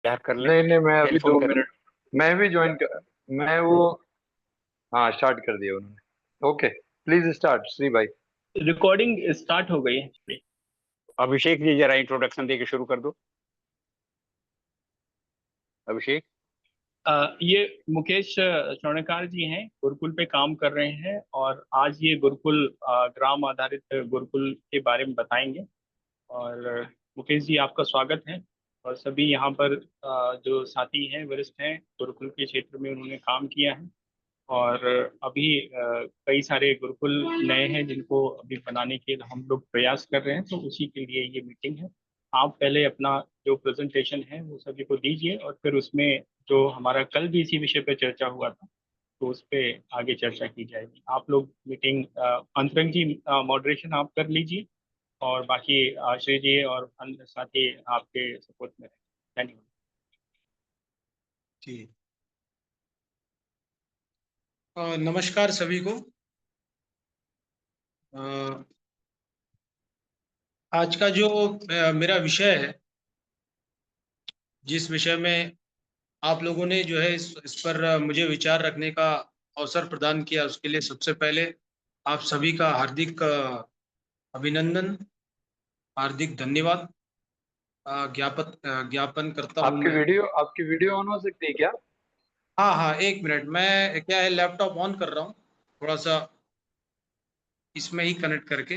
यार कर ले। नहीं नहीं, मैं अभी टेलीफोन दो कर। मिनट मैं भी ज्वाइन कर। मैं वो, हाँ स्टार्ट कर दिया उन्होंने। ओके, प्लीज स्टार्ट श्री भाई। रिकॉर्डिंग स्टार्ट हो गई है। अभिषेक जी जरा इंट्रोडक्शन दे के शुरू कर दो। अभिषेक। ये मुकेश स्वर्णकार जी हैं, गुरुकुल पे काम कर रहे हैं और आज ये गुरुकुल ग्राम आधारित गुरुकुल के बारे में बताएंगे। और मुकेश जी आपका स्वागत है। और सभी यहाँ पर जो साथी हैं, वरिष्ठ हैं, गुरुकुल के क्षेत्र में उन्होंने काम किया है। और अभी कई सारे गुरुकुल नए हैं जिनको अभी बनाने के हम लोग प्रयास कर रहे हैं, तो उसी के लिए ये मीटिंग है। आप पहले अपना जो प्रेजेंटेशन है वो सभी को दीजिए और फिर उसमें जो हमारा कल भी इसी विषय पे चर्चा हुआ था, तो उस पे आगे चर्चा की जाएगी। आप लोग मीटिंग अंतरंग जी मॉडरेशन आप कर लीजिए और बाकी आश्रय जी और अन्य साथी आपके सपोर्ट में रहें। धन्यवाद। जी। नमस्कार सभी को। अ, आज का जो मेरा विषय है, जिस विषय में आप लोगों ने जो है इस पर मुझे विचार रखने का अवसर प्रदान किया, उसके लिए सबसे पहले आप सभी का हार्दिक अभिनंदन, हार्दिक धन्यवाद ज्ञापन करता हूं मैं। आपकी वीडियो ऑन हो सकती है क्या? हाँ हाँ, एक मिनट, मैं क्या है लैपटॉप ऑन कर रहा हूँ, थोड़ा सा इसमें ही कनेक्ट करके।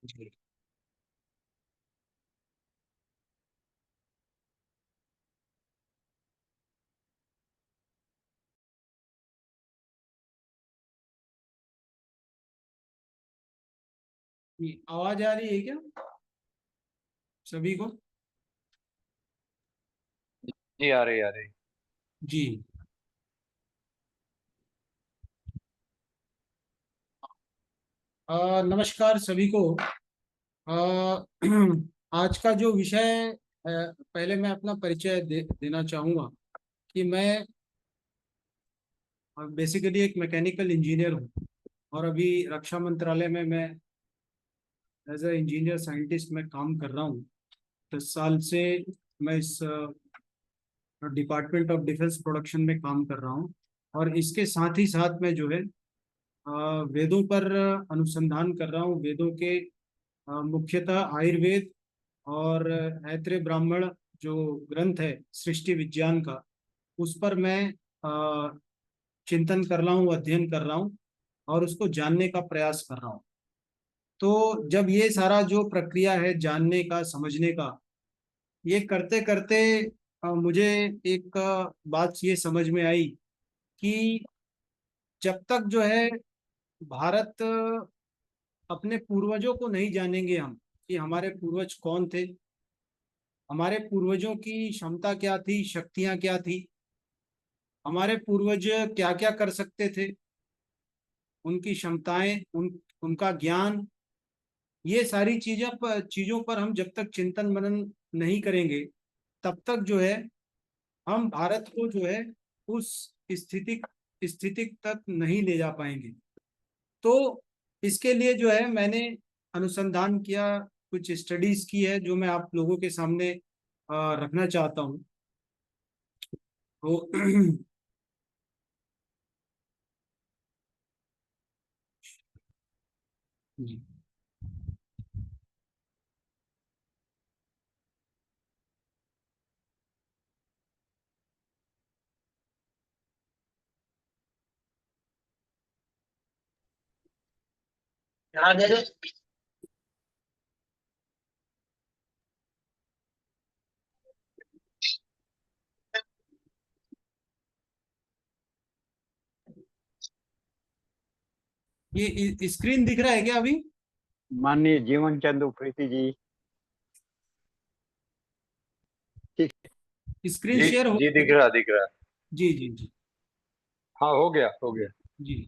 जी। आवाज आ रही है क्या सभी को? जी आ रही, आ रही। जी। नमस्कार सभी को। अ, आज का जो विषय है, पहले मैं अपना परिचय देना चाहूँगा कि मैं बेसिकली एक मैकेनिकल इंजीनियर हूँ और अभी रक्षा मंत्रालय में मैं एज ए इंजीनियर साइंटिस्ट में काम कर रहा हूँ। 10 साल से मैं इस डिपार्टमेंट ऑफ डिफेंस प्रोडक्शन में काम कर रहा हूँ। और इसके साथ ही साथ मैं जो है वेदों पर अनुसंधान कर रहा हूँ। वेदों के मुख्यतः आयुर्वेद और ऐत्रेय ब्राह्मण जो ग्रंथ है सृष्टि विज्ञान का, उस पर मैं अ, चिंतन कर रहा हूँ, अध्ययन कर रहा हूँ और उसको जानने का प्रयास कर रहा हूँ। तो जब ये सारा जो प्रक्रिया है जानने का, समझने का, ये करते करते मुझे एक बात ये समझ में आई कि जब तक जो है भारत अपने पूर्वजों को नहीं जानेंगे हम, कि हमारे पूर्वज कौन थे, हमारे पूर्वजों की क्षमता क्या थी, शक्तियां क्या थी, हमारे पूर्वज क्या क्या कर सकते थे, उनकी क्षमताएं, उनका ज्ञान, ये सारी चीजों पर हम जब तक चिंतन मनन नहीं करेंगे, तब तक जो है हम भारत को जो है उस स्थिति स्थिति तक नहीं ले जा पाएंगे। तो इसके लिए जो है मैंने अनुसंधान किया, कुछ स्टडीज की है जो मैं आप लोगों के सामने रखना चाहता हूँ। तो जी। ये स्क्रीन दिख रहा है क्या अभी? माननीय जीवन चंद उप्रेती जी, स्क्रीन जी शेयर हो? जी, दिख रहा दिख रहा। जी जी जी हाँ, हो गया हो गया। जी।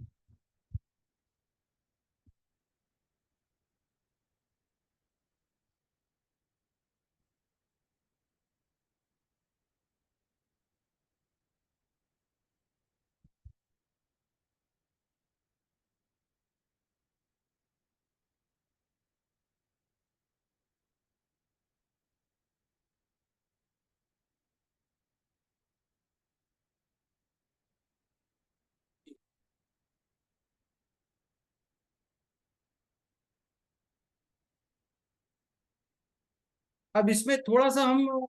अब इसमें थोड़ा सा हम,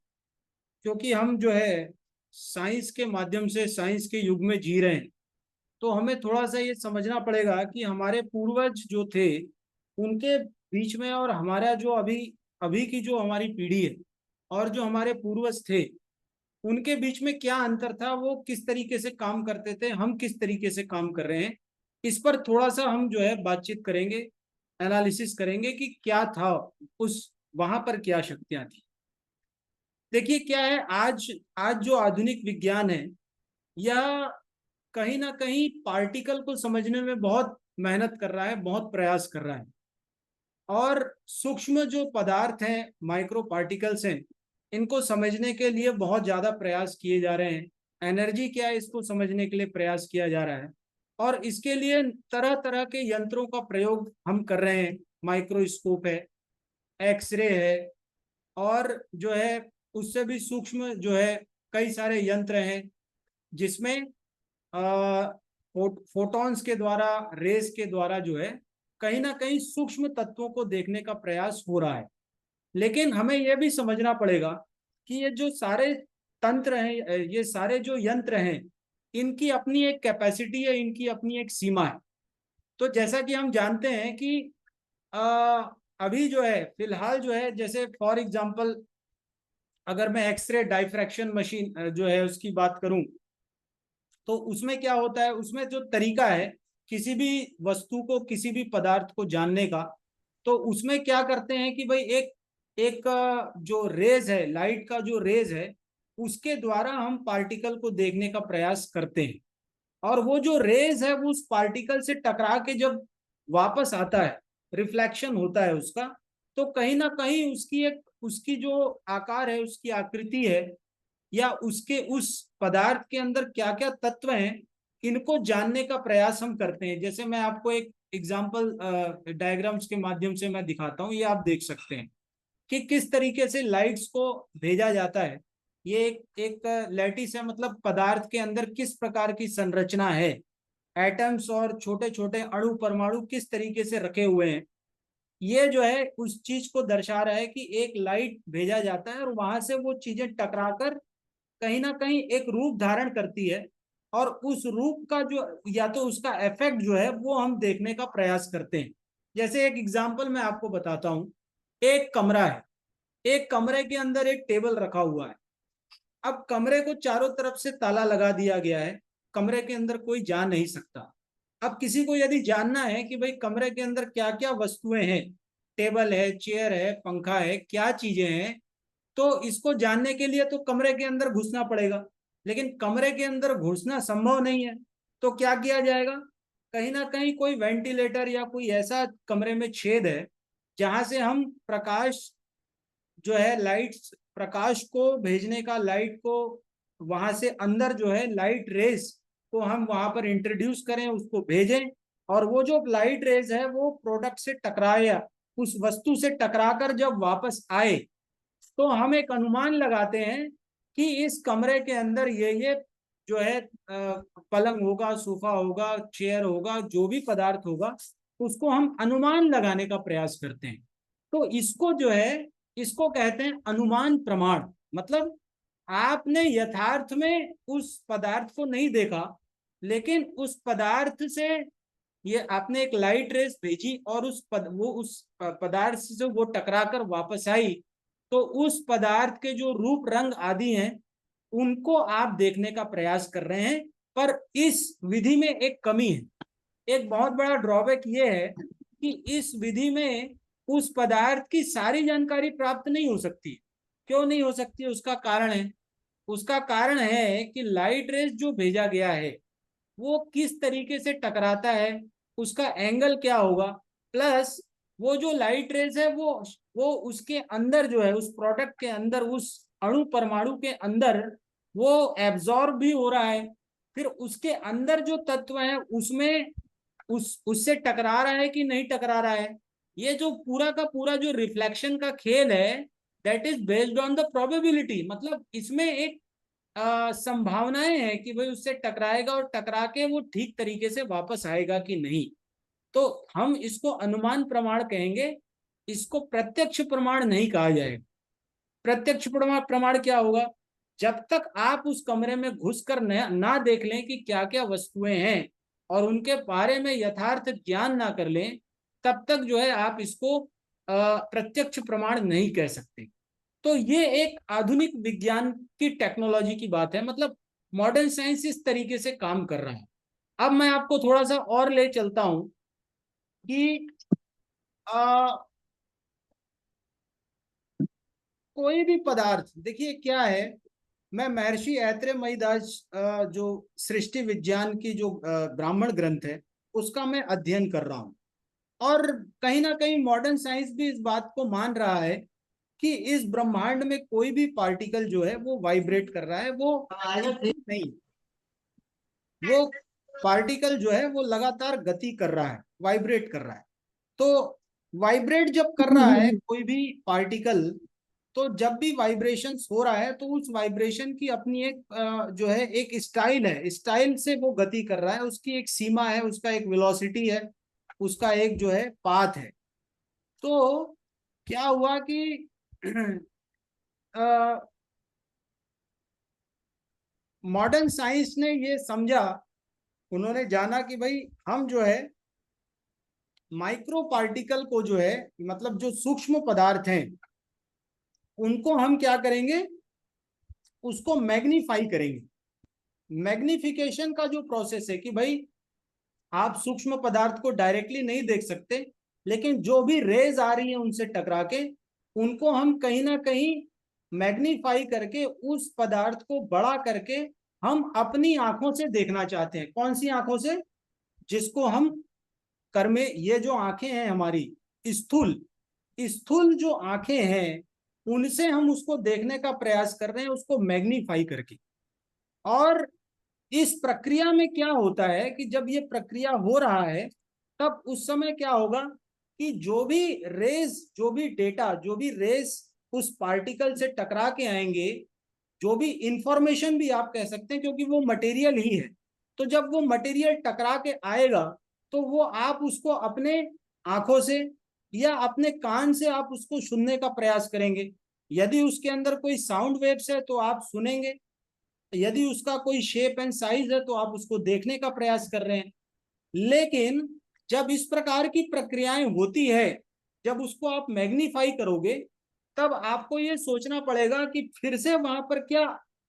क्योंकि हम जो है साइंस के माध्यम से, साइंस के युग में जी रहे हैं, तो हमें थोड़ा सा ये समझना पड़ेगा कि हमारे पूर्वज जो थे उनके बीच में और हमारा जो अभी अभी की जो हमारी पीढ़ी है और जो हमारे पूर्वज थे उनके बीच में क्या अंतर था, वो किस तरीके से काम करते थे, हम किस तरीके से काम कर रहे हैं, इस पर थोड़ा सा हम जो है बातचीत करेंगे, एनालिसिस करेंगे कि क्या था उस, वहां पर क्या शक्तियां थी। देखिए क्या है, आज आज जो आधुनिक विज्ञान है यह कहीं ना कहीं पार्टिकल को समझने में बहुत मेहनत कर रहा है, बहुत प्रयास कर रहा है, और सूक्ष्म जो पदार्थ हैं, माइक्रो पार्टिकल्स हैं, इनको समझने के लिए बहुत ज्यादा प्रयास किए जा रहे हैं। एनर्जी क्या है इसको समझने के लिए प्रयास किया जा रहा है, और इसके लिए तरह तरह के यंत्रों का प्रयोग हम कर रहे हैं। माइक्रोस्कोप है, एक्सरे है, और जो है उससे भी सूक्ष्म जो है कई सारे यंत्र हैं जिसमें फोटॉन्स के द्वारा, रेस के द्वारा जो है कहीं ना कहीं सूक्ष्म तत्वों को देखने का प्रयास हो रहा है। लेकिन हमें यह भी समझना पड़ेगा कि ये जो सारे तंत्र हैं, ये सारे जो यंत्र हैं, इनकी अपनी एक कैपेसिटी है, इनकी अपनी एक सीमा है। तो जैसा कि हम जानते हैं कि अभी जो है फिलहाल जो है, जैसे फॉर एग्जांपल अगर मैं एक्सरे डाइफ्रैक्शन मशीन जो है उसकी बात करूं, तो उसमें क्या होता है, उसमें जो तरीका है किसी भी वस्तु को, किसी भी पदार्थ को जानने का, तो उसमें क्या करते हैं कि भाई एक एक जो रेज है, लाइट का जो रेज है, उसके द्वारा हम पार्टिकल को देखने का प्रयास करते हैं, और वो जो रेज है वो उस पार्टिकल से टकरा के जब वापस आता है, रिफ्लेक्शन होता है उसका, तो कहीं ना कहीं उसकी एक, उसकी जो आकार है, उसकी आकृति है, या उसके उस पदार्थ के अंदर क्या क्या तत्व हैं, इनको जानने का प्रयास हम करते हैं। जैसे मैं आपको एक एग्जांपल डायग्राम्स के माध्यम से मैं दिखाता हूँ, ये आप देख सकते हैं कि किस तरीके से लाइट्स को भेजा जाता है। ये एक लैटिस है, मतलब पदार्थ के अंदर किस प्रकार की संरचना है, एटम्स और छोटे छोटे अणु परमाणु किस तरीके से रखे हुए हैं, ये जो है उस चीज को दर्शा रहा है कि एक लाइट भेजा जाता है और वहां से वो चीजें टकराकर कहीं ना कहीं एक रूप धारण करती है, और उस रूप का जो, या तो उसका इफेक्ट जो है वो हम देखने का प्रयास करते हैं। जैसे एक एग्जांपल मैं आपको बताता हूँ, एक कमरा है, एक कमरे के अंदर एक टेबल रखा हुआ है। अब कमरे को चारों तरफ से ताला लगा दिया गया है, कमरे के अंदर कोई जा नहीं सकता। अब किसी को यदि जानना है कि भाई कमरे के अंदर क्या क्या वस्तुएं हैं, टेबल है, चेयर है, पंखा है, क्या चीजें हैं, तो इसको जानने के लिए तो कमरे के अंदर घुसना पड़ेगा, लेकिन कमरे के अंदर घुसना संभव नहीं है। तो क्या किया जाएगा, कहीं ना कहीं कोई वेंटिलेटर या कोई ऐसा कमरे में छेद है जहां से हम प्रकाश जो है, लाइट, प्रकाश को भेजने का, लाइट को वहां से अंदर जो है लाइट रेस को हम वहां पर इंट्रोड्यूस करें, उसको भेजें, और वो जो लाइट रेज है वो प्रोडक्ट से टकराए, उस वस्तु से टकराकर जब वापस आए, तो हम एक अनुमान लगाते हैं कि इस कमरे के अंदर ये जो है पलंग होगा, सोफा होगा, चेयर होगा, जो भी पदार्थ होगा, उसको हम अनुमान लगाने का प्रयास करते हैं। तो इसको जो है, इसको कहते हैं अनुमान प्रमाण। मतलब आपने यथार्थ में उस पदार्थ को नहीं देखा, लेकिन उस पदार्थ से ये आपने एक लाइट रेस भेजी और वो उस पदार्थ से वो टकराकर वापस आई, तो उस पदार्थ के जो रूप रंग आदि हैं उनको आप देखने का प्रयास कर रहे हैं। पर इस विधि में एक कमी है, एक बहुत बड़ा ड्रॉबैक ये है कि इस विधि में उस पदार्थ की सारी जानकारी प्राप्त नहीं हो सकती। क्यों नहीं हो सकती? उसका कारण है कि लाइट रेज जो भेजा गया है वो किस तरीके से टकराता है, उसका एंगल क्या होगा, प्लस वो जो लाइट रेज है वो उसके अंदर जो है, उस प्रोडक्ट के अंदर, उस अणु परमाणु के अंदर वो एब्जॉर्ब भी हो रहा है, फिर उसके अंदर जो तत्व है उसमें उससे टकरा रहा है कि नहीं टकरा रहा है। ये जो पूरा का पूरा जो रिफ्लेक्शन का खेल है, that is based on the probability. मतलब इसमें एक संभावनाएं हैं कि भाई उससे टकराएगा और टकरा के वो ठीक तरीके से वापस आएगा कि नहीं। तो हम इसको अनुमान प्रमाण कहेंगे, इसको प्रत्यक्ष प्रमाण नहीं कहा जाएगा। प्रत्यक्ष प्रमाण क्या होगा? जब तक आप उस कमरे में घुसकर ना देख लें कि क्या क्या वस्तुएं हैं और उनके बारे में यथार्थ ज्ञान ना कर लें, तब तक जो है आप इसको प्रत्यक्ष प्रमाण नहीं कह सकते। तो ये एक आधुनिक विज्ञान की टेक्नोलॉजी की बात है, मतलब मॉडर्न साइंस इस तरीके से काम कर रहा है। अब मैं आपको थोड़ा सा और ले चलता हूं कि कोई भी पदार्थ, देखिए क्या है, मैं महर्षि ऐत्रेयमयीदास जो सृष्टि विज्ञान की जो ब्राह्मण ग्रंथ है उसका मैं अध्ययन कर रहा हूं, और कहीं ना कहीं मॉडर्न साइंस भी इस बात को मान रहा है कि इस ब्रह्मांड में कोई भी पार्टिकल जो है वो वाइब्रेट कर रहा है, वो नहीं, वो पार्टिकल जो है वो लगातार गति कर रहा है, वाइब्रेट कर रहा है। तो वाइब्रेट जब कर रहा है कोई भी पार्टिकल, तो जब भी वाइब्रेशंस हो रहा है तो उस वाइब्रेशन की अपनी एक जो है एक स्टाइल है, स्टाइल से वो गति कर रहा है, उसकी एक सीमा है, उसका एक वेलोसिटी है, उसका एक जो है पाथ है। तो क्या हुआ कि मॉडर्न साइंस ने ये समझा, उन्होंने जाना कि भाई हम जो है माइक्रो पार्टिकल को जो है, मतलब जो सूक्ष्म पदार्थ हैं उनको हम क्या करेंगे, उसको मैग्नीफाई करेंगे। मैग्निफिकेशन का जो प्रोसेस है कि भाई आप सूक्ष्म पदार्थ को डायरेक्टली नहीं देख सकते, लेकिन जो भी रेज आ रही है उनसे टकरा के उनको हम कहीं ना कहीं मैग्नीफाई करके उस पदार्थ को बड़ा करके हम अपनी आंखों से देखना चाहते हैं। कौन सी आंखों से? जिसको हम कर्मे, ये जो आंखें हैं हमारी स्थूल स्थूल जो आंखें हैं उनसे हम उसको देखने का प्रयास कर रहे हैं, उसको मैग्नीफाई करके। और इस प्रक्रिया में क्या होता है कि जब ये प्रक्रिया हो रहा है तब उस समय क्या होगा कि जो भी रेज, जो भी डेटा, जो भी रेज उस पार्टिकल से टकरा के आएंगे, जो भी इंफॉर्मेशन भी आप कह सकते हैं क्योंकि वो मटेरियल ही है, तो जब वो मटेरियल टकरा के आएगा तो वो आप उसको अपने आंखों से या अपने कान से आप उसको सुनने का प्रयास करेंगे। यदि उसके अंदर कोई साउंड वेव्स है तो आप सुनेंगे, यदि उसका कोई शेप एंड साइज है तो आप उसको देखने का प्रयास कर रहे हैं। लेकिन जब इस प्रकार की प्रक्रियाएं होती है, जब उसको आप मैग्नीफाई करोगे, तब आपको ये सोचना पड़ेगा कि फिर से वहां पर क्या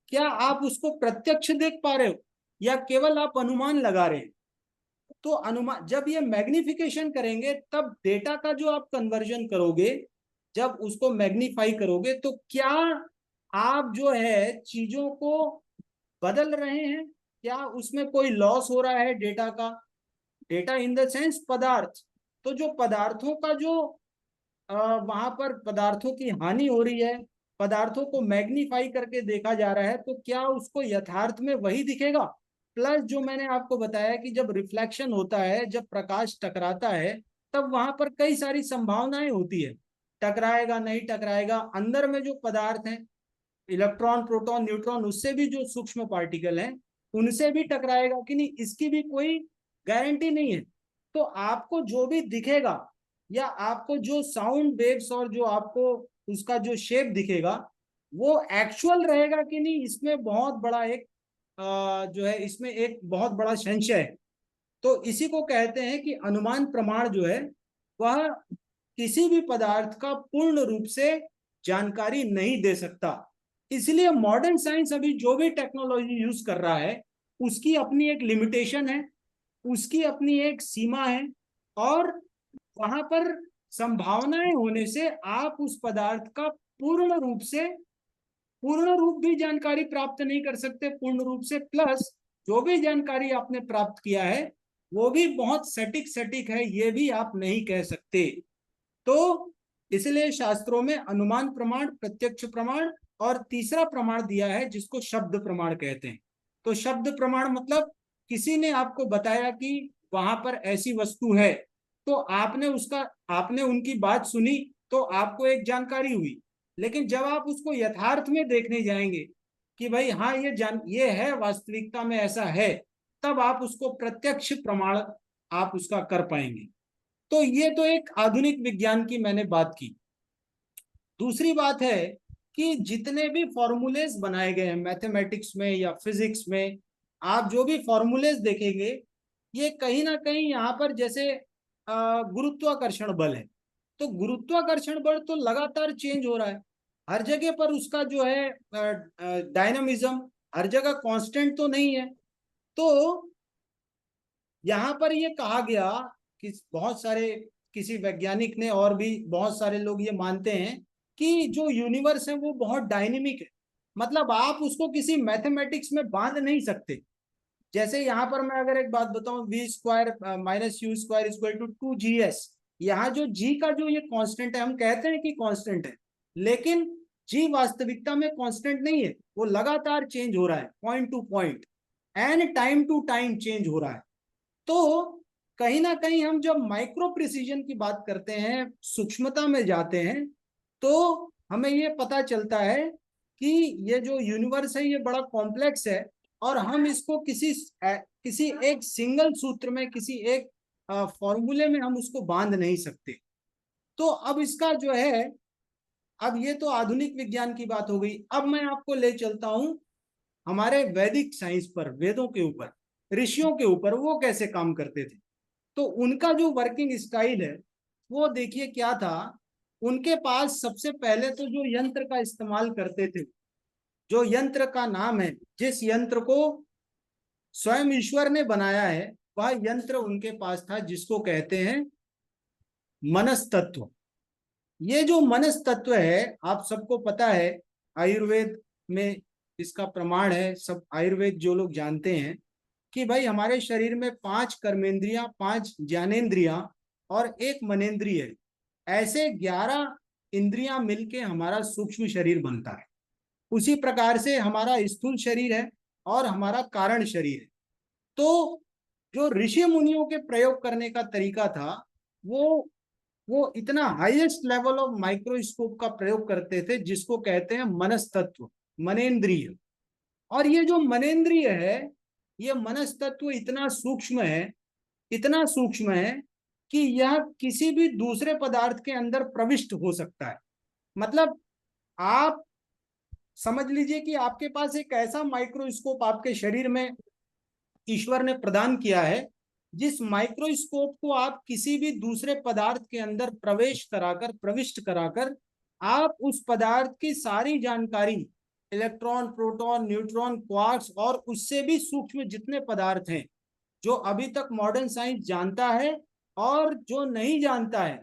क्या आप उसको प्रत्यक्ष देख पा रहे हो या केवल आप अनुमान लगा रहे हैं। तो अनुमान, जब ये मैग्निफिकेशन करेंगे तब डेटा का जो आप कन्वर्जन करोगे, जब उसको मैग्नीफाई करोगे, तो क्या आप जो है चीजों को बदल रहे हैं, क्या उसमें कोई लॉस हो रहा है डेटा का? डेटा इन द सेंस पदार्थ। तो जो पदार्थों का जो वहां पर पदार्थों की हानि हो रही है, पदार्थों को मैग्नीफाई करके देखा जा रहा है, तो क्या उसको यथार्थ में वही दिखेगा? प्लस जो मैंने आपको बताया कि जब रिफ्लेक्शन होता है, जब प्रकाश टकराता है, तब वहां पर कई सारी संभावनाएं होती है, टकराएगा नहीं टकराएगा, अंदर में जो पदार्थ हैं, इलेक्ट्रॉन, प्रोटॉन, न्यूट्रॉन, उससे भी जो सूक्ष्म पार्टिकल हैं उनसे भी टकराएगा कि नहीं, इसकी भी कोई गारंटी नहीं है। तो आपको जो भी दिखेगा या आपको जो साउंड वेव्स और जो आपको उसका जो शेप दिखेगा वो एक्चुअल रहेगा कि नहीं, इसमें बहुत बड़ा एक जो है, इसमें एक बहुत बड़ा संशय है। तो इसी को कहते हैं कि अनुमान प्रमाण जो है वह किसी भी पदार्थ का पूर्ण रूप से जानकारी नहीं दे सकता। इसलिए मॉडर्न साइंस अभी जो भी टेक्नोलॉजी यूज कर रहा है उसकी अपनी एक लिमिटेशन है, उसकी अपनी एक सीमा है, और वहां पर संभावनाएं होने से आप उस पदार्थ का पूर्ण रूप भी जानकारी प्राप्त नहीं कर सकते, पूर्ण रूप से, प्लस जो भी जानकारी आपने प्राप्त किया है वो भी बहुत सटीक सटीक है, ये भी आप नहीं कह सकते। तो इसलिए शास्त्रों में अनुमान प्रमाण, प्रत्यक्ष प्रमाण और तीसरा प्रमाण दिया है जिसको शब्द प्रमाण कहते हैं। तो शब्द प्रमाण मतलब किसी ने आपको बताया कि वहां पर ऐसी वस्तु है, तो आपने उनकी बात सुनी, तो आपको एक जानकारी हुई। लेकिन जब आप उसको यथार्थ में देखने जाएंगे कि भाई हाँ ये है, वास्तविकता में ऐसा है, तब आप उसको प्रत्यक्ष प्रमाण आप उसका कर पाएंगे। तो ये तो एक आधुनिक विज्ञान की मैंने बात की। दूसरी बात है कि जितने भी फॉर्मूलेस बनाए गए हैं मैथमेटिक्स में या फिजिक्स में, आप जो भी फॉर्मूलेस देखेंगे, ये कहीं ना कहीं यहाँ पर जैसे गुरुत्वाकर्षण बल है, तो गुरुत्वाकर्षण बल तो लगातार चेंज हो रहा है, हर जगह पर उसका जो है डायनामिज्म हर जगह कांस्टेंट तो नहीं है। तो यहाँ पर ये कहा गया कि बहुत सारे, किसी वैज्ञानिक ने और भी बहुत सारे लोग ये मानते हैं कि जो यूनिवर्स है वो बहुत डायनेमिक है, मतलब आप उसको किसी मैथमेटिक्स में बांध नहीं सकते। जैसे यहाँ पर मैं अगर एक बात बताऊं, v² minus u² equal to 2gs, यहाँ जो g का जो ये कांस्टेंट है, हम कहते हैं कि कांस्टेंट है, लेकिन g वास्तविकता में कांस्टेंट नहीं है, वो लगातार चेंज हो रहा है, point to point and time to time change हो रहा है। तो कहीं ना कहीं हम जब माइक्रो प्रिसीजन की बात करते हैं, सूक्ष्मता में जाते हैं, तो हमें ये पता चलता है कि ये जो यूनिवर्स है ये बड़ा कॉम्प्लेक्स है, और हम इसको किसी एक सिंगल सूत्र में, किसी एक फॉर्मूले में हम उसको बांध नहीं सकते। तो अब इसका जो है, अब ये तो आधुनिक विज्ञान की बात हो गई। अब मैं आपको ले चलता हूं हमारे वैदिक साइंस पर, वेदों के ऊपर, ऋषियों के ऊपर, वो कैसे काम करते थे। तो उनका जो वर्किंग स्टाइल है वो देखिए क्या था। उनके पास सबसे पहले तो जो यंत्र का इस्तेमाल करते थे, जो यंत्र का नाम है, जिस यंत्र को स्वयं ईश्वर ने बनाया है, वह यंत्र उनके पास था जिसको कहते हैं मनस तत्व। ये जो मनस तत्व है, आप सबको पता है, आयुर्वेद में इसका प्रमाण है, सब आयुर्वेद जो लोग जानते हैं कि भाई हमारे शरीर में 5 कर्मेंद्रियां, 5 ज्ञानेन्द्रियां और 1 मनेन्द्रिय है, ऐसे 11 इंद्रियां मिलके हमारा सूक्ष्म शरीर बनता है। उसी प्रकार से हमारा स्थूल शरीर है और हमारा कारण शरीर है। तो जो ऋषि मुनियों के प्रयोग करने का तरीका था, वो इतना हाईएस्ट लेवल ऑफ माइक्रोस्कोप का प्रयोग करते थे जिसको कहते हैं मनस तत्व, मनेन्द्रिय। और ये जो मनेन्द्रिय है, ये मनस तत्व इतना सूक्ष्म है, इतना सूक्ष्म है कि यह किसी भी दूसरे पदार्थ के अंदर प्रविष्ट हो सकता है। मतलब आप समझ लीजिए कि आपके पास एक ऐसा माइक्रोस्कोप आपके शरीर में ईश्वर ने प्रदान किया है, जिस माइक्रोस्कोप को आप किसी भी दूसरे पदार्थ के अंदर प्रविष्ट कराकर आप उस पदार्थ की सारी जानकारी, इलेक्ट्रॉन, प्रोटॉन, न्यूट्रॉन, क्वार्क्स और उससे भी सूक्ष्म जितने पदार्थ हैं जो अभी तक मॉडर्न साइंस जानता है और जो नहीं जानता है,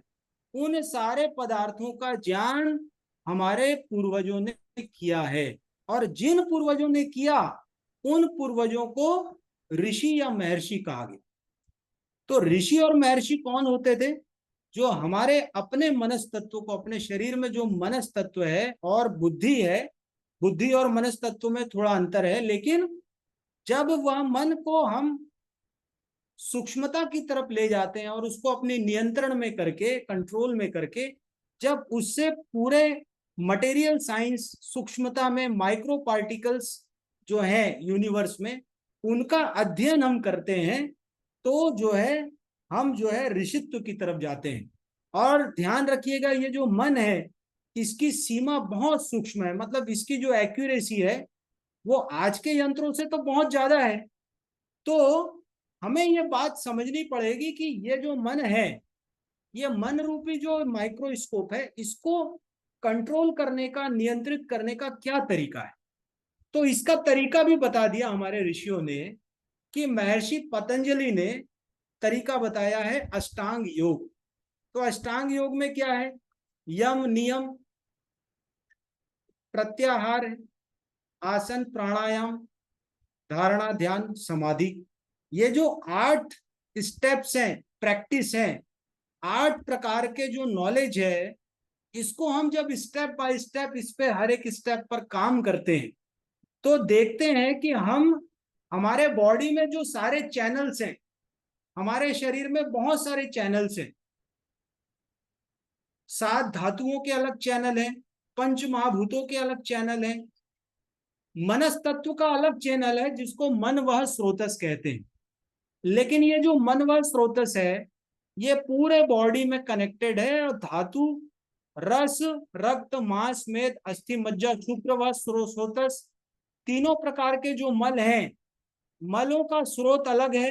उन सारे पदार्थों का ज्ञान हमारे पूर्वजों ने किया है। और जिन पूर्वजों ने किया, उन पूर्वजों को ऋषि या महर्षि कहा गया। तो ऋषि और महर्षि कौन होते थे? जो हमारे अपने मनस तत्व को, अपने शरीर में जो मनस तत्व है और बुद्धि है, बुद्धि और मनस तत्व में थोड़ा अंतर है, लेकिन जब वह मन को हम सूक्ष्मता की तरफ ले जाते हैं और उसको अपने नियंत्रण में करके, कंट्रोल में करके, जब उससे पूरे मटेरियल साइंस, सूक्ष्मता में माइक्रो पार्टिकल्स जो है यूनिवर्स में, उनका अध्ययन हम करते हैं, तो जो है हम जो है ऋषित्व की तरफ जाते हैं। और ध्यान रखिएगा, ये जो मन है इसकी सीमा बहुत सूक्ष्म है, मतलब इसकी जो एक्यूरेसी है वो आज के यंत्रों से तो बहुत ज्यादा है। तो हमें ये बात समझनी पड़ेगी कि ये जो मन है, ये मन रूपी जो माइक्रोस्कोप है, इसको कंट्रोल करने का, नियंत्रित करने का क्या तरीका है। तो इसका तरीका भी बता दिया हमारे ऋषियों ने कि महर्षि पतंजलि ने तरीका बताया है अष्टांग योग। तो अष्टांग योग में क्या है? यम नियम, प्रत्याहार है, आसन प्राणायाम, धारणा ध्यान समाधि। ये जो 8 स्टेप्स हैं, प्रैक्टिस हैं, 8 प्रकार के जो नॉलेज है, इसको हम जब स्टेप बाय स्टेप इस पे हर एक स्टेप पर काम करते हैं तो देखते हैं कि हम हमारे बॉडी में जो सारे चैनल्स हैं, हमारे शरीर में बहुत सारे चैनल्स हैं। 7 धातुओं के अलग चैनल हैं, 5 महाभूतों के अलग चैनल हैं, मनस तत्व का अलग चैनल है जिसको मन वह स्रोतस कहते हैं। लेकिन ये जो मन वह स्रोतस है, ये पूरे बॉडी में कनेक्टेड है और धातु, रस, रक्त, मांस, मेद, अस्थि, मज्जा, शुक्र व स्रोतस, तीनों प्रकार के जो मल हैं, मलों का स्रोत अलग है,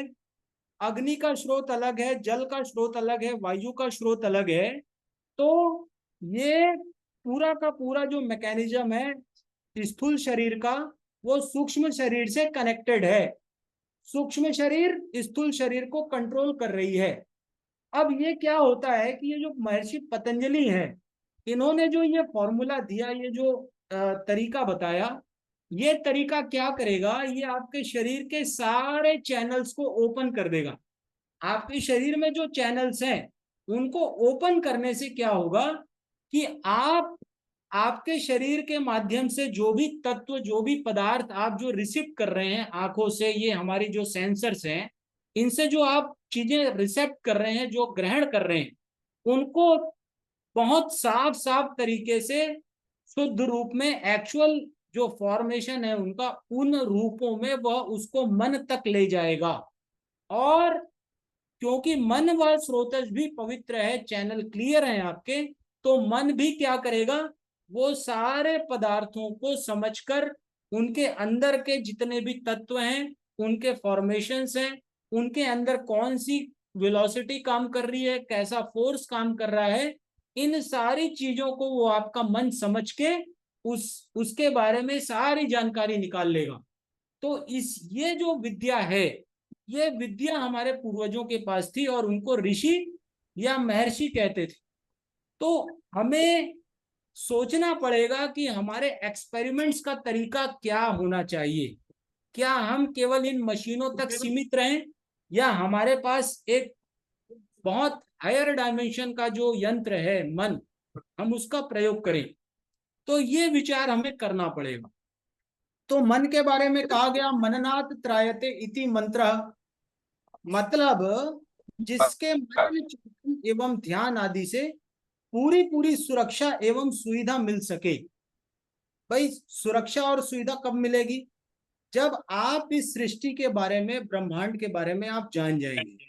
अग्नि का स्रोत अलग है, जल का स्रोत अलग है, वायु का स्रोत अलग है। तो ये पूरा का पूरा जो मैकेनिज्म है स्थूल शरीर का, वो सूक्ष्म शरीर से कनेक्टेड है। सूक्ष्म शरीर स्थूल शरीर को कंट्रोल कर रही है। अब ये क्या होता है कि ये जो महर्षि पतंजलि है, इन्होंने जो ये फॉर्मूला दिया, ये जो तरीका बताया, ये तरीका क्या करेगा? ये आपके शरीर के सारे चैनल्स को ओपन कर देगा। आपके शरीर में जो चैनल्स हैं उनको ओपन करने से क्या होगा कि आपके शरीर के माध्यम से जो भी तत्व, जो भी पदार्थ आप जो रिसीव कर रहे हैं आंखों से, ये हमारी जो सेंसर्स हैं, इनसे जो आप चीजें रिसेप्ट कर रहे हैं, जो ग्रहण कर रहे हैं, उनको बहुत साफ साफ तरीके से शुद्ध रूप में एक्चुअल जो फॉर्मेशन है उनका, उन रूपों में वह उसको मन तक ले जाएगा। और क्योंकि मन व स्रोतस भी पवित्र है, चैनल क्लियर है आपके, तो मन भी क्या करेगा? वो सारे पदार्थों को समझकर उनके अंदर के जितने भी तत्व हैं, उनके फॉर्मेशंस हैं, उनके अंदर कौन सी वेलोसिटी काम कर रही है, कैसा फोर्स काम कर रहा है, इन सारी चीजों को वो आपका मन समझ के उसके बारे में सारी जानकारी निकाल लेगा। तो ये जो विद्या है, ये विद्या हमारे पूर्वजों के पास थी और उनको ऋषि या महर्षि कहते थे। तो हमें सोचना पड़ेगा कि हमारे एक्सपेरिमेंट्स का तरीका क्या होना चाहिए। क्या हम केवल इन मशीनों तक सीमित रहें या हमारे पास एक बहुत हायर डायमेंशन का जो यंत्र है मन, हम उसका प्रयोग करें? तो ये विचार हमें करना पड़ेगा। तो मन के बारे में कहा गया मननात् त्रायते इति मंत्र, मतलब जिसके मन, चिंतन एवं ध्यान आदि से पूरी पूरी सुरक्षा एवं सुविधा मिल सके। भाई सुरक्षा और सुविधा कब मिलेगी? जब आप इस सृष्टि के बारे में, ब्रह्मांड के बारे में आप जान जाएंगे।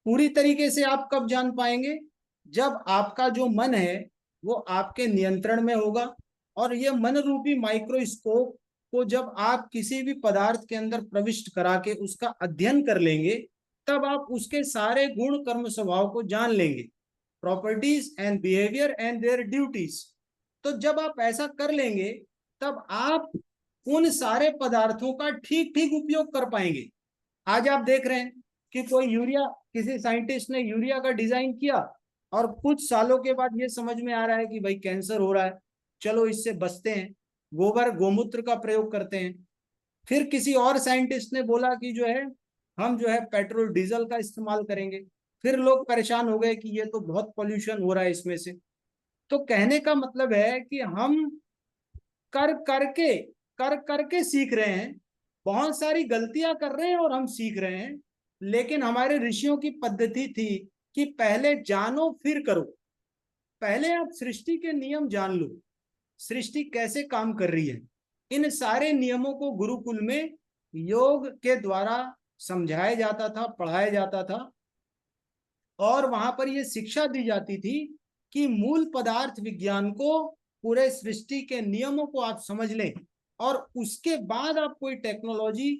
पूरी तरीके से आप कब जान पाएंगे? जब आपका जो मन है वो आपके नियंत्रण में होगा। और ये मन रूपी माइक्रोस्कोप को जब आप किसी भी पदार्थ के अंदर प्रविष्ट करा के उसका अध्ययन कर लेंगे, तब आप उसके सारे गुण, कर्म, स्वभाव को जान लेंगे, properties and behaviour and their duties. तो जब आप ऐसा कर लेंगे तब आप उन सारे पदार्थों का ठीक ठीक उपयोग कर पाएंगे। आज आप देख रहे हैं कि कोई यूरिया, किसी साइंटिस्ट ने यूरिया का डिजाइन किया और कुछ सालों के बाद ये समझ में आ रहा है कि भाई कैंसर हो रहा है, चलो इससे बचते हैं, गोबर गोमूत्र का प्रयोग करते हैं। फिर किसी और साइंटिस्ट ने बोला कि जो है हम जो है पेट्रोल डीजल का इस्तेमाल करेंगे। फिर लोग परेशान हो गए कि ये तो बहुत पॉल्यूशन हो रहा है इसमें से। तो कहने का मतलब है कि हम कर करके सीख रहे हैं, बहुत सारी गलतियां कर रहे हैं और हम सीख रहे हैं। लेकिन हमारे ऋषियों की पद्धति थी कि पहले जानो फिर करो। पहले आप सृष्टि के नियम जान लो, सृष्टि कैसे काम कर रही है। इन सारे नियमों को गुरुकुल में योग के द्वारा समझाया जाता था, पढ़ाया जाता था, और वहां पर यह शिक्षा दी जाती थी कि मूल पदार्थ विज्ञान को, पूरे सृष्टि के नियमों को आप समझ लें और उसके बाद आप कोई टेक्नोलॉजी,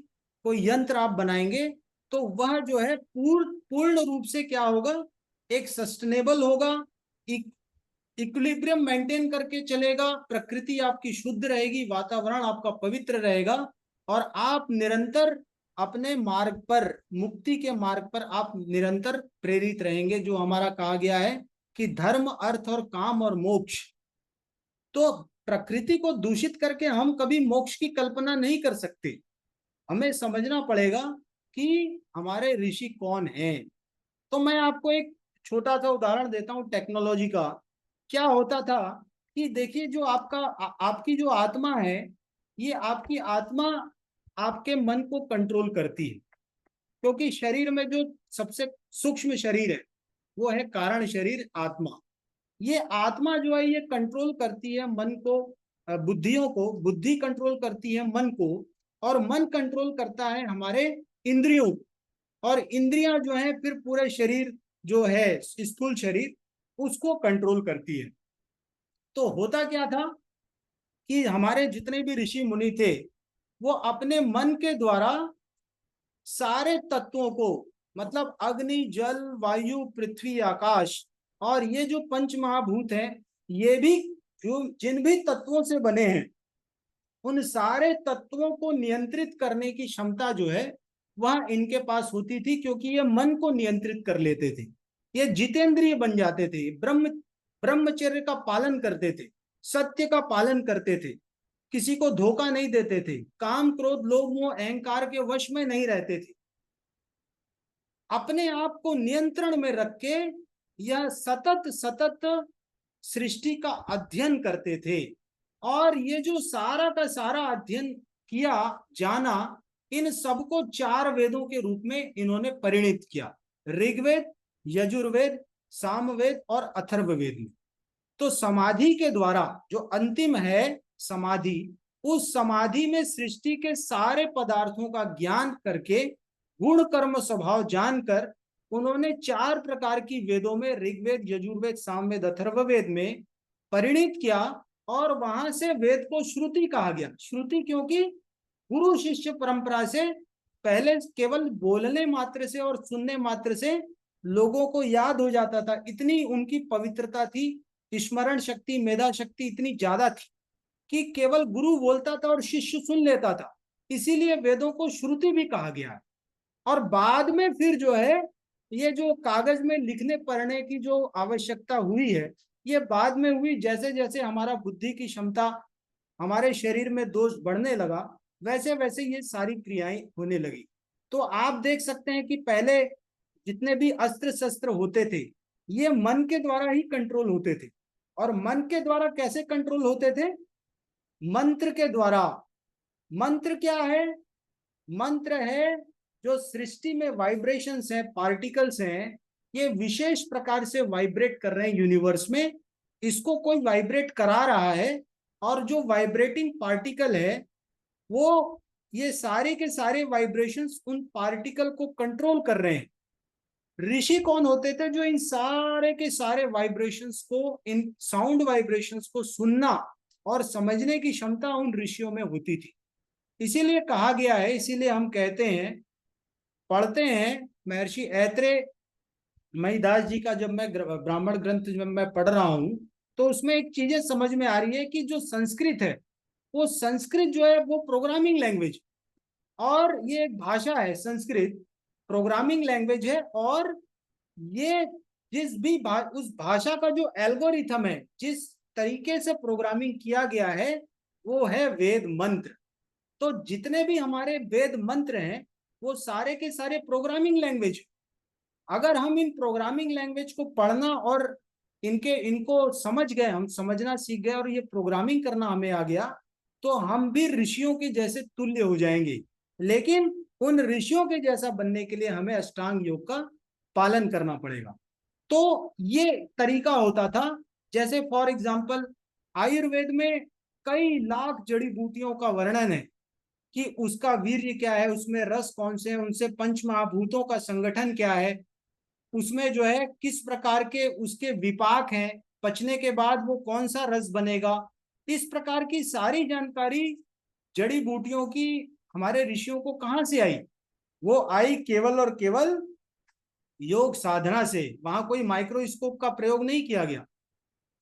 कोई यंत्र आप बनाएंगे तो वह जो है पूर्ण रूप से क्या होगा, एक सस्टेनेबल होगा, इक्विलिब्रियम मेंटेन करके चलेगा, प्रकृति आपकी शुद्ध रहेगी, वातावरण आपका पवित्र रहेगा और आप निरंतर अपने मार्ग पर, मुक्ति के मार्ग पर आप निरंतर प्रेरित रहेंगे। जो हमारा कहा गया है कि धर्म, अर्थ और काम और मोक्ष। तो प्रकृति को दूषित करके हम कभी मोक्ष की कल्पना नहीं कर सकते। हमें समझना पड़ेगा कि हमारे ऋषि कौन हैं। तो मैं आपको एक छोटा सा उदाहरण देता हूं टेक्नोलॉजी का। क्या होता था कि देखिए, जो आपकी जो आत्मा है, ये आपकी आत्मा आपके मन को कंट्रोल करती है। क्योंकि शरीर में जो सबसे सूक्ष्म शरीर है वो है कारण शरीर, आत्मा। ये आत्मा जो है ये कंट्रोल करती है मन को, बुद्धियों को। बुद्धि कंट्रोल करती है मन को, और मन कंट्रोल करता है हमारे इंद्रियों को, और इंद्रियां जो है फिर पूरे शरीर जो है, स्थूल शरीर, उसको कंट्रोल करती है। तो होता क्या था कि हमारे जितने भी ऋषि मुनि थे वो अपने मन के द्वारा सारे तत्वों को, मतलब अग्नि, जल, वायु, पृथ्वी, आकाश, और ये जो पंच महाभूत हैं, ये भी जो जिन भी तत्वों से बने हैं, उन सारे तत्वों को नियंत्रित करने की क्षमता जो है वह इनके पास होती थी। क्योंकि ये मन को नियंत्रित कर लेते थे, ये जितेंद्रिय बन जाते थे, ब्रह्मचर्य का पालन करते थे, सत्य का पालन करते थे, किसी को धोखा नहीं देते थे, काम, क्रोध, लोभ, मोह, अहंकार के वश में नहीं रहते थे। अपने आप को नियंत्रण में रख के यह सतत सतत सृष्टि का अध्ययन करते थे। और ये जो सारा का सारा अध्ययन किया, जाना, इन सबको 4 वेदों के रूप में इन्होंने परिणित किया। ऋग्वेद, यजुर्वेद, सामवेद और अथर्ववेद में। तो समाधि के द्वारा जो अंतिम है समाधि, उस समाधि में सृष्टि के सारे पदार्थों का ज्ञान करके, गुण कर्म स्वभाव जानकर, उन्होंने 4 प्रकार की वेदों में, ऋग्वेद, यजुर्वेद, सामवेद, अथर्ववेद में परिणित किया। और वहां से वेद को श्रुति कहा गया। श्रुति क्योंकि गुरु शिष्य परंपरा से पहले केवल बोलने मात्र से और सुनने मात्र से लोगों को याद हो जाता था। इतनी उनकी पवित्रता थी, स्मरण शक्ति, मेधा शक्ति इतनी ज्यादा थी कि केवल गुरु बोलता था और शिष्य सुन लेता था। इसीलिए वेदों को श्रुति भी कहा गया है। और बाद में फिर जो है ये जो कागज में लिखने पढ़ने की जो आवश्यकता हुई है, ये बाद में हुई। जैसे जैसे हमारा बुद्धि की क्षमता, हमारे शरीर में दोष बढ़ने लगा, वैसे वैसे ये सारी क्रियाएं होने लगी। तो आप देख सकते हैं कि पहले जितने भी अस्त्र शस्त्र होते थे ये मन के द्वारा ही कंट्रोल होते थे। और मन के द्वारा कैसे कंट्रोल होते थे? मंत्र के द्वारा। मंत्र क्या है? मंत्र है जो सृष्टि में वाइब्रेशंस हैं, पार्टिकल्स हैं, ये विशेष प्रकार से वाइब्रेट कर रहे हैं यूनिवर्स में। इसको कोई वाइब्रेट करा रहा है, और जो वाइब्रेटिंग पार्टिकल है वो ये सारे के सारे वाइब्रेशंस उन पार्टिकल को कंट्रोल कर रहे हैं। ऋषि कौन होते थे? जो इन सारे के सारे वाइब्रेशंस को, इन साउंड वाइब्रेशंस को सुनना और समझने की क्षमता उन ऋषियों में होती थी। इसीलिए कहा गया है, इसीलिए हम कहते हैं, पढ़ते हैं, महर्षि ऐत्रेय महीदास जी का जब मैं ब्राह्मण ग्रंथ जब मैं पढ़ रहा हूं, तो उसमें एक चीजें समझ में आ रही है कि जो संस्कृत है, वो संस्कृत जो है वो प्रोग्रामिंग लैंग्वेज, और ये एक भाषा है, संस्कृत प्रोग्रामिंग लैंग्वेज है। और ये जिस भी उस भाषा का जो एल्गोरिथम है, जिस तरीके से प्रोग्रामिंग किया गया है, वो है वेद मंत्र। तो जितने भी हमारे वेद मंत्र हैं वो सारे के सारे प्रोग्रामिंग लैंग्वेज। अगर हम इन प्रोग्रामिंग लैंग्वेज को पढ़ना और इनको समझ गए, हम समझना सीख गए और ये प्रोग्रामिंग करना हमें आ गया, तो हम भी ऋषियों के जैसे तुल्य हो जाएंगे। लेकिन उन ऋषियों के जैसा बनने के लिए हमें अष्टांग योग का पालन करना पड़ेगा। तो ये तरीका होता था। जैसे फॉर एग्जाम्पल आयुर्वेद में कई लाख जड़ी बूटियों का वर्णन है कि उसका वीर्य क्या है, उसमें रस कौन से हैं, उनसे पंच महाभूतों का संगठन क्या है, उसमें जो है किस प्रकार के उसके विपाक हैं, पचने के बाद वो कौन सा रस बनेगा। इस प्रकार की सारी जानकारी जड़ी बूटियों की हमारे ऋषियों को कहां से आई? वो आई केवल और केवल योग साधना से। वहां कोई माइक्रोस्कोप का प्रयोग नहीं किया गया,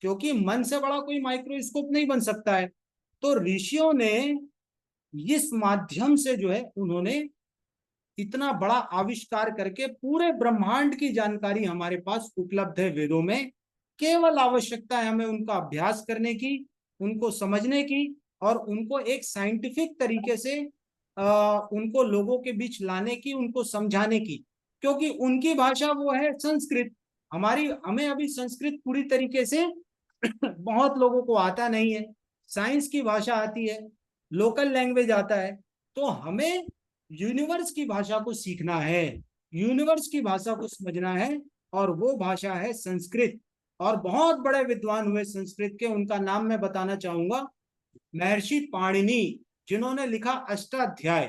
क्योंकि मन से बड़ा कोई माइक्रोस्कोप नहीं बन सकता है। तो ऋषियों ने इस माध्यम से जो है उन्होंने इतना बड़ा आविष्कार करके पूरे ब्रह्मांड की जानकारी हमारे पास उपलब्ध है वेदों में। केवल आवश्यकता है हमें उनका अभ्यास करने की, उनको समझने की और उनको एक साइंटिफिक तरीके से उनको लोगों के बीच लाने की, उनको समझाने की, क्योंकि उनकी भाषा वो है संस्कृत। हमें अभी संस्कृत पूरी तरीके से बहुत लोगों को आता नहीं है। साइंस की भाषा आती है, लोकल लैंग्वेज आता है, तो हमें यूनिवर्स की भाषा को सीखना है, यूनिवर्स की भाषा को समझना है, और वो भाषा है संस्कृत। और बहुत बड़े विद्वान हुए संस्कृत के, उनका नाम मैं बताना चाहूंगा, महर्षि पाणिनि, जिन्होंने लिखा अष्टाध्याय।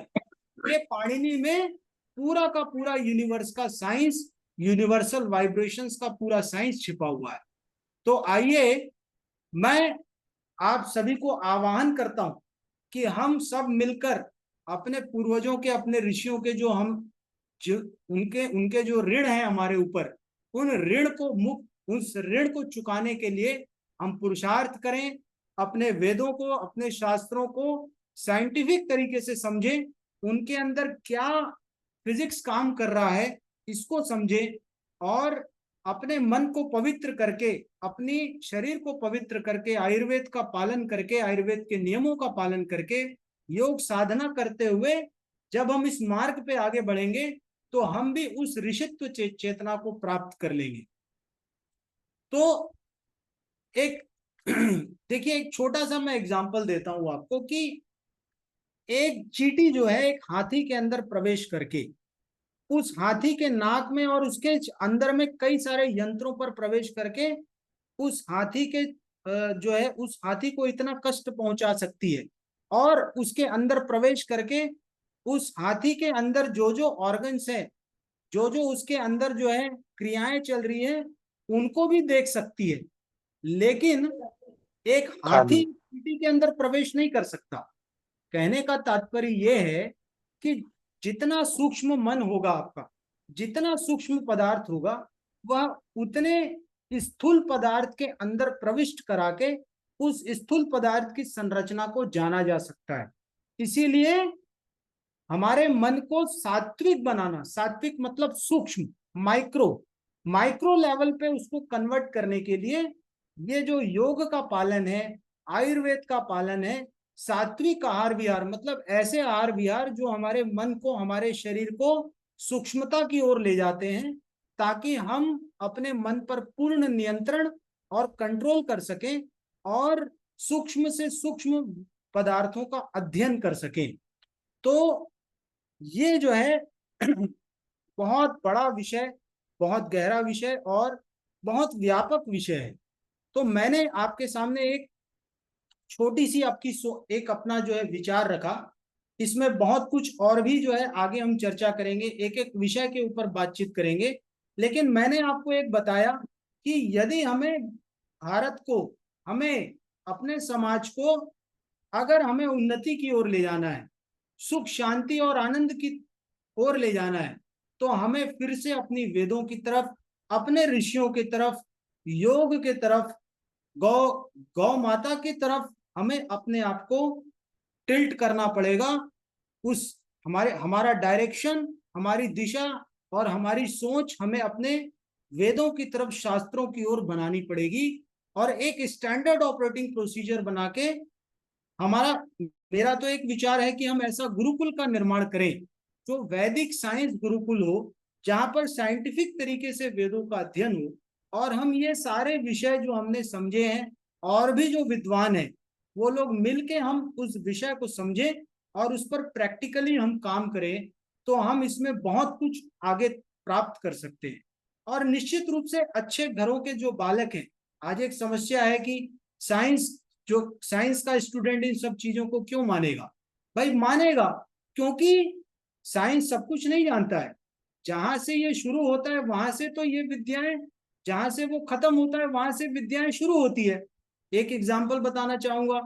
ये पाणिनि में पूरा का पूरा यूनिवर्स का साइंस, यूनिवर्सल वाइब्रेशंस का पूरा साइंस छिपा हुआ है। तो आइए मैं आप सभी को आह्वान करता हूं कि हम सब मिलकर अपने पूर्वजों के, अपने ऋषियों के जो उनके उनके जो ऋण है हमारे ऊपर, उन ऋण को उस ऋण को चुकाने के लिए हम पुरुषार्थ करें, अपने वेदों को, अपने शास्त्रों को साइंटिफिक तरीके से समझें, उनके अंदर क्या फिजिक्स काम कर रहा है इसको समझें, और अपने मन को पवित्र करके, अपनी शरीर को पवित्र करके, आयुर्वेद का पालन करके, आयुर्वेद के नियमों का पालन करके, योग साधना करते हुए जब हम इस मार्ग पे आगे बढ़ेंगे तो हम भी उस ऋषित्व चेतना को प्राप्त कर लेंगे। तो एक देखिए, एक छोटा सा मैं एग्जांपल देता हूं आपको कि एक चींटी जो है एक हाथी के अंदर प्रवेश करके, उस हाथी के नाक में और उसके अंदर में कई सारे यंत्रों पर प्रवेश करके उस हाथी के जो है उस हाथी को इतना कष्ट पहुंचा सकती है, और उसके अंदर प्रवेश करके उस हाथी के अंदर जो जो ऑर्गन्स है, जो जो उसके अंदर जो है क्रियाएं चल रही है, उनको भी देख सकती है। लेकिन एक हाथी चींटी के अंदर प्रवेश नहीं कर सकता। कहने का तात्पर्य यह है कि जितना सूक्ष्म मन होगा आपका, जितना सूक्ष्म पदार्थ होगा, वह उतने स्थूल पदार्थ के अंदर प्रविष्ट करा के उस स्थूल पदार्थ की संरचना को जाना जा सकता है। इसीलिए हमारे मन को सात्विक बनाना, सात्विक मतलब सूक्ष्म, माइक्रो लेवल पे उसको कन्वर्ट करने के लिए ये जो योग का पालन है, आयुर्वेद का पालन है, सात्विक आहार विहार, मतलब ऐसे आहार विहार जो हमारे मन को, हमारे शरीर को सूक्ष्मता की ओर ले जाते हैं, ताकि हम अपने मन पर पूर्ण नियंत्रण और कंट्रोल कर सकें और सूक्ष्म से सूक्ष्म पदार्थों का अध्ययन कर सकें। तो ये जो है बहुत बड़ा विषय, बहुत गहरा विषय और बहुत व्यापक विषय है। तो मैंने आपके सामने एक छोटी सी एक अपना जो है विचार रखा। इसमें बहुत कुछ और भी जो है आगे हम चर्चा करेंगे, एक एक विषय के ऊपर बातचीत करेंगे, लेकिन मैंने आपको एक बताया कि यदि हमें भारत को, हमें अपने समाज को, अगर हमें उन्नति की ओर ले जाना है, सुख शांति और आनंद की ओर ले जाना है, तो हमें फिर से अपनी वेदों की तरफ, अपने ऋषियों की तरफ, योग की तरफ, गौ माता की तरफ हमें अपने आप को टिल्ट करना पड़ेगा। हमारा डायरेक्शन, हमारी दिशा और हमारी सोच हमें अपने वेदों की तरफ, शास्त्रों की ओर बनानी पड़ेगी, और एक स्टैंडर्ड ऑपरेटिंग प्रोसीजर बना के मेरा तो एक विचार है कि हम ऐसा गुरुकुल का निर्माण करें जो वैदिक साइंस गुरुकुल हो, जहां पर साइंटिफिक तरीके से वेदों का अध्ययन हो, और हम ये सारे विषय जो हमने समझे हैं, और भी जो विद्वान हैं वो लोग मिलके हम उस विषय को समझें और उस पर प्रैक्टिकली हम काम करें, तो हम इसमें बहुत कुछ आगे प्राप्त कर सकते हैं। और निश्चित रूप से अच्छे घरों के जो बालक हैं, आज एक समस्या है कि साइंस का स्टूडेंट इन सब चीजों को क्यों मानेगा? भाई मानेगा क्योंकि साइंस सब कुछ नहीं जानता है। जहां से ये शुरू होता है वहां से तो ये विद्याएं, जहां से वो खत्म होता है वहां से विद्याएं शुरू होती है। एक एग्जाम्पल बताना चाहूंगा,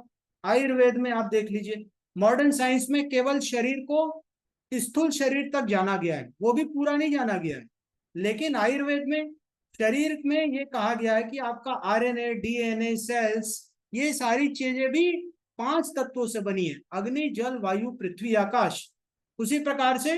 आयुर्वेद में आप देख लीजिए, मॉडर्न साइंस में केवल शरीर को, स्थूल शरीर तक जाना गया है, वो भी पूरा नहीं जाना गया है। लेकिन आयुर्वेद में शरीर में ये कहा गया है कि आपका आरएनए, डीएनए, सेल्स, ये सारी चीजें भी 5 तत्वों से बनी है, अग्नि, जल, वायु, पृथ्वी, आकाश। उसी प्रकार से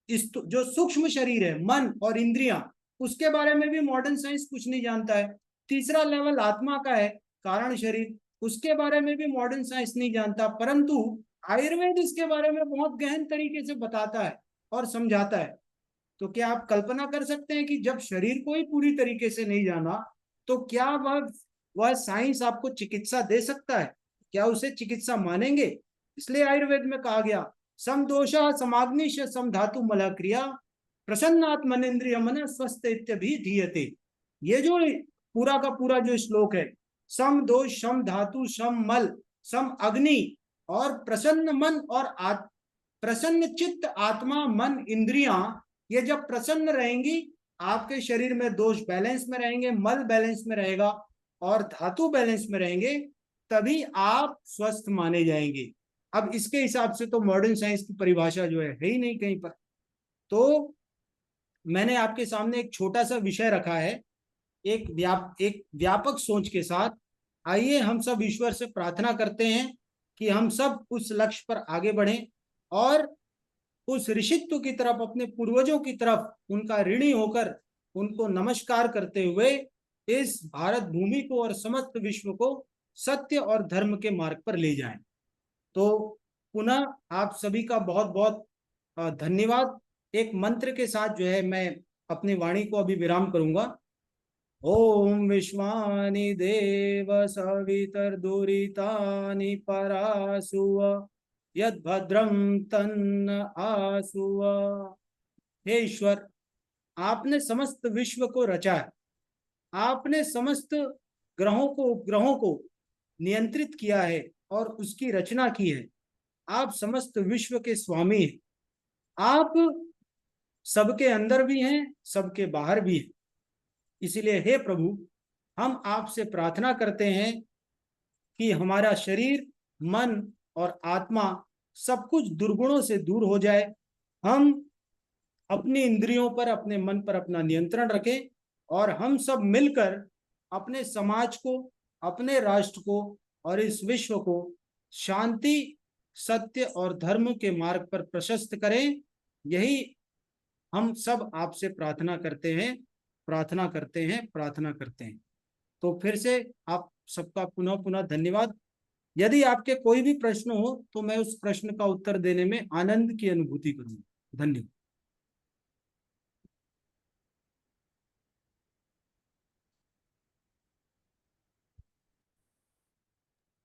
इस जो सूक्ष्म शरीर है, मन और इंद्रियां, उसके बारे में भी मॉडर्न साइंस कुछ नहीं जानता है। तीसरा लेवल आत्मा का है, कारण शरीर, उसके बारे में भी मॉडर्न साइंस नहीं जानता, परंतु आयुर्वेद इसके बारे में बहुत गहन तरीके से बताता है और समझाता है। तो क्या आप कल्पना कर सकते हैं कि जब शरीर को ही पूरी तरीके से नहीं जाना, तो क्या वह साइंस आपको चिकित्सा दे सकता है? क्या उसे चिकित्सा मानेंगे? इसलिए आयुर्वेद में कहा गया, सम दोषा समाग्निश सम धातु मल क्रिया प्रसन्नात्मनेन्द्रिय मन स्वस्थ इत्यभिधीयते। ये जो पूरा का पूरा जो श्लोक है, सम दोष सम धातु सम मल सम अग्नि और प्रसन्न मन और प्रसन्न चित्त आत्मा मन इंद्रियां, ये जब प्रसन्न रहेंगी, आपके शरीर में दोष बैलेंस में रहेंगे, मल बैलेंस में रहेगा और धातु बैलेंस में रहेंगे, तभी आप स्वस्थ माने जाएंगे। अब इसके हिसाब से तो मॉडर्न साइंस की परिभाषा जो है ही नहीं कहीं पर। तो मैंने आपके सामने एक छोटा सा विषय रखा है, एक व्यापक सोच के साथ। आइए हम सब ईश्वर से प्रार्थना करते हैं कि हम सब उस लक्ष्य पर आगे बढ़ें और उस ऋषित्व की तरफ, अपने पूर्वजों की तरफ उनका ऋणी होकर उनको नमस्कार करते हुए इस भारत भूमि को और समस्त विश्व को सत्य और धर्म के मार्ग पर ले जाएं। तो पुनः आप सभी का बहुत बहुत धन्यवाद। एक मंत्र के साथ जो है मैं अपनी वाणी को अभी विराम करूंगा। ओम विश्वानि देव सवितर्दुरितानि परासुव यद्भद्रं तन्न आसुव। हे ईश्वर, आपने समस्त विश्व को रचा है, आपने समस्त ग्रहों को उपग्रहों को नियंत्रित किया है और उसकी रचना की है। आप समस्त विश्व के स्वामी हैं। आप सबके अंदर भी हैं, सबके बाहर भी हैं। इसलिए हे प्रभु, हम आपसे प्रार्थना करते हैं कि हमारा शरीर, मन और आत्मा सब कुछ दुर्गुणों से दूर हो जाए। हम अपनी इंद्रियों पर, अपने मन पर अपना नियंत्रण रखें और हम सब मिलकर अपने समाज को, अपने राष्ट्र को और इस विश्व को शांति, सत्य और धर्म के मार्ग पर प्रशस्त करें। यही हम सब आपसे प्रार्थना करते हैं, प्रार्थना करते हैं, प्रार्थना करते हैं। तो फिर से आप सबका पुनः पुनः धन्यवाद। यदि आपके कोई भी प्रश्न हो तो मैं उस प्रश्न का उत्तर देने में आनंद की अनुभूति करूंगा। धन्यवाद।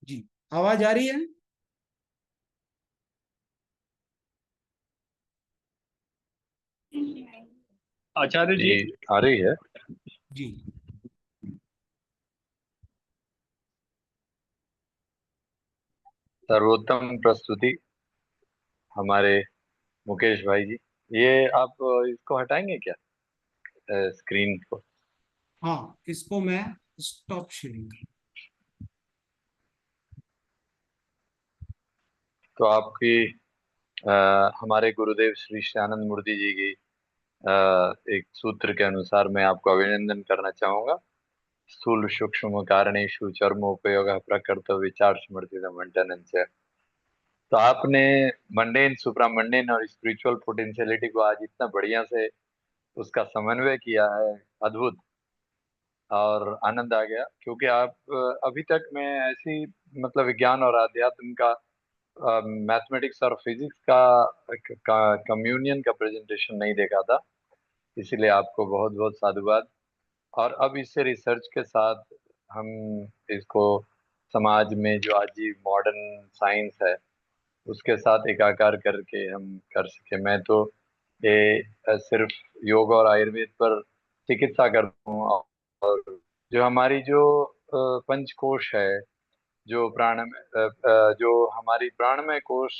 जी, आवाज आ रही है? आचार्य जी, जी आ रही है। जी, सर्वोत्तम प्रस्तुति हमारे मुकेश भाई जी। ये आप इसको हटाएंगे क्या, स्क्रीन को? हाँ, इसको मैं स्टॉप शेयरिंग। तो आपकी हमारे गुरुदेव श्री श्यानंद मूर्ति जी की एक सूत्र के अनुसार मैं आपको अभिनंदन करना चाहूंगा। स्थूल सूक्ष्म कारणेषु चर्मोपयोग प्रकृत विचार स्मृति मंडन से। तो आपने मंडेन, सुप्रामंडेन और स्पिरिचुअल पोटेंशियलिटी को आज इतना बढ़िया से उसका समन्वय किया है, अद्भुत। और आनंद आ गया, क्योंकि आप अभी तक मैं ऐसी मतलब विज्ञान और अध्यात्म का, मैथमेटिक्स और फिजिक्स का कम्युनियन का प्रेजेंटेशन नहीं देखा था। इसीलिए आपको बहुत बहुत साधुवाद। और अब इससे रिसर्च के साथ हम इसको समाज में जो आज ही मॉडर्न साइंस है उसके साथ एकाकार करके हम कर सके। मैं तो ये सिर्फ योग और आयुर्वेद पर चिकित्सा करता हूँ। और जो हमारी जो पंचकोश है, जो जो हमारी प्राणमय कोश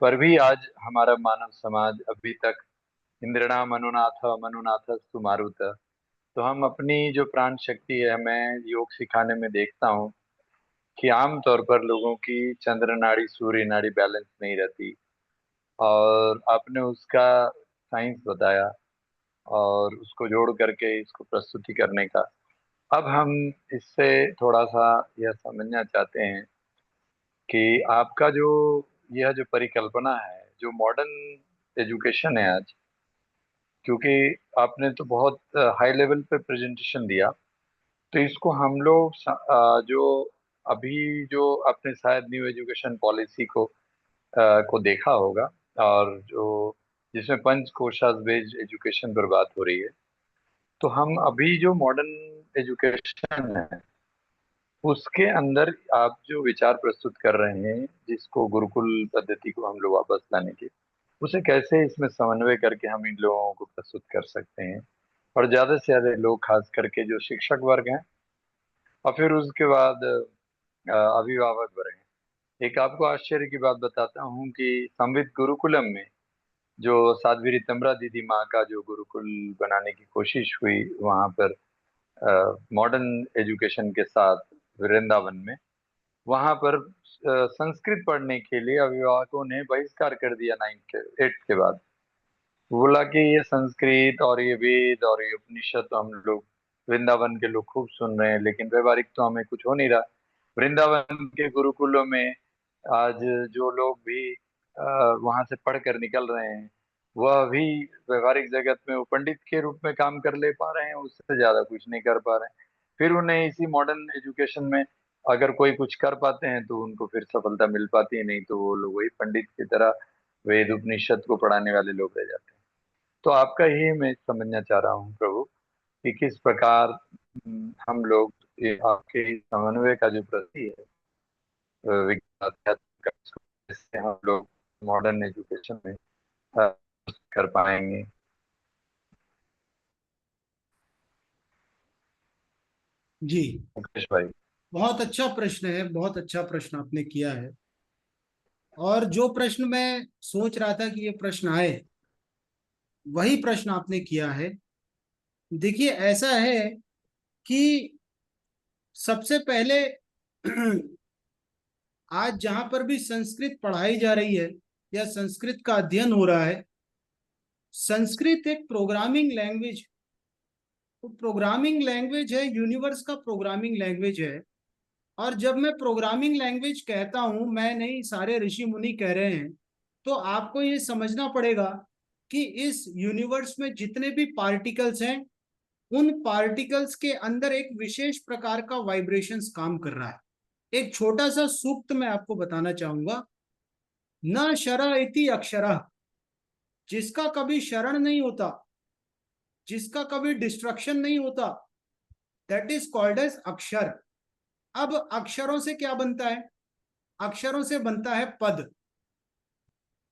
पर भी आज हमारा मानव समाज अभी तक इंद्रणाम मनुनाथ मनुनाथस्तु मारुत। तो हम अपनी जो प्राण शक्ति है, मैं योग सिखाने में देखता हूँ कि आमतौर पर लोगों की चंद्र नाड़ी सूर्य नाड़ी बैलेंस नहीं रहती, और आपने उसका साइंस बताया और उसको जोड़ करके इसको प्रस्तुति करने का। अब हम इससे थोड़ा सा यह समझना चाहते हैं कि आपका जो यह जो परिकल्पना है, जो मॉडर्न एजुकेशन है आज, क्योंकि आपने तो बहुत हाई लेवल पे प्रेजेंटेशन दिया, तो इसको हम लोग जो अभी जो आपने शायद न्यू एजुकेशन पॉलिसी को देखा होगा, और जो जिसमें पंचकोशा बेस्ड एजुकेशन पर बात हो रही है, तो हम अभी जो मॉडर्न एजुकेशन है उसके अंदर आप जो विचार प्रस्तुत कर रहे हैं, जिसको गुरुकुल पद्धति को हम लोग वापस लाने की, उसे कैसे इसमें समन्वय करके हम इन लोगों को प्रस्तुत कर सकते हैं, और ज्यादा से ज्यादा लोग, खास करके जो शिक्षक वर्ग हैं और फिर उसके बाद अभिभावक वर्ग हैं। एक आपको आश्चर्य की बात बताता हूँ कि संवित गुरुकुलम में जो साध्वी रितंबरा दीदी माँ का जो गुरुकुल बनाने की कोशिश हुई वहां पर मॉडर्न एजुकेशन के साथ वृंदावन में, वहां पर संस्कृत पढ़ने के लिए अभिभावकों ने बहिष्कार कर दिया 9th के 8th के बाद। बोला कि ये संस्कृत और ये वेद और ये उपनिषद तो हम लोग वृंदावन के लोग खूब सुन रहे हैं, लेकिन व्यवहारिक तो हमें कुछ हो नहीं रहा। वृंदावन के गुरुकुलों में आज जो लोग भी वहां से पढ़ कर निकल रहे हैं, वह भी व्यवहारिक जगत में वो पंडित के रूप में काम कर ले पा रहे हैं, उससे ज्यादा कुछ नहीं कर पा रहे हैं। फिर उन्हें इसी मॉडर्न एजुकेशन में अगर कोई कुछ कर पाते हैं तो उनको फिर सफलता मिल पाती है, नहीं तो वो लोग वही पंडित की तरह वेद उपनिषद को पढ़ाने वाले लोग रह जाते हैं। तो आपका ही मैं समझना चाह रहा हूँ प्रभु, कि किस प्रकार हम लोग ये आपके इस समन्वय का जो प्रति है विज्ञान अध्यात्म का, इसको कैसे हम लोग मॉडर्न एजुकेशन में अ, कर पाएंगे। जी, मुकेश भाई। बहुत अच्छा प्रश्न है, बहुत अच्छा प्रश्न आपने किया है। और जो प्रश्न मैं सोच रहा था कि ये प्रश्न आए, वही प्रश्न आपने किया है। देखिए, ऐसा है कि सबसे पहले आज जहां पर भी संस्कृत पढ़ाई जा रही है या संस्कृत का अध्ययन हो रहा है, संस्कृत एक प्रोग्रामिंग लैंग्वेज, तो प्रोग्रामिंग लैंग्वेज है, यूनिवर्स का प्रोग्रामिंग लैंग्वेज है। और जब मैं प्रोग्रामिंग लैंग्वेज कहता हूं, मैं नहीं, सारे ऋषि मुनि कह रहे हैं, तो आपको ये समझना पड़ेगा कि इस यूनिवर्स में जितने भी पार्टिकल्स हैं, उन पार्टिकल्स के अंदर एक विशेष प्रकार का वाइब्रेशंस काम कर रहा है। एक छोटा सा सूक्त मैं आपको बताना चाहूंगा। न शरा इति अक्षरः, जिसका कभी शरण नहीं होता, जिसका कभी डिस्ट्रक्शन नहीं होता, दैट इज कॉल्ड एज अक्षर। अब अक्षरों से क्या बनता है? अक्षरों से बनता है पद।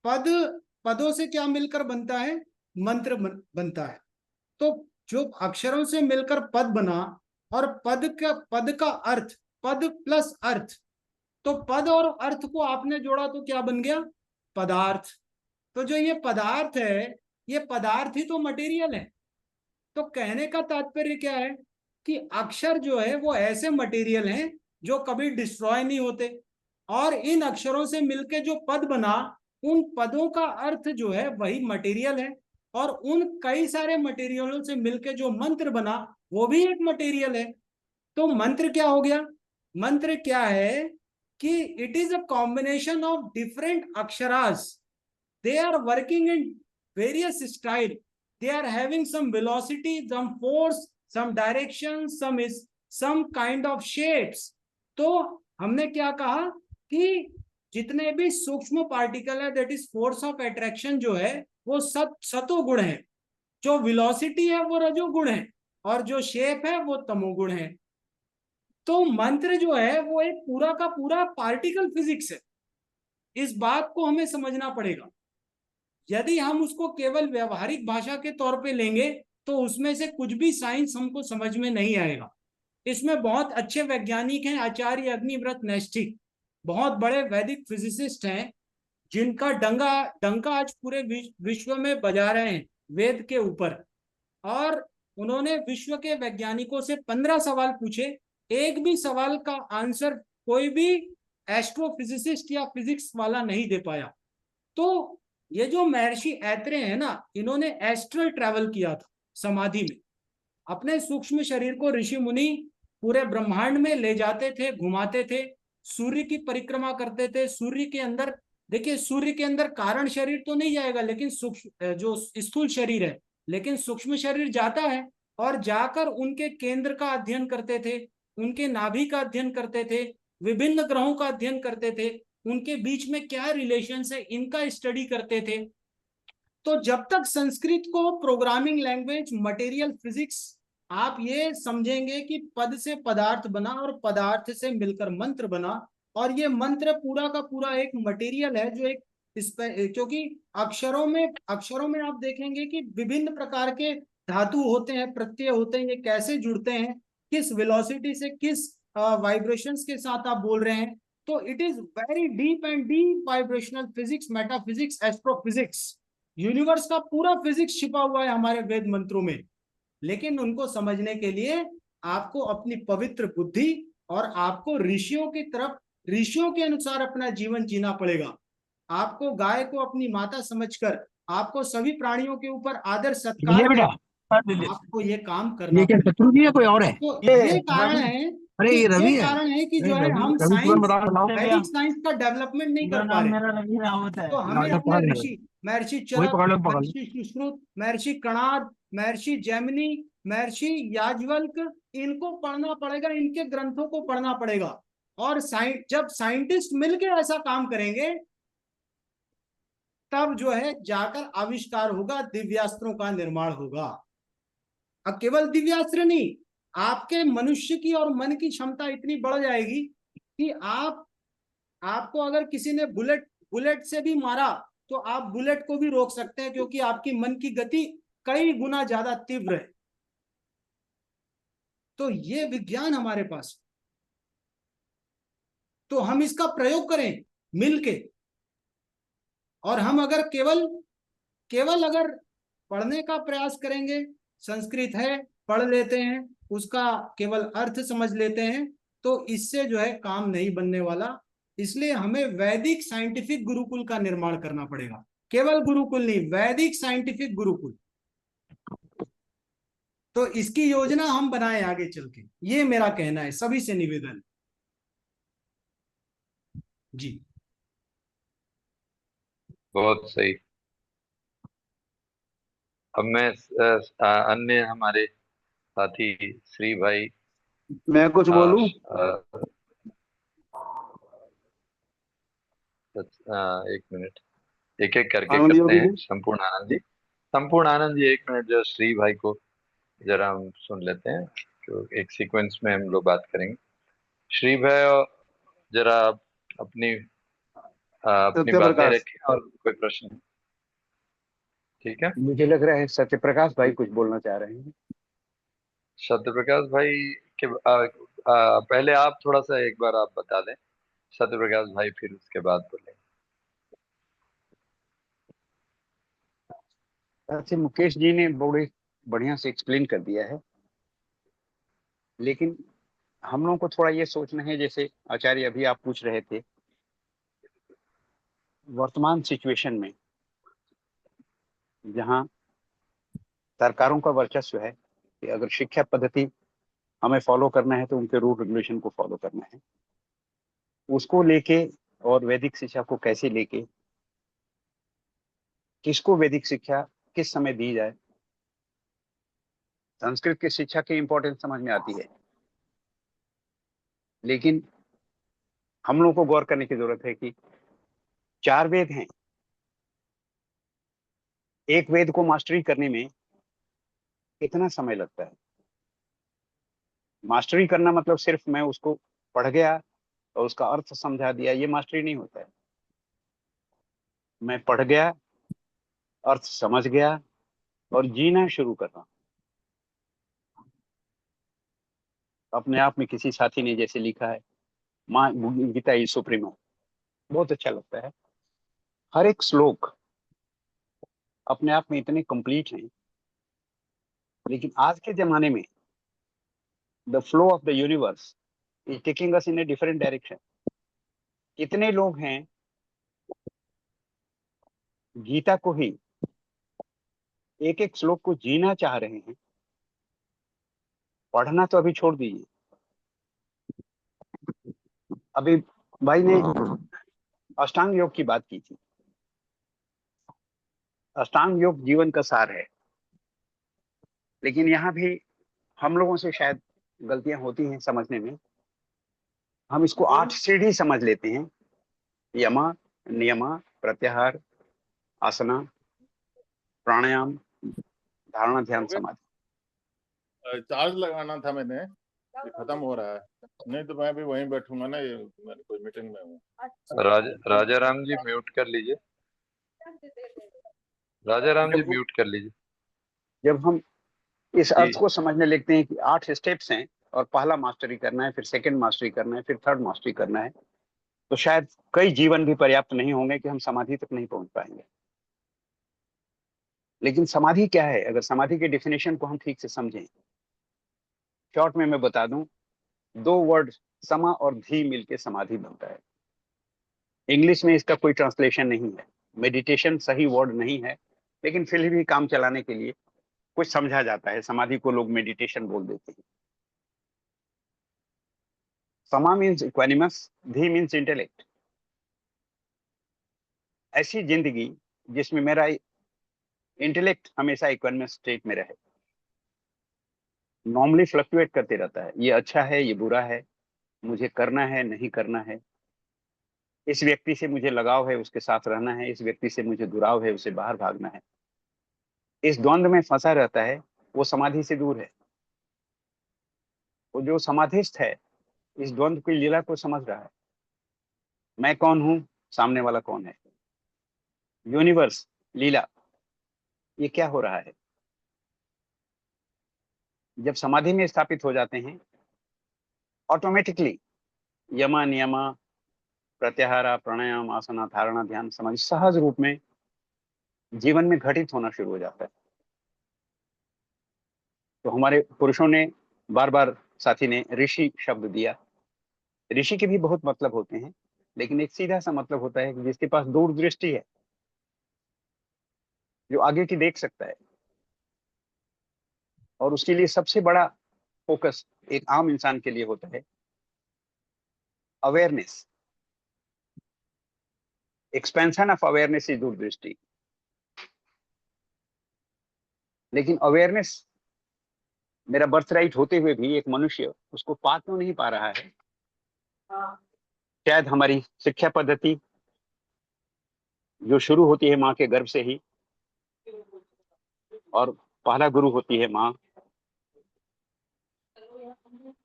पद, पदों से क्या मिलकर बनता है? मंत्र बनता है। तो जो अक्षरों से मिलकर पद बना, और पद का अर्थ, पद प्लस अर्थ, तो पद और अर्थ को आपने जोड़ा तो क्या बन गया? पदार्थ। तो जो ये पदार्थ है, ये पदार्थ ही तो मटेरियल है। तो कहने का तात्पर्य क्या है कि अक्षर जो है वो ऐसे मटेरियल हैं जो कभी डिस्ट्रॉय नहीं होते, और इन अक्षरों से मिलके जो पद बना, उन पदों का अर्थ जो है वही मटेरियल है, और उन कई सारे मटेरियलों से मिलके जो मंत्र बना, वो भी एक मटेरियल है। तो मंत्र क्या हो गया? मंत्र क्या है कि it is a combination of different अक्षरास, they are working in various style, they are having some velocity, some force, some direction, some kind of shapes। तो हमने क्या कहा कि जितने भी सूक्ष्म पार्टिकल है, that is force of attraction जो है वो सतो गुण है, जो वेलोसिटी है वो रजोगुण है, और जो शेप है वो तमोगुण है। तो मंत्र जो है वो एक पूरा का पूरा पार्टिकल फिजिक्स है। इस बात को हमें समझना पड़ेगा। यदि हम उसको केवल व्यवहारिक भाषा के तौर पे लेंगे तो उसमें से कुछ भी साइंस हमको समझ में नहीं आएगा। इसमें बहुत अच्छे वैज्ञानिक हैं, आचार्य अग्निव्रत नैष्ठिक, बहुत बड़े वैदिक फिजिसिस्ट हैं, जिनका डंका आज पूरे विश्व में बजा रहे हैं वेद के ऊपर। और उन्होंने विश्व के वैज्ञानिकों से 15 सवाल पूछे, एक भी सवाल का आंसर कोई भी एस्ट्रोफिजिसिस्ट या फिजिक्स वाला नहीं दे पाया। तो ये जो महर्षि ऐत्रेय है ना, इन्होंने एस्ट्रल ट्रैवल किया था समाधि में। अपने सूक्ष्म शरीर को ऋषि मुनि पूरे ब्रह्मांड में ले जाते थे, घुमाते थे, सूर्य की परिक्रमा करते थे। सूर्य के अंदर, देखिए, सूर्य के अंदर कारण शरीर तो नहीं जाएगा, लेकिन सूक्ष्म जो स्थूल शरीर है लेकिन सूक्ष्म शरीर जाता है और जाकर उनके केंद्र का अध्ययन करते थे, उनके नाभि का अध्ययन करते थे, विभिन्न ग्रहों का अध्ययन करते थे, उनके बीच में क्या रिलेशन है इनका स्टडी करते थे। तो जब तक संस्कृत को प्रोग्रामिंग लैंग्वेज, मटेरियल फिजिक्स, आप ये समझेंगे कि पद से पदार्थ बना और पदार्थ से मिलकर मंत्र बना, और ये मंत्र पूरा का पूरा एक मटेरियल है जो एक क्योंकि अक्षरों में आप देखेंगे कि विभिन्न प्रकार के धातु होते हैं, प्रत्यय होते हैं, ये कैसे जुड़ते हैं, किस वेलोसिटी से, किस वाइब्रेशंस के साथ आप बोल रहे हैं। तो it is very deep and deep vibrational physics, metaphysics, astrophysics, universe का पूरा फिजिक्स छिपा हुआ है हमारे वेद मंत्रों में। लेकिन उनको समझने के लिए आपको अपनी पवित्र बुद्धि और आपको ऋषियों की तरफ, ऋषियों के अनुसार अपना जीवन जीना पड़ेगा। आपको गाय को अपनी माता समझकर, आपको सभी प्राणियों के ऊपर आदर सत्कार बेटा कर आपको ये काम करना ये क्या पड़ेगा। शत्रु जी है कोई और है? तो ये कारण है, अरे ये रवि ये है। कारण है कि अरे जो है रवि, हम रवि तुरंत बताओ। वैदिक साइंस का डेवलपमेंट नहीं कर पा रहे। रवि रावत है। तो हमें अच्छा, अपने पकड़ लो। ऋषि, महर्षि वही चरक, पकड़ लो, पकड़ लो। महर्षि सुश्रुत, महर्षि कणाद, महर्षि जैमिनी, महर्षि याज्ञवल्क, इनको पढ़ना पड़ेगा, इनके ग्रंथों को पढ़ना पड़ेगा। और जब साइंटिस्ट मिलकर ऐसा काम करेंगे तब जो है जाकर आविष्कार होगा, दिव्यास्त्रों का निर्माण होगा। अब केवल दिव्यास्त्र नहीं, आपके मनुष्य की और मन की क्षमता इतनी बढ़ जाएगी कि आपको अगर किसी ने बुलेट से भी मारा तो आप बुलेट को भी रोक सकते हैं, क्योंकि आपकी मन की गति कई गुना ज्यादा तीव्र है। तो ये विज्ञान हमारे पास, तो हम इसका प्रयोग करें मिलके। और हम अगर केवल अगर पढ़ने का प्रयास करेंगे, संस्कृत है पढ़ लेते हैं, उसका केवल अर्थ समझ लेते हैं, तो इससे जो है काम नहीं बनने वाला। इसलिए हमें वैदिक साइंटिफिक गुरुकुल का निर्माण करना पड़ेगा। केवल गुरुकुल नहीं, वैदिक साइंटिफिक गुरुकुल। तो इसकी योजना हम बनाएं आगे चल के, ये मेरा कहना है, सभी से निवेदन जी। बहुत सही। अब मैं अन्य हमारे साथी श्री भाई, मैं कुछ बोलूं? एक मिनट, एक एक करके आनंद करते योगी हैं। जी। संपूर्ण आनंद जी, एक मिनट, जो श्री भाई को जरा हम सुन लेते हैं, तो एक सीक्वेंस में हम लोग बात करेंगे। श्री भाई जरा आप अपनी अपनी सत्य बातें प्रकाश, रखें और कोई प्रश्न, ठीक है? मुझे लग रहा है सत्य प्रकाश भाई कुछ बोलना चाह रहे हैं। सत्य प्रकाश भाई के पहले आप थोड़ा सा एक बार आप बता दें, सत्य प्रकाश भाई, फिर उसके बाद बोलेंगे। वैसे मुकेश जी ने बड़े बढ़िया से एक्सप्लेन कर दिया है, लेकिन हम लोगों को थोड़ा ये सोचना है, जैसे आचार्य अभी आप पूछ रहे थे, वर्तमान सिचुएशन में जहाँ सरकारों का वर्चस्व है कि अगर शिक्षा पद्धति हमें फॉलो करना है तो उनके रूल रेगुलेशन को फॉलो करना है, उसको लेके और वैदिक शिक्षा को कैसे लेके, किसको वैदिक शिक्षा किस समय दी जाए, संस्कृत की शिक्षा की इंपॉर्टेंस समझ में आती है। लेकिन हम लोगों को गौर करने की जरूरत है कि 4 वेद हैं, एक वेद को मास्टरी करने में कितना समय लगता है। मास्टरी करना मतलब सिर्फ मैं उसको पढ़ गया और उसका अर्थ समझा दिया, ये मास्टरी नहीं होता है। मैं पढ़ गया, अर्थ समझ गया और जीना शुरू कर रहा हूं। अपने आप में किसी साथी ने जैसे लिखा है, माँ गीता इज सुप्रीमो, बहुत अच्छा लगता है। हर एक श्लोक अपने आप में इतने कंप्लीट हैं, लेकिन आज के जमाने में the flow of the universe is taking us in a different direction. कितने लोग हैं गीता को ही, एक एक श्लोक को जीना चाह रहे हैं, पढ़ना तो अभी छोड़ दीजिए। अभी भाई ने अष्टांग योग की बात की थी। अष्टांग योग जीवन का सार है। लेकिन यहाँ भी हम लोगों से शायद गलतियां होती हैं समझने में। हम इसको 8 सीढ़ी समझ लेते हैं, यमा, नियमा, प्रत्याहार, आसना, प्राणायाम, धारणा, ध्यान, हो गया? समाधि। चार्ज लगाना था मैंने, ये खत्म हो रहा है। नहीं तो मैं भी वहीं बैठूंगा ना, ये मैं कोई मीटिंग में हूँ। राजा राम जी म्यूट कर लीजिए। राजा राम जी जब म्यूट कर लीजिए। जब हम इस जी अर्थ को समझने लगते हैं कि 8 स्टेप्स हैं और पहला मास्टरी करना है, फिर सेकंड मास्टरी करना है, फिर थर्ड मास्टरी करना है, तो शायद कई जीवन भी पर्याप्त नहीं होंगे कि हम समाधि तक नहीं पहुंच पाएंगे। लेकिन समाधि क्या है? अगर समाधि के डेफिनेशन को हम ठीक से समझें, शॉर्ट में मैं बता दूं, 2 वर्ड समा और धी मिलके समाधि बनता है। इंग्लिश में इसका कोई ट्रांसलेशन नहीं है, मेडिटेशन सही वर्ड नहीं है, लेकिन फिर भी काम चलाने के लिए कुछ समझा जाता है। समाधि को लोग मेडिटेशन बोल देते हैं। समा मीन्स इक्वानिमस, धी मीन्स इंटेलेक्ट। ऐसी जिंदगी जिसमें मेरा इंटेलेक्ट हमेशा इक्वानिमस स्टेट में रहे। नॉर्मली फ्लक्चुएट करते रहता है, ये अच्छा है, ये बुरा है, मुझे करना है, नहीं करना है, इस व्यक्ति से मुझे लगाव है, उसके साथ रहना है, इस व्यक्ति से मुझे दुराव है, उसे बाहर भागना है। इस द्वंद्व में फंसा रहता है, वो समाधि से दूर है। वो जो समाधिस्थ है, इस द्वंद्व की लीला को समझ रहा है। मैं कौन हूं, सामने वाला कौन है, यूनिवर्स, लीला, ये क्या हो रहा है। जब समाधि में स्थापित हो जाते हैं, ऑटोमेटिकली यमा, नियमा, प्रत्याहारा, प्राणायाम, आसना, धारणा, ध्यान, समाधि सहज रूप में जीवन में घटित होना शुरू हो जाता है। तो हमारे पुरुषों ने बार बार, साथी ने ऋषि शब्द दिया। ऋषि के भी बहुत मतलब होते हैं, लेकिन एक सीधा सा मतलब होता है कि जिसके पास दूरदृष्टि है, जो आगे की देख सकता है। और उसके लिए सबसे बड़ा फोकस एक आम इंसान के लिए होता है awareness. Expansion of awareness is दूरदृष्टि। लेकिन अवेयरनेस मेरा बर्थ राइट होते हुए भी एक मनुष्य उसको पा क्यों नहीं पा रहा है? शायद हमारी शिक्षा पद्धति जो शुरू होती है माँ के गर्भ से ही, और पहला गुरु होती है माँ,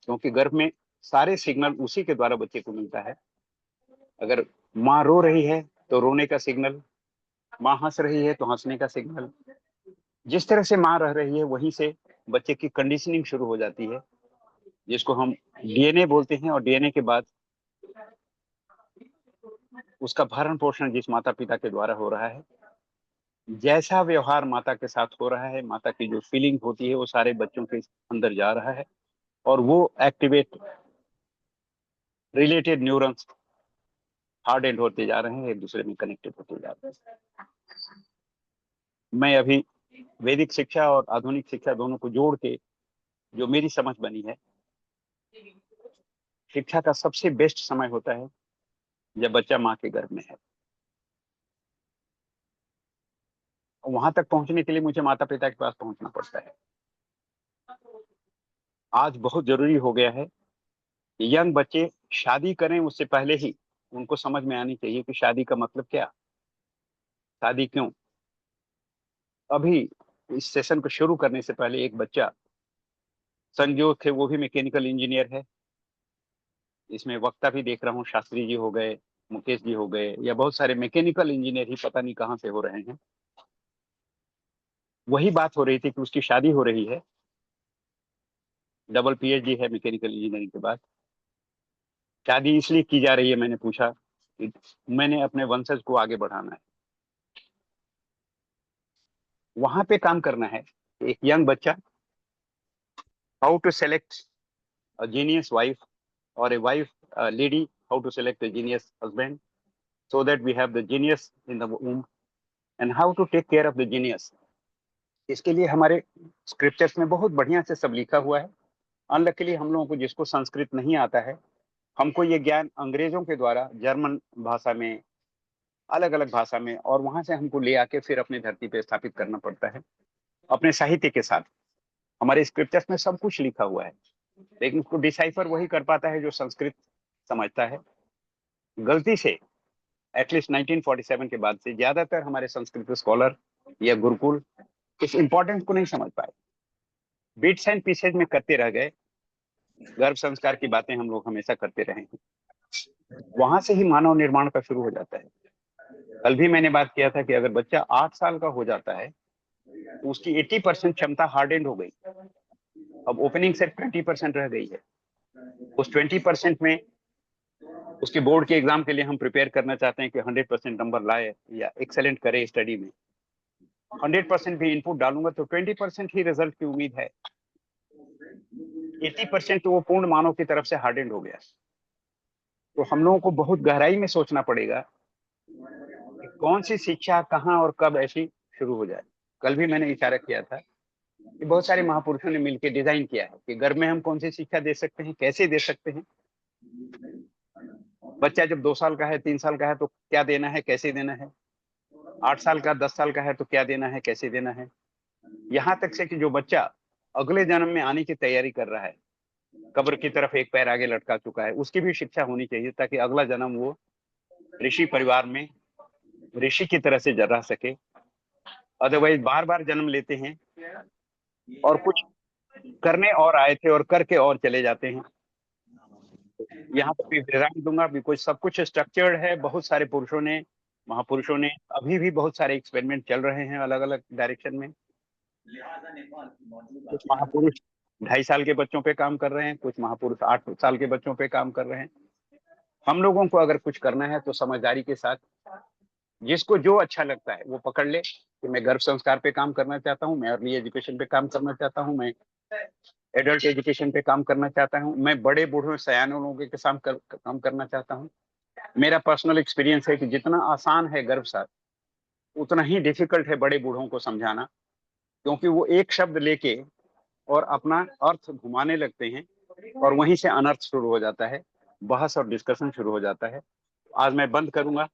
क्योंकि गर्भ में सारे सिग्नल उसी के द्वारा बच्चे को मिलता है। अगर माँ रो रही है तो रोने का सिग्नल, माँ हंस रही है तो हंसने का सिग्नल। जिस तरह से माँ रह रही है वहीं से बच्चे की कंडीशनिंग शुरू हो जाती है, जिसको हम डीएनए बोलते हैं। और डीएनए के बाद उसका भरण पोषण जिस माता पिता के द्वारा हो रहा है, जैसा व्यवहार माता के साथ हो रहा है, माता की जो फीलिंग होती है, वो सारे बच्चों के अंदर जा रहा है, और वो activate related neurons hard and होते जा रहे हैं, एक दूसरे में कनेक्टेड होते जा रहे हैं। मैं अभी वैदिक शिक्षा और आधुनिक शिक्षा दोनों को जोड़ के जो मेरी समझ बनी है, शिक्षा का सबसे बेस्ट समय होता है जब बच्चा माँ के गर्भ में है। वहां तक पहुंचने के लिए मुझे माता पिता के पास पहुंचना पड़ता है। आज बहुत जरूरी हो गया है कि यंग बच्चे शादी करें उससे पहले ही उनको समझ में आनी चाहिए कि शादी का मतलब क्या, शादी क्यों। अभी इस सेशन को शुरू करने से पहले एक बच्चा संजोग थे, वो भी मैकेनिकल इंजीनियर है। इसमें वक्ता भी देख रहा हूँ, शास्त्री जी हो गए, मुकेश जी हो गए, या बहुत सारे मैकेनिकल इंजीनियर ही पता नहीं कहाँ से हो रहे हैं। वही बात हो रही थी कि उसकी शादी हो रही है, डबल पीएचडी है मैकेनिकल इंजीनियरिंग के बाद। शादी इसलिए की जा रही है, मैंने पूछा कि मैंने अपने वंशज को आगे बढ़ाना है। वहां पे काम करना है। एक यंग बच्चा, how to select a genius wife, और a wife lady, how to select a genius husband, so that we have the genius in the womb, and how to take care of the genius। इसके लिए हमारे scriptures में बहुत बढ़िया से सब लिखा हुआ है। अनलकीली हम लोगों को, जिसको संस्कृत नहीं आता है, हमको ये ज्ञान अंग्रेजों के द्वारा जर्मन भाषा में, अलग अलग भाषा में, और वहां से हमको ले आके फिर अपनी धरती पे स्थापित करना पड़ता है अपने साहित्य के साथ। हमारे स्क्रिप्चर्स में सब कुछ लिखा हुआ है, लेकिन उसको डिसाइफर वही कर पाता है जो संस्कृत समझता है। गलती से एटलीस्ट 1947 के बाद से ज्यादातर हमारे संस्कृत स्कॉलर या गुरुकुल इस इंपॉर्टेंस को नहीं समझ पाए, बिट्स एंड पीसेज में करते रह गए। गर्भ संस्कार की बातें हम लोग हमेशा करते रहे हैं, वहां से ही मानव निर्माण का शुरू हो जाता है। कल भी मैंने बात किया था कि अगर बच्चा 8 साल का हो जाता है तो उसकी 80% क्षमता हार्डेंड हो गई, अब ओपनिंग से 20% रह गई है। उस 20% में उसके बोर्ड के एग्जाम के लिए हम प्रिपेयर करना चाहते हैं कि 100% नंबर लाए या एक्सेलेंट करे स्टडी में। 100% भी इनपुट डालूंगा तो 20% ही रिजल्ट की उम्मीद है, 80% तो वो पूर्ण मानव की तरफ से हार्डेंड हो गया। तो हम लोगों को बहुत गहराई में सोचना पड़ेगा कि कौन सी शिक्षा कहाँ और कब ऐसी शुरू हो जाए। कल भी मैंने इशारा किया था कि बहुत सारे महापुरुषों ने मिलकर डिजाइन किया है कि गर्भ में हम कौन सी शिक्षा दे सकते हैं, कैसे दे सकते हैं। बच्चा जब 2 साल का है, 3 साल का है तो क्या देना है, कैसे देना है। 8 साल का, 10 साल का है तो क्या देना है, कैसे देना है। यहाँ तक से कि जो बच्चा अगले जन्म में आने की तैयारी कर रहा है, कब्र की तरफ एक पैर आगे लटका चुका है, उसकी भी शिक्षा होनी चाहिए ताकि अगला जन्म वो ऋषि परिवार में ऋषि की तरह से रह सके। अदरवाइज बार बार जन्म लेते हैं और कुछ करने और आए थे और करके और चले जाते हैं। यहाँ पर भी विवरण दूंगा, बिकॉज सब कुछ स्ट्रक्चर्ड है। बहुत सारे पुरुषों ने, महापुरुषों ने, अभी भी बहुत सारे एक्सपेरिमेंट चल रहे हैं अलग अलग डायरेक्शन में। कुछ महापुरुष 2.5 साल के बच्चों पे काम कर रहे हैं, कुछ महापुरुष 8 साल के बच्चों पे काम कर रहे हैं। हम लोगों को अगर कुछ करना है तो समझदारी के साथ, जिसको जो अच्छा लगता है वो पकड़ ले कि मैं गर्भ संस्कार पे काम करना चाहता हूँ, मैं अर्ली एजुकेशन पे काम करना चाहता हूँ, मैं एडल्ट एजुकेशन पे काम करना चाहता हूँ, मैं बड़े बूढ़ों सयानों लोगों के साथ काम करना चाहता हूँ। मेरा पर्सनल एक्सपीरियंस है कि जितना आसान है गर्भसात, उतना ही डिफिकल्ट है बड़े बूढ़ों को समझाना, क्योंकि वो एक शब्द लेके और अपना अर्थ घुमाने लगते हैं और वहीं से अनर्थ शुरू हो जाता है, बहस और डिस्कशन शुरू हो जाता है। आज मैं बंद करूंगा,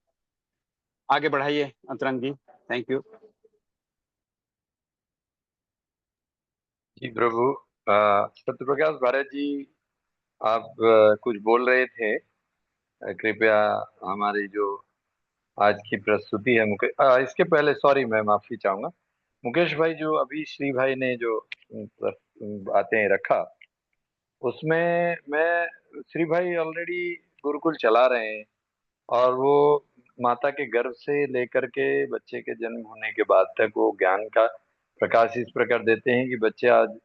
आगे बढ़ाइए अंतरंग जी। Thank you. जी प्रभु। सत्यप्रकाश भारत जी, आप कुछ बोल रहे थे। कृपया हमारी जो आज की प्रस्तुति है इसके पहले सॉरी, मैं माफी चाहूंगा। मुकेश भाई, जो अभी श्री भाई ने जो बातें रखा, उसमें मैं, श्री भाई ऑलरेडी गुरुकुल चला रहे हैं और वो माता के गर्भ से लेकर के बच्चे के जन्म होने के बाद तक वो ज्ञान का प्रकाश इस प्रकार देते हैं कि बच्चे आज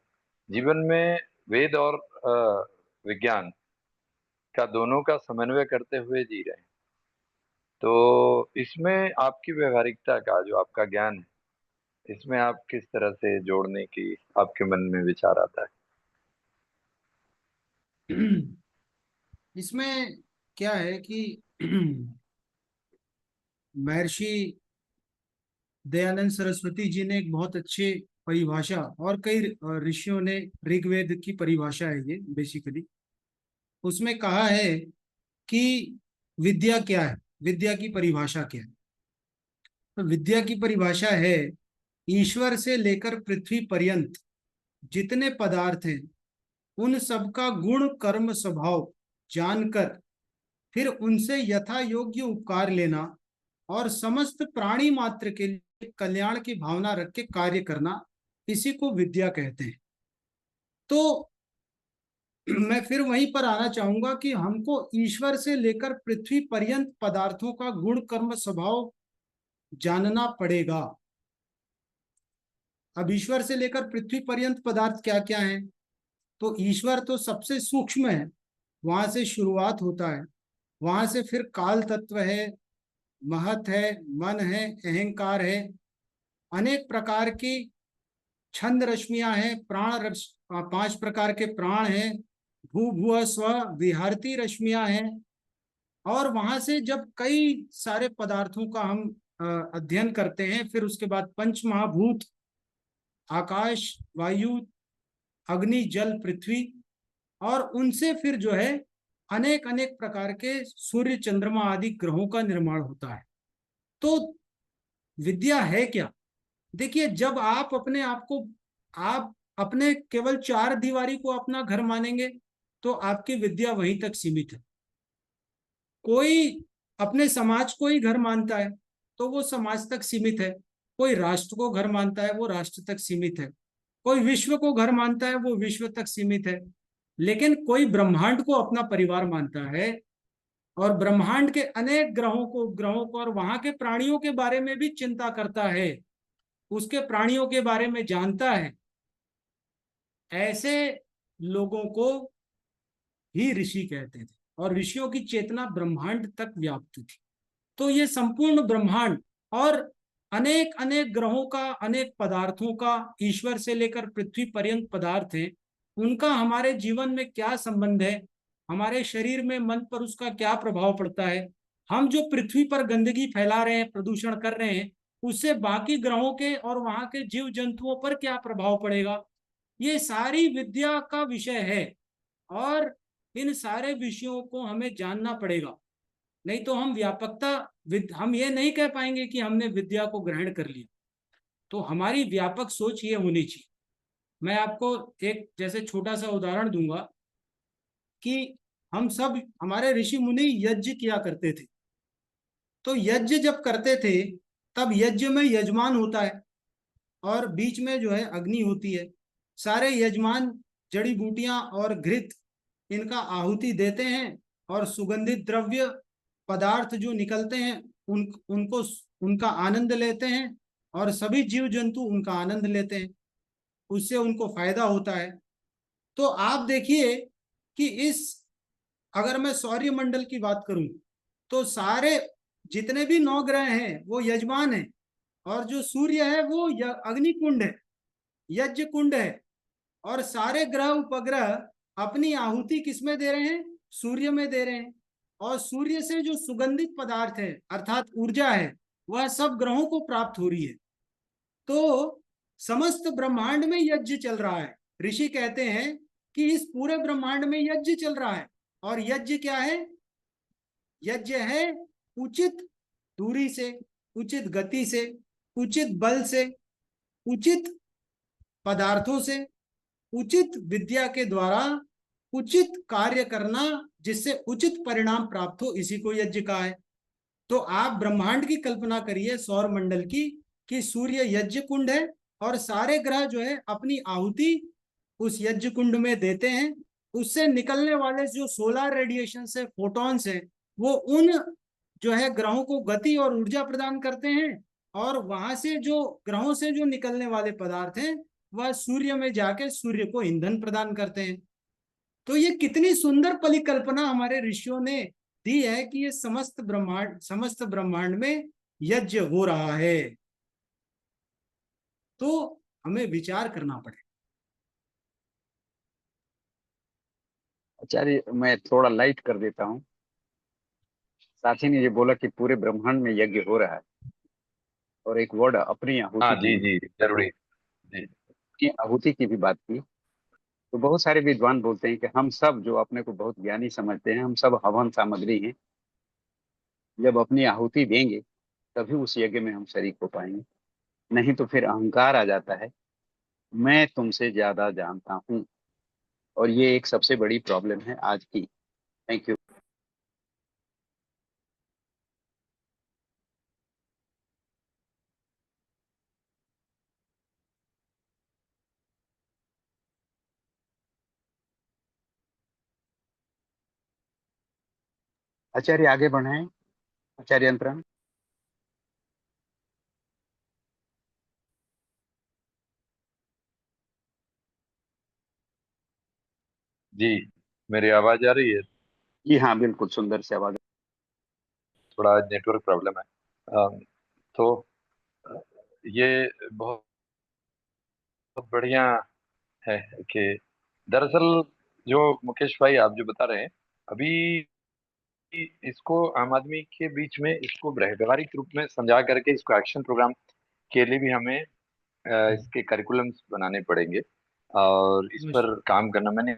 जीवन में वेद और विज्ञान का दोनों का समन्वय करते हुए जी रहे हैं। तो इसमें आपकी व्यवहारिकता का जो आपका ज्ञान है, इसमें आप किस तरह से जोड़ने की आपके मन में विचार आता है? इसमें क्या है कि महर्षि दयानंद सरस्वती जी ने एक बहुत अच्छे परिभाषा, और कई ऋषियों ने, ऋग्वेद की परिभाषा है ये बेसिकली, उसमें कहा है कि विद्या क्या है, विद्या की परिभाषा क्या है। तो विद्या की परिभाषा है, ईश्वर से लेकर पृथ्वी पर्यंत जितने पदार्थ हैं उन सबका गुण कर्म स्वभाव जानकर फिर उनसे यथा योग्य उपकार लेना और समस्त प्राणी मात्र के लिए कल्याण की भावना रख के कार्य करना, इसी को विद्या कहते हैं। तो मैं फिर वहीं पर आना चाहूंगा कि हमको ईश्वर से लेकर पृथ्वी पर्यंत पदार्थों का गुण कर्म स्वभाव जानना पड़ेगा। अब ईश्वर से लेकर पृथ्वी पर्यंत पदार्थ क्या क्या हैं, तो ईश्वर तो सबसे सूक्ष्म है, वहां से शुरुआत होता है। वहां से फिर काल तत्व है, महत है, मन है, अहंकार है, अनेक प्रकार की छंद रश्मियां हैं, 5 प्रकार के प्राण हैं, भू भुव स्व विहरती रश्मियां हैं। और वहां से जब कई सारे पदार्थों का हम अध्ययन करते हैं, फिर उसके बाद पंच महाभूत, आकाश, वायु, अग्नि, जल, पृथ्वी, और उनसे फिर जो है अनेक अनेक प्रकार के सूर्य, चंद्रमा आदि ग्रहों का निर्माण होता है। तो विद्या है क्या? देखिए, जब आप अपने आप को, आप अपने केवल चार दीवारी को अपना घर मानेंगे तो आपकी विद्या वहीं तक सीमित है। कोई अपने समाज को ही घर मानता है तो वो समाज तक सीमित है। कोई राष्ट्र को घर मानता है वो राष्ट्र तक सीमित है। कोई विश्व को घर मानता है वो विश्व तक सीमित है। लेकिन कोई ब्रह्मांड को अपना परिवार मानता है और ब्रह्मांड के अनेक ग्रहों को और वहां के प्राणियों के बारे में भी चिंता करता है, उसके प्राणियों के बारे में जानता है, ऐसे लोगों को ही ऋषि कहते थे। और ऋषियों की चेतना ब्रह्मांड तक व्याप्त थी। तो ये संपूर्ण ब्रह्मांड और अनेक अनेक ग्रहों का, अनेक पदार्थों का, ईश्वर से लेकर पृथ्वी पर्यंत पदार्थ है, उनका हमारे जीवन में क्या संबंध है, हमारे शरीर में, मन पर उसका क्या प्रभाव पड़ता है, हम जो पृथ्वी पर गंदगी फैला रहे हैं, प्रदूषण कर रहे हैं, उससे बाकी ग्रहों के और वहां के जीव जंतुओं पर क्या प्रभाव पड़ेगा, ये सारी विद्या का विषय है। और इन सारे विषयों को हमें जानना पड़ेगा, नहीं तो हम व्यापकता, हम ये नहीं कह पाएंगे कि हमने विद्या को ग्रहण कर लिया। तो हमारी व्यापक सोच ये होनी चाहिए। मैं आपको एक जैसे छोटा सा उदाहरण दूंगा कि हम सब, हमारे ऋषि मुनि यज्ञ किया करते थे। तो यज्ञ जब करते थे तब यज्ञ में यजमान होता है और बीच में जो है अग्नि होती है। सारे यजमान जड़ी बूटियां और घृत इनका आहुति देते हैं और सुगंधित द्रव्य पदार्थ जो निकलते हैं उनको उनका आनंद लेते हैं और सभी जीव जंतु उनका आनंद लेते हैं, उससे उनको फायदा होता है। तो आप देखिए कि इस, अगर मैं सौर्य मंडल की बात करूं तो सारे जितने भी नौ ग्रह हैं वो यजमान हैं और जो सूर्य है वो अग्नि कुंड है, यज्ञ कुंड है। और सारे ग्रह उपग्रह अपनी आहुति किसमें दे रहे हैं? सूर्य में दे रहे हैं। और सूर्य से जो सुगंधित पदार्थ है अर्थात ऊर्जा है वह सब ग्रहों को प्राप्त हो रही है। तो समस्त ब्रह्मांड में यज्ञ चल रहा है। ऋषि कहते हैं कि इस पूरे ब्रह्मांड में यज्ञ चल रहा है। और यज्ञ क्या है? यज्ञ है उचित दूरी से, उचित गति से, उचित बल से, उचित पदार्थों से, उचित विद्या के द्वारा उचित कार्य करना जिससे उचित परिणाम प्राप्त हो, इसी को यज्ञ का है। तो आप ब्रह्मांड की कल्पना करिए, सौर मंडल की, कि सूर्य यज्ञ कुंड है और सारे ग्रह जो है अपनी आहुति उस यज्ञ कुंड में देते हैं। उससे निकलने वाले जो सोलर रेडिएशन से फोटॉन्स है वो उन जो है ग्रहों को गति और ऊर्जा प्रदान करते हैं और वहां से जो ग्रहों से जो निकलने वाले पदार्थ हैं वह सूर्य में जाके सूर्य को ईंधन प्रदान करते हैं। तो ये कितनी सुंदर परिकल्पना हमारे ऋषियों ने दी है कि ये समस्त ब्रह्मांड में यज्ञ हो रहा है। तो हमें विचार करना पड़ेगा। आचार्य, मैं थोड़ा लाइट कर देता हूँ। साथी ने ये बोला कि पूरे ब्रह्मांड में यज्ञ हो रहा है और एक वर्ड अपनी हाँ आहुति जी की, जी जरूरी जी। अपनी आहुति की भी बात की। तो बहुत सारे विद्वान बोलते हैं कि हम सब जो अपने को बहुत ज्ञानी समझते हैं, हम सब हवन सामग्री हैं। जब अपनी आहुति देंगे तभी उस यज्ञ में हम शरीक हो पाएंगे, नहीं तो फिर अहंकार आ जाता है, मैं तुमसे ज्यादा जानता हूँ। और ये एक सबसे बड़ी प्रॉब्लम है आज की। Thank you. आचार्य आगे बढ़ाएं। आचार्य अंतरंग। जी मेरी आवाज आ रही है? जी हाँ, बिल्कुल सुंदर से आवाज। थोड़ा नेटवर्क प्रॉब्लम है। तो ये बहुत बहुत बढ़िया है कि दरअसल जो मुकेश भाई आप जो बता रहे हैं अभी, इसको आम आदमी के बीच में इसको व्यवहारिक रूप में समझा करके इसको एक्शन प्रोग्राम के लिए भी हमें इसके करिकुलम्स बनाने पड़ेंगे और इस पर काम करना। मैंने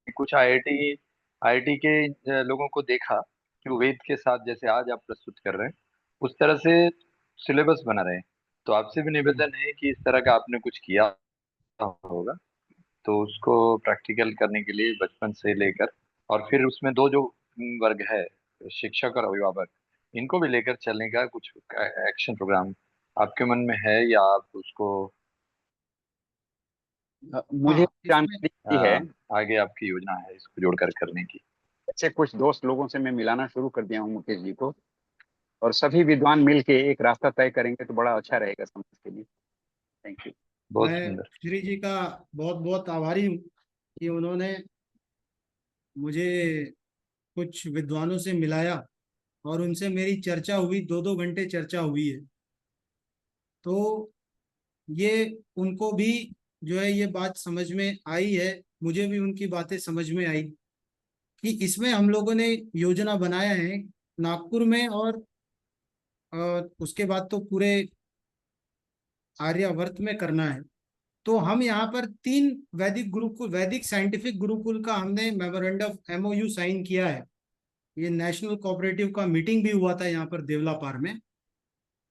कुछ आईआईटी के लोगों को देखा कि वो वेद के साथ जैसे आज आप प्रस्तुत कर रहे हैं उस तरह से सिलेबस बना रहे हैं। तो आपसे भी निवेदन है कि इस तरह का आपने कुछ किया होगा तो उसको प्रैक्टिकल करने के लिए बचपन से लेकर, और फिर उसमें दो जो वर्ग है, शिक्षक और अभिभावक, इनको भी लेकर चलने का कुछ एक्शन प्रोग्राम आपके मन में है, या आप उसको मुझे हाँ, इसमें जानकारी है, आगे आपकी योजना है इसको जोड़कर करने की? ऐसे कुछ दोस्त लोगों से मैं मिलाना शुरू कर दिया हूँ मुकेश जी को, और सभी विद्वान मिल के एक रास्ता तय करेंगे तो बड़ा अच्छा रहेगा समाज के लिए। Thank you. बहुत मैं सुंदर। श्री जी का बहुत बहुत आभारी हूँ कि उन्होंने मुझे कुछ विद्वानों से मिलाया और उनसे मेरी चर्चा हुई, 2-2 घंटे चर्चा हुई है। तो ये उनको भी जो है ये बात समझ में आई है, मुझे भी उनकी बातें समझ में आई कि इसमें हम लोगों ने योजना बनाया है नागपुर में, और उसके बाद तो पूरे आर्यावर्त में करना है। तो हम यहाँ पर 3 वैदिक गुरुकुल, वैदिक साइंटिफिक गुरुकुल का हमने मेमोरेंडम MOU साइन किया है। ये नेशनल कोऑपरेटिव का मीटिंग भी हुआ था यहाँ पर देवलापार में।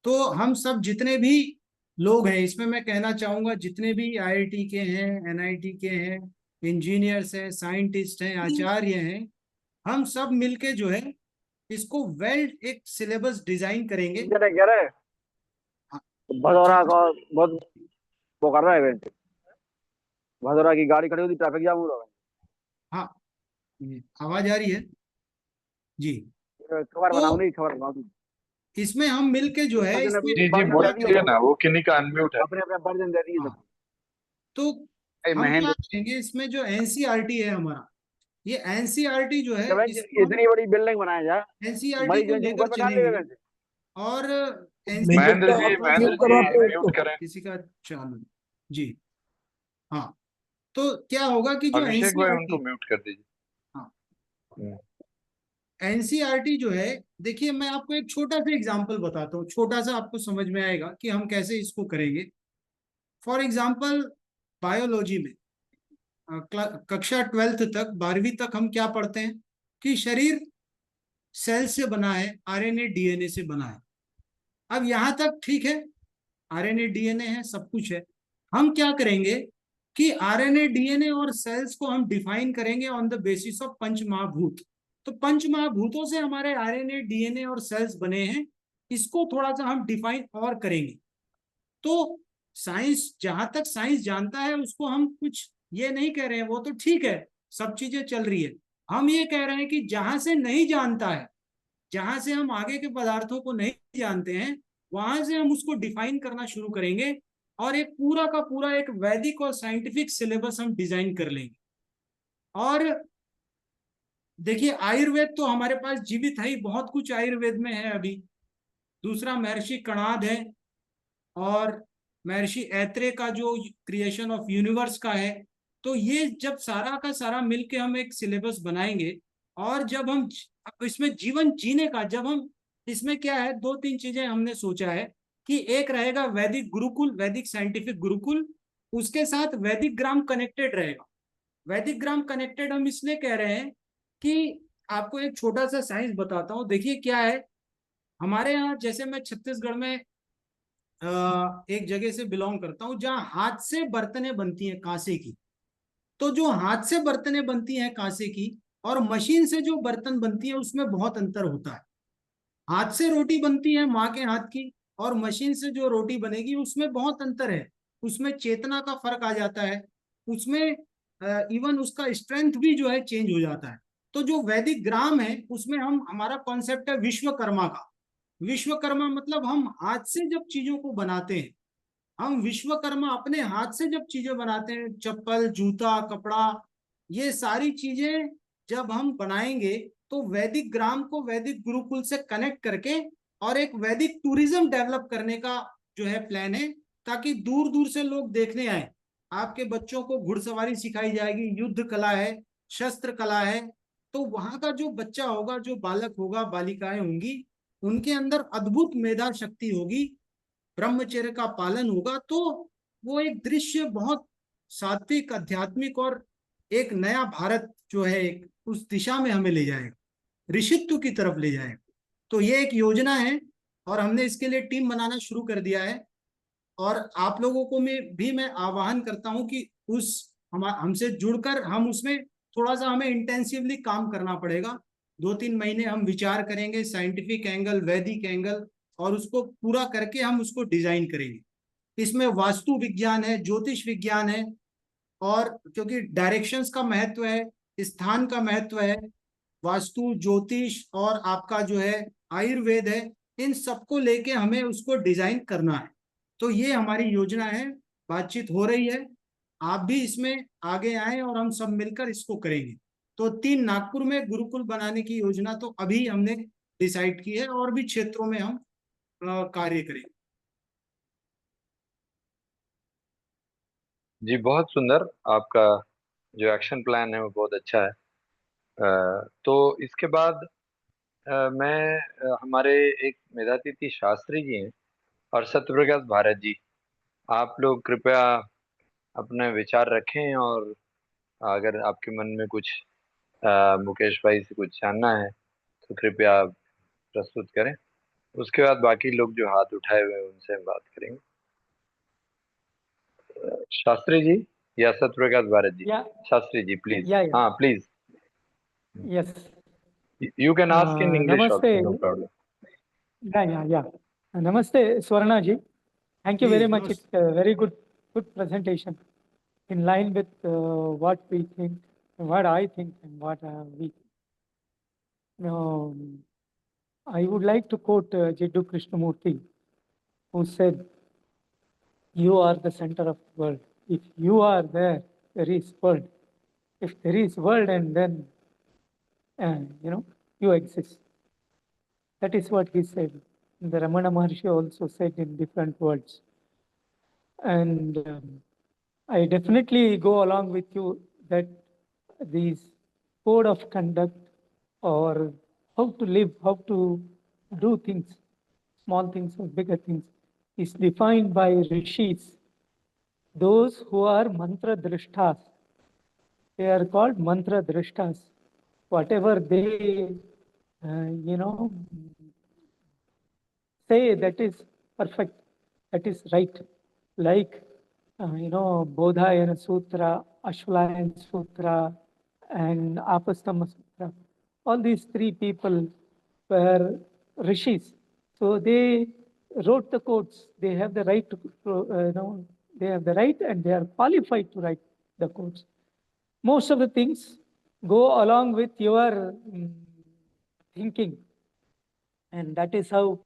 तो हम सब जितने भी लोग हैं, इसमें मैं कहना चाहूंगा जितने भी IIT के हैं, NIT के हैं, इंजीनियर्स हैं, साइंटिस्ट हैं, आचार्य हैं, हम सब मिलके जो है इसको वेल एक सिलेबस डिजाइन करेंगे। भदौरा का बहुत वो कर रहा है इवेंट। भदौरा की गाड़ी खड़ी होती, ट्रैफिक जाम हो रहा हाँ, आवाज आ रही है जी। है। खबर बनाओ, तो नहीं खबर बनाओ। इसमें हम मिलके जो है वर्जन इसमें अभी जी जी, वर्जन दे क्या दिए बोलिए करेंगे। ना, वो किन्हीं का अनम्यूट है। अपने अपने वर्जन दे दिए सब। हाँ, तो हम क्या महेंद्र, करेंगे, इसमें जो NCERT है हमारा, ये NCERT जो है इसको हम इतनी बड़ी बिल्डिंग बनाया जाए, NCERT मरीज को जो लेकर ऊपर बैठा चलेंगे। देगा। और महेंद्र NCERT जी, का महेंद्र जो जी है म्यूट करें। किसी का चालू जी। हाँ, तो क्या होगा कि जो अभिषेक भाई, NCERT, उनको म्यूट कर दीजिए। हाँ, हम्म। NCERT जो है, देखिए मैं आपको एक छोटा सा एग्जांपल बताता हूँ, छोटा सा आपको समझ में आएगा कि हम कैसे इसको करेंगे। फॉर एग्जांपल, बायोलॉजी में कक्षा 12th तक, 12वीं तक हम क्या पढ़ते हैं कि शरीर सेल से बना है, RNA DNA से बना है। अब यहां तक ठीक है, RNA DNA है, सब कुछ है। हम क्या करेंगे कि RNA DNA और सेल्स को हम डिफाइन करेंगे ऑन द बेसिस ऑफ पंच महाभूत। तो पंच महाभूतों से हमारे RNA DNA और सेल्स बने हैं, इसको थोड़ा सा हम डिफाइन और करेंगे। तो साइंस, जहां तक साइंस जानता है उसको हम कुछ ये नहीं कह रहे हैं, वो तो ठीक है, सब चीजें चल रही है। हम ये कह रहे हैं कि जहां से नहीं जानता है, जहां से हम आगे के पदार्थों को नहीं जानते हैं, वहां से हम उसको डिफाइन करना शुरू करेंगे, और एक पूरा का पूरा एक वैदिक और साइंटिफिक सिलेबस हम डिजाइन कर लेंगे। और देखिए, आयुर्वेद तो हमारे पास जीवित है ही, बहुत कुछ आयुर्वेद में है अभी। दूसरा महर्षि कणाद है, और महर्षि ऐत्रेय का जो क्रिएशन ऑफ यूनिवर्स का है। तो ये जब सारा का सारा मिलके हम एक सिलेबस बनाएंगे, और जब हम इसमें जीवन जीने का, जब हम इसमें क्या है, 2-3 चीजें हमने सोचा है कि एक रहेगा वैदिक गुरुकुल, वैदिक साइंटिफिक गुरुकुल, उसके साथ वैदिक ग्राम कनेक्टेड रहेगा। वैदिक ग्राम कनेक्टेड हम इसलिए कह रहे हैं कि आपको एक छोटा सा साइंस बताता हूँ। देखिए क्या है, हमारे यहाँ, जैसे मैं छत्तीसगढ़ में एक जगह से बिलोंग करता हूँ जहाँ हाथ से बर्तनें बनती हैं कांसे की। तो जो हाथ से बर्तनें बनती हैं कांसे की और मशीन से जो बर्तन बनती है, उसमें बहुत अंतर होता है। हाथ से रोटी बनती है माँ के हाथ की, और मशीन से जो रोटी बनेगी उसमें बहुत अंतर है। उसमें चेतना का फर्क आ जाता है, उसमें इवन उसका स्ट्रेंथ भी जो है चेंज हो जाता है। तो जो वैदिक ग्राम है उसमें हम, हमारा कॉन्सेप्ट है विश्वकर्मा का। विश्वकर्मा मतलब हम हाथ से जब चीजों को बनाते हैं, हम विश्वकर्मा अपने हाथ से जब चीजें बनाते हैं, चप्पल, जूता, कपड़ा, ये सारी चीजें जब हम बनाएंगे, तो वैदिक ग्राम को वैदिक गुरुकुल से कनेक्ट करके और एक वैदिक टूरिज्म डेवलप करने का जो है प्लान है, ताकि दूर दूर से लोग देखने आए। आपके बच्चों को घुड़सवारी सिखाई जाएगी, युद्ध कला है, शस्त्र कला है। तो वहां का जो बच्चा होगा, जो बालक होगा, बालिकाएं होंगी, उनके अंदर अद्भुत मेधा शक्ति होगी, ब्रह्मचर्य का पालन होगा। तो वो एक दृश्य बहुत सात्विक, आध्यात्मिक और एक नया भारत जो है एक उस दिशा में हमें ले जाएगा, ऋषित्व की तरफ ले जाएगा। तो ये एक योजना है, और हमने इसके लिए टीम बनाना शुरू कर दिया है। और आप लोगों को मैं आह्वान करता हूं कि उस हमसे जुड़कर हम उसमें थोड़ा सा हमें इंटेंसिवली काम करना पड़ेगा। 2-3 महीने हम विचार करेंगे, साइंटिफिक एंगल, वैदिक एंगल, और उसको पूरा करके हम उसको डिजाइन करेंगे। इसमें वास्तु विज्ञान है, ज्योतिष विज्ञान है, और क्योंकि डायरेक्शंस का महत्व है, स्थान का महत्व है, वास्तु, ज्योतिष और आपका जो है आयुर्वेद है, इन सबको लेके हमें उसको डिजाइन करना है। तो ये हमारी योजना है, बातचीत हो रही है, आप भी इसमें आगे आए और हम सब मिलकर इसको करेंगे। तो 3 नागपुर में गुरुकुल बनाने की योजना तो अभी हमने डिसाइड की है, और भी क्षेत्रों में हम कार्य करेंगे। जी बहुत सुंदर, आपका जो एक्शन प्लान है वो बहुत अच्छा है। तो इसके बाद मैं हमारे एक मेधातिथि शास्त्री जी हैं और सत्यप्रकाश भारत जी, आप लोग कृपया अपने विचार रखें, और अगर आपके मन में कुछ मुकेश भाई से कुछ जानना है तो कृपया आप प्रस्तुत करें। उसके बाद बाकी लोग जो हाथ उठाए हुए हैं उनसे हम बात करेंगे। शास्त्री जी या Satyaprakash Bharat ji? Yeah, Shastri ji please. yeah, yeah. हाँ please, Yes. You can ask in English Namaste. Also, no problem. Yeah. Namaste, Swarna ji. Thank you जी very much. नमस्ते। It's a very good presentation in line with what we think, what I think, and what we. I would like to quote Jiddu Krishnamurti, who said, "You are the center of the world. If you are there, there is world. If there is world, and then you exist." That is what he said. The Ramana Maharshi also said in different words. And I definitely go along with you that these code of conduct, or how to live, how to do things, small things or bigger things, is defined by rishis, those who are mantra drishtas. They are called mantra drishtas. Whatever they, say, that is perfect, that is right. Like, Bodhayana Sutra, Ashwalayana Sutra, and Apastama Sutra. All these three people were rishis. So they wrote the codes. They have the right to, they have the right and they are qualified to write the codes. Most of the things go along with your thinking. And that is how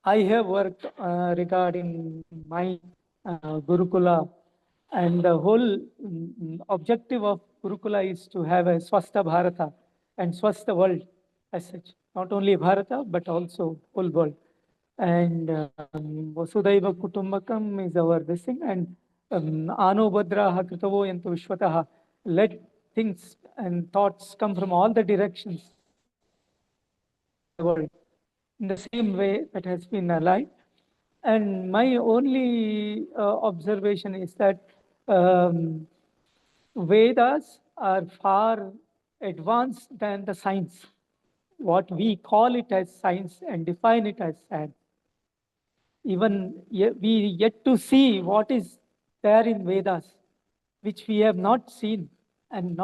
I have worked regarding my Gurukula, and the whole objective of Gurukula is to have a Swastha Bharata and Swastha world as such. Not only Bharata, but also whole world. And Vasudhaiva Kutumbakam is our blessing, and Ano Bhadraha Kritavo Yantu Vishwataha. Let things and thoughts come from all the directions of the world in the same way that has been aligned. And my only observation is that Vedas are far advanced than the science. What we call it as science and define it as science. Even we yet to see what is there in Vedas, which we have not seen, and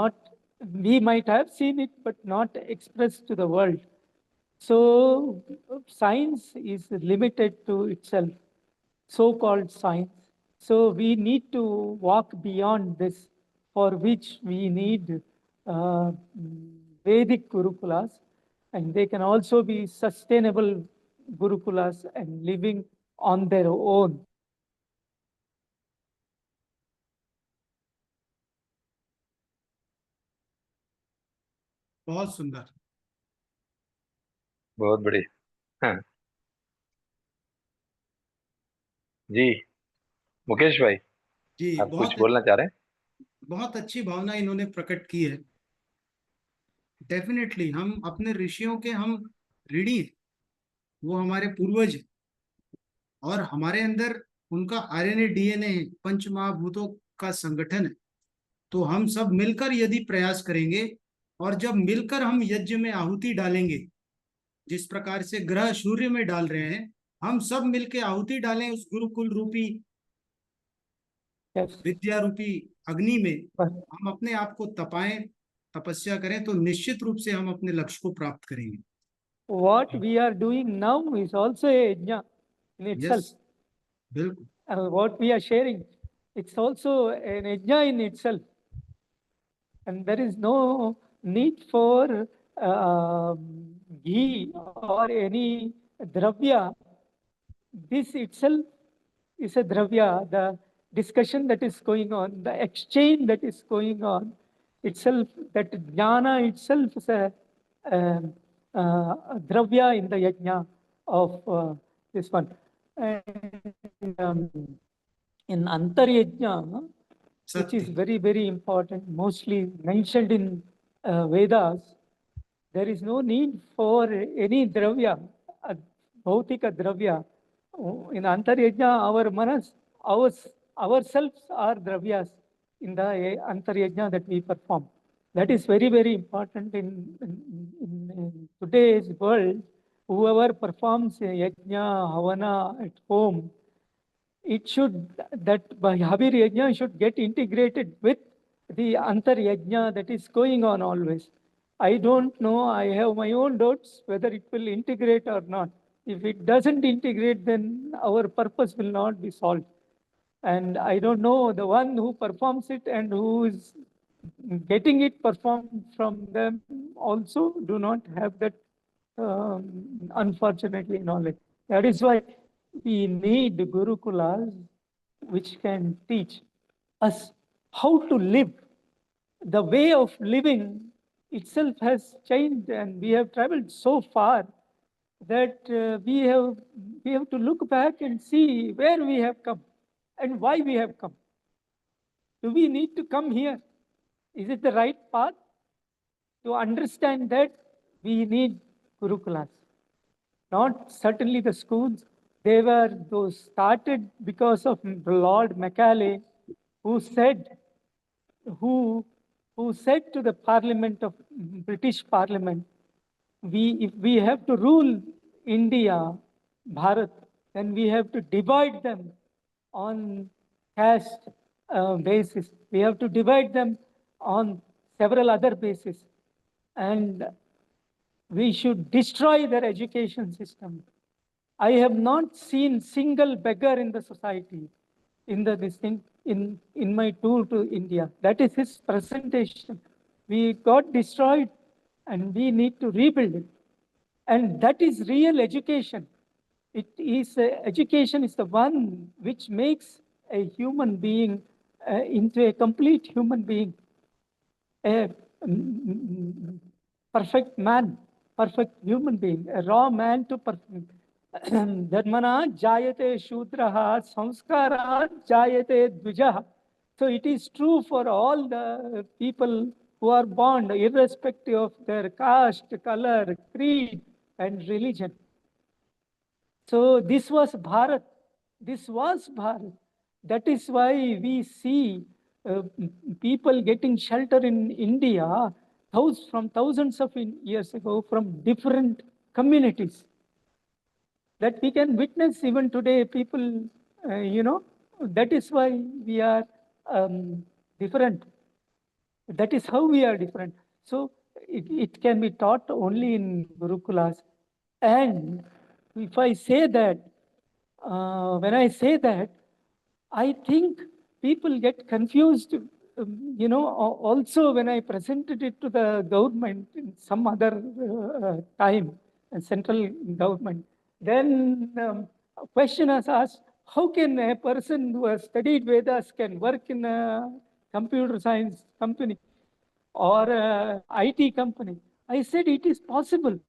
we might have seen it, but not expressed to the world. So science is limited to itself, so-called science. So we need to walk beyond this, for which we need Vedic Gurukulas, and they can also be sustainable Gurukulas and living on their own. बहुत सुंदर। बहुत बढ़िया। हाँ जी, मुकेश भाई जी आप कुछ बोलना चाह रहे हैं? बहुत अच्छी भावना इन्होंने प्रकट की है। डेफिनेटली हम अपने ऋषियों के हम ऋणी हैं, वो हमारे पूर्वज हैं, और हमारे अंदर उनका आरएनए डीएनए है, पंच महाभूतों का संगठन है। तो हम सब मिलकर यदि प्रयास करेंगे, और जब मिलकर हम यज्ञ में आहुति डालेंगे, जिस प्रकार से ग्रह सूर्य में डाल रहे हैं, हम सब मिलके आहुति डालें उस गुरुकुल रूपी Yes. विद्या रूपी अग्नि में, But हम अपने आप को तपाएं, तपस्या करें, तो निश्चित रूप से हम अपने लक्ष्य को प्राप्त करेंगे। what we are doing now is also a yajna in itself. Yes, बिल्कुल। What we are sharing, it's also an yajna in itself. And there is no need for ghee or any dravya. This itself is a dravya. The discussion that is going on, the exchange that is going on itself, that jnana itself is a dravya in the yajna of this one. And in Antaryajna, which is सत्य, very, very important, mostly mentioned in Vedas, there is no need for any dravya, bhautika dravya. In Antaryajna, our manas, ourselves are dravyas in the Antaryajna that we perform. That is very, very important in today's world. Whoever performs a yajna, havana at home, it should, that Mahavir Yajna should get integrated with the Antar Yajna that is going on always. I don't know, I have my own doubts whether it will integrate or not. If it doesn't integrate, then our purpose will not be solved. And I don't know, the one who performs it and who is getting it performed from them also do not have that, unfortunately, knowledge. That is why we need Gurukulas which can teach us how to live. The way of living itself has changed, and we have traveled so far that we have to look back and see where we have come and why we have come. Do we need to come here? Is it the right path? To understand that, we need Gurukulas. Not certainly the schools. They were those started because of Lord Macaulay, who said to the Parliament of British Parliament, if we have to rule India, Bharat, then we have to divide them on caste basis. We have to divide them on several other bases. And we should destroy their education system. I have not seen single beggar in the society in my tour to India. That is his presentation. We got destroyed and we need to rebuild it. And that is real education. Education is the one which makes a human being into a complete human being, a perfect man, perfect human being, a raw man to perfect. Dharmana jayate shudraha samskara jayate dvijaha. So it is true for all the people who are born, irrespective of their caste, color, creed, and religion. So this was Bharat. This was Bharat. That is why we see people getting shelter in India from thousands of years ago from different communities. That we can witness even today, people, that is why we are different. That is how we are different. So it can be taught only in Gurukulas. And if I say that, when I say that, I think people get confused, also when I presented it to the government in some other time, central government, then a question was asked, how can a person who has studied Vedas can work in a computer science company or a IT company? I said it is possible.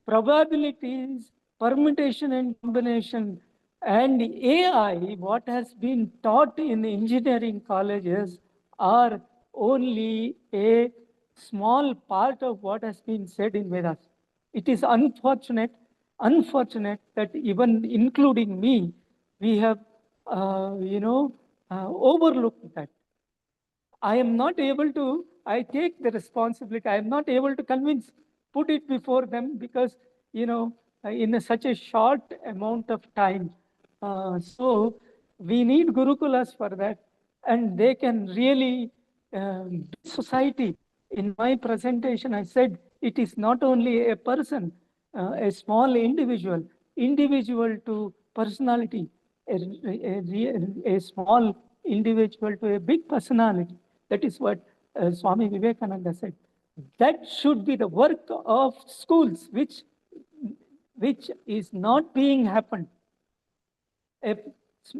Probabilities, permutation and combination, and AI, what has been taught in engineering colleges, are only a small part of what has been said in Vedas. It is unfortunate that even including me, we have, overlooked that. I am not able to, I take the responsibility, I am not able to put it before them because, in such a short amount of time. So we need Gurukulas for that, and they can really do society. In my presentation, I said it is not only a person, a small individual to personality, a small individual to a big personality. That is what Swami Vivekananda said. That should be the work of schools, which is not being happened. An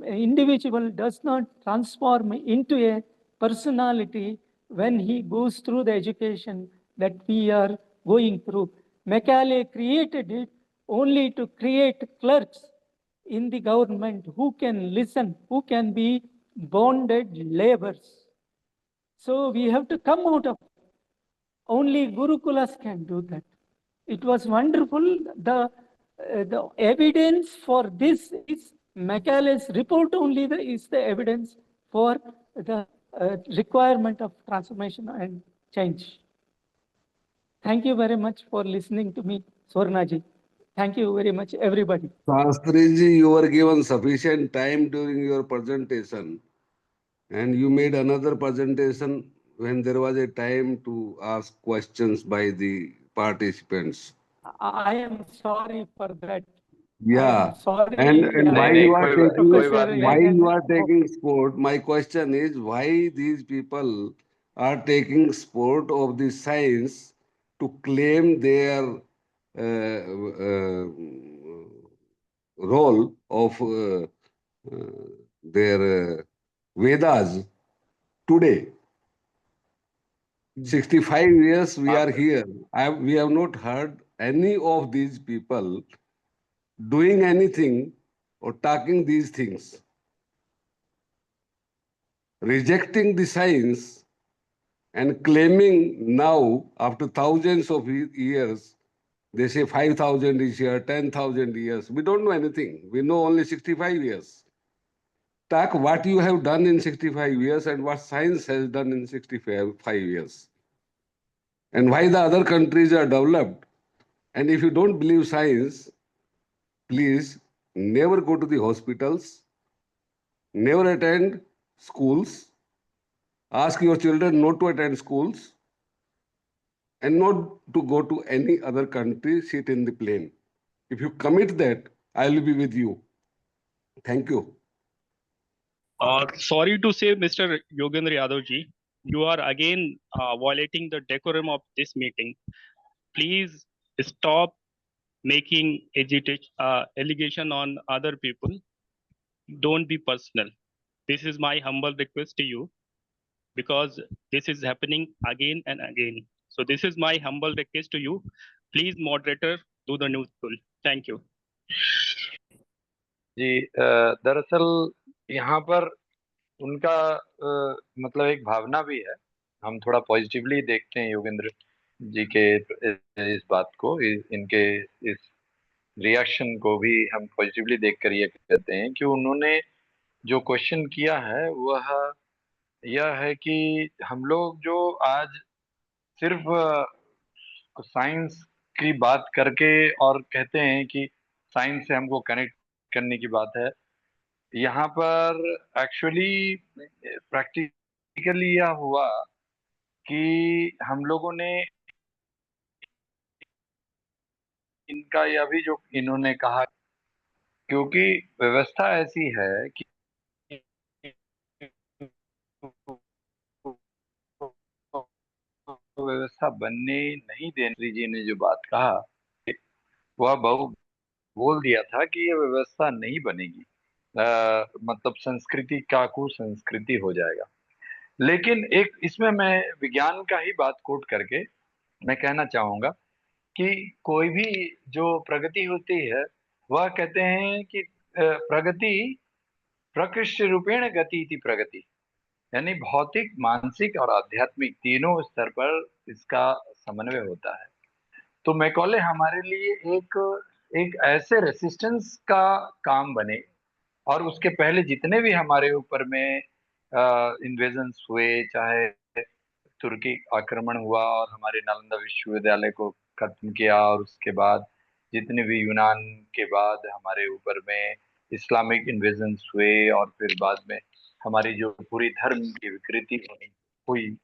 individual does not transform into a personality when he goes through the education that we are going through. Macaulay created it only to create clerks in the government who can listen, who can be bonded laborers. So we have to come out of only Gurukulas can do that. It was wonderful. The evidence for this is Macaulay's report only is the evidence for the requirement of transformation and change. Thank you very much for listening to me, Swarnaji. Thank you very much, everybody. Shastriji, you were given sufficient time during your presentation, and you made another presentation when there was a time to ask questions by the participants. I am sorry for that. I Yeah, am sorry. and why you are taking Professor, why you are taking sport? My question is why these people are taking sport of the science to claim their role of their Vedas today. 65 years we are here. We have not heard any of these people doing anything or talking these things. Rejecting the science and claiming now, after thousands of years, they say 5,000 is here, 10,000 years. We don't know anything. We know only 65 years. Talk what you have done in 65 years and what science has done in 65 years. And why the other countries are developed. And if you don't believe science, please never go to the hospitals, never attend schools, ask your children not to attend schools, and not to go to any other country, sit in the plane. If you commit that, I will be with you. Thank you. Sorry to say, Mr. Yogendra Yadav ji, you are again violating the decorum of this meeting. Please stop making allegation on other people. Don't be personal. This is my humble request to you, because this is happening again and again. So this is my humble request to you. Please, moderator, do the needful. Thank you. जी, दरअसल यहाँ पर उनका मतलब एक भावना भी है। हम थोड़ा पॉजिटिवली देखते हैं योगेंद्र जी के इस बात को, इनके इस रिएक्शन को भी हम पॉजिटिवली देखकर ये कहते हैं कि उन्होंने जो क्वेश्चन किया है वह यह है कि हम लोग जो आज सिर्फ साइंस की बात करके और कहते हैं कि साइंस से हमको कनेक्ट करने की बात है, यहाँ पर एक्चुअली प्रैक्टिकली यह हुआ कि हम लोगों ने इनका यह भी जो इन्होंने कहा, क्योंकि व्यवस्था ऐसी है कि व्यवस्था बनने नहीं देने जी ने जो बात कहा, वह बोल दिया था कि ये व्यवस्था नहीं बनेगी, मतलब संस्कृति का कुसंस्कृति हो जाएगा। लेकिन एक इसमें मैं विज्ञान का ही बात कोट करके मैं कहना चाहूंगा कि कोई भी जो प्रगति होती है वह कहते हैं कि प्रगति प्रकृष्ट रूपेण गति इति प्रगति, यानी भौतिक, मानसिक और आध्यात्मिक तीनों स्तर पर इसका समन्वय होता है। तो मैकॉले हमारे लिए एक ऐसे रेसिस्टेंस का काम बने, और उसके पहले जितने भी हमारे ऊपर में इन्वेजन्स हुए, चाहे तुर्की आक्रमण हुआ और हमारे नालंदा विश्वविद्यालय को खत्म किया, और उसके बाद जितने भी यूनान के बाद हमारे ऊपर में इस्लामिक इन्वेजन्स हुए और फिर बाद में हमारी जो पूरी धर्म की विकृति हुई,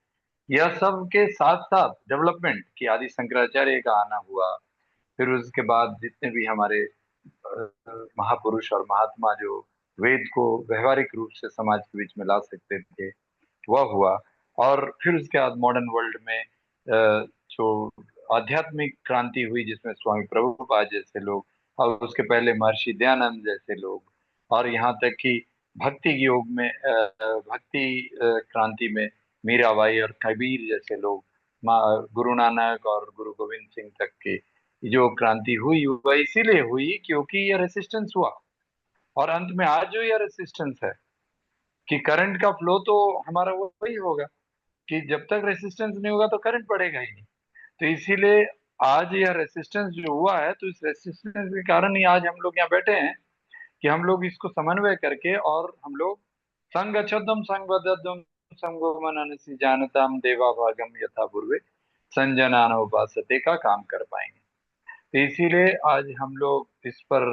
यह सब के साथ साथ डेवलपमेंट की आदि शंकराचार्य का आना हुआ। फिर उसके बाद जितने भी हमारे महापुरुष और महात्मा जो वेद को व्यवहारिक रूप से समाज के बीच में ला सकते थे, वह हुआ। और फिर उसके बाद मॉडर्न वर्ल्ड में जो आध्यात्मिक क्रांति हुई, जिसमें स्वामी प्रभुपाद जैसे लोग और उसके पहले महर्षि दयानंद जैसे लोग, और यहाँ तक कि भक्ति योग में भक्ति क्रांति में मीराबाई और कबीर जैसे लोग, गुरु नानक और गुरु गोविंद सिंह तक की जो क्रांति हुई वह इसीलिए हुई क्योंकि यह रेसिस्टेंस हुआ। और अंत में आज जो यह रेसिस्टेंस है कि करंट का फ्लो तो हमारा वही होगा कि जब तक रेसिस्टेंस नहीं होगा तो करंट बढ़ेगा ही नहीं। तो इसीलिए आज यह रेसिस्टेंस जो हुआ है, तो इस रेसिस्टेंस के कारण ही आज हम लोग यहाँ बैठे हैं कि हम लोग इसको समन्वय करके और हम लोग संगच्छदम संगबद्धम संगमनसि जानताम देवा भागम यथा पूर्वे संजनान उपासते का काम कर पाएंगे। तो इसीलिए आज हम लोग इस पर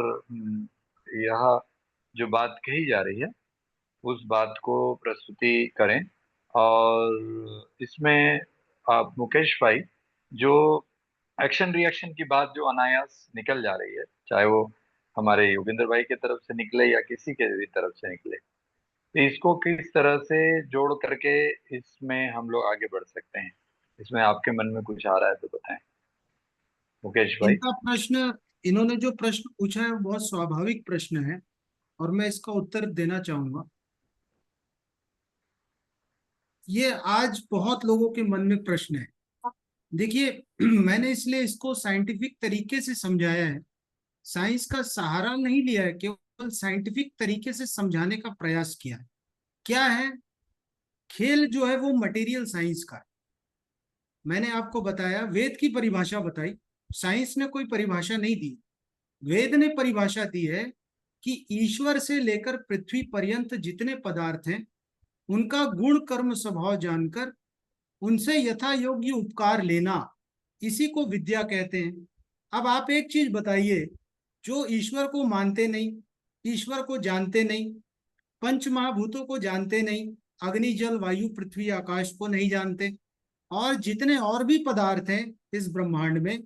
यह जो बात कही जा रही है उस बात को प्रस्तुति करें। और इसमें आप मुकेश भाई, जो एक्शन रिएक्शन की बात जो अनायास निकल जा रही है, चाहे वो हमारे योगेंद्र भाई की तरफ से निकले या किसी के भी तरफ से निकले, तो इसको किस तरह से जोड़ करके इसमें हम लोग आगे बढ़ सकते हैं, इसमें आपके मन में कुछ आ रहा है तो बताएं मुकेश भाई। इनका प्रश्न, इन्होंने जो प्रश्न पूछा है वो बहुत स्वाभाविक प्रश्न है और मैं इसका उत्तर देना चाहूंगा। ये आज बहुत लोगों के मन में प्रश्न है। देखिए, मैंने इसलिए इसको साइंटिफिक तरीके से समझाया है, साइंस का सहारा नहीं लिया है, केवल साइंटिफिक तरीके से समझाने का प्रयास किया है। क्या है, खेल जो है वो मटेरियल साइंस का है। मैंने आपको बताया, वेद की परिभाषा बताई, साइंस ने कोई परिभाषा नहीं दी, वेद ने परिभाषा दी है कि ईश्वर से लेकर पृथ्वी पर्यंत जितने पदार्थ हैं उनका गुण कर्म स्वभाव जानकर उनसे यथा योग्य उपकार लेना, इसी को विद्या कहते हैं। अब आप एक चीज बताइए, जो ईश्वर को मानते नहीं, ईश्वर को जानते नहीं, पंच महाभूतों को जानते नहीं, अग्नि जल वायु पृथ्वी आकाश को नहीं जानते, और जितने और भी पदार्थ हैं इस ब्रह्मांड में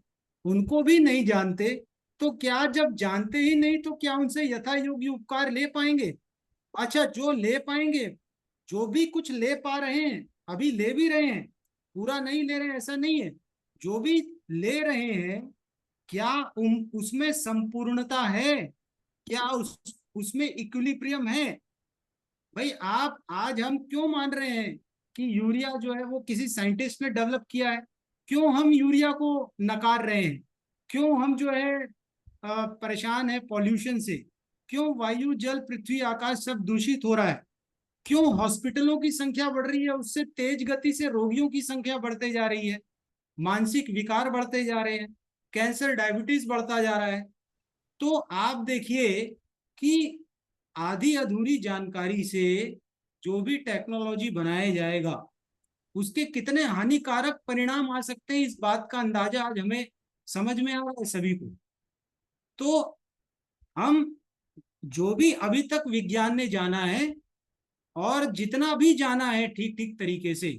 उनको भी नहीं जानते, तो क्या जब जानते ही नहीं तो क्या उनसे यथा योग्य उपकार ले पाएंगे? अच्छा, जो ले पाएंगे, जो भी कुछ ले पा रहे हैं, अभी ले भी रहे हैं, पूरा नहीं ले रहे हैं ऐसा नहीं है, जो भी ले रहे हैं, क्या उसमें संपूर्णता है? क्या उसमें इक्विलिब्रियम है? भाई, आप आज हम क्यों मान रहे हैं कि यूरिया जो है वो किसी साइंटिस्ट ने डेवलप किया है? क्यों हम यूरिया को नकार रहे हैं? क्यों हम जो है परेशान है पॉल्यूशन से? क्यों वायु जल पृथ्वी आकाश सब दूषित हो रहा है? क्यों हॉस्पिटलों की संख्या बढ़ रही है, उससे तेज गति से रोगियों की संख्या बढ़ते जा रही है, मानसिक विकार बढ़ते जा रहे हैं, कैंसर डायबिटीज बढ़ता जा रहा है? तो आप देखिए कि आधी अधूरी जानकारी से जो भी टेक्नोलॉजी बनाया जाएगा उसके कितने हानिकारक परिणाम आ सकते हैं, इस बात का अंदाजा आज हमें समझ में आ रहा है सभी को। तो हम जो भी अभी तक विज्ञान ने जाना है और जितना भी जाना है ठीक ठीक तरीके से,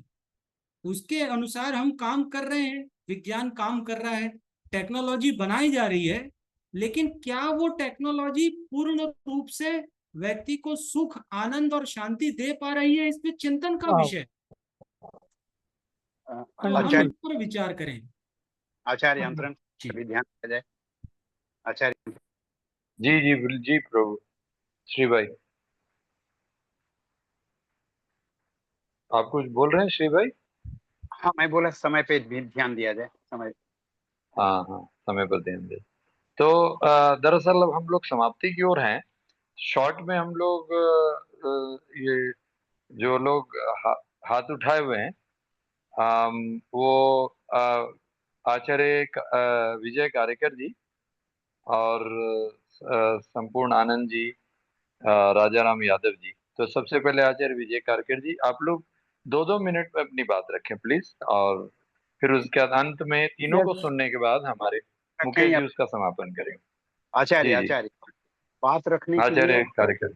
उसके अनुसार हम काम कर रहे हैं, विज्ञान काम कर रहा है, टेक्नोलॉजी बनाई जा रही है, लेकिन क्या वो टेक्नोलॉजी पूर्ण रूप से व्यक्ति को सुख आनंद और शांति दे पा रही है? इस पे चिंतन का विषय, तो हम इस पर विचार करें। आचार्य अंतरण अभी ध्यान दिया जाए। आचार्य जी जी जी प्रभु श्री भाई, आप कुछ बोल रहे हैं श्री भाई? हाँ, मैं बोला समय पे भी ध्यान दिया जाए, समय। हाँ हाँ, समय पर ध्यान दे। तो दरअसल अब हम लोग समाप्ति की ओर हैं। शॉर्ट में हम लोग ये जो लोग हाथ उठाए हुए हैं, वो आचार्य विजय कारेकर जी और संपूर्ण आनंद जी, राजा राम यादव जी। तो सबसे पहले आचार्य विजय कारेकर जी, आप लोग 2-2 मिनट में अपनी बात रखें प्लीज, और फिर उसके बाद अंत में तीनों को सुनने के बाद हमारे मुकेश रखें जी उसका समापन करेंगे। आचार्य जी जी आचार्य बात रखने के लिए आचार्य और कार्यकर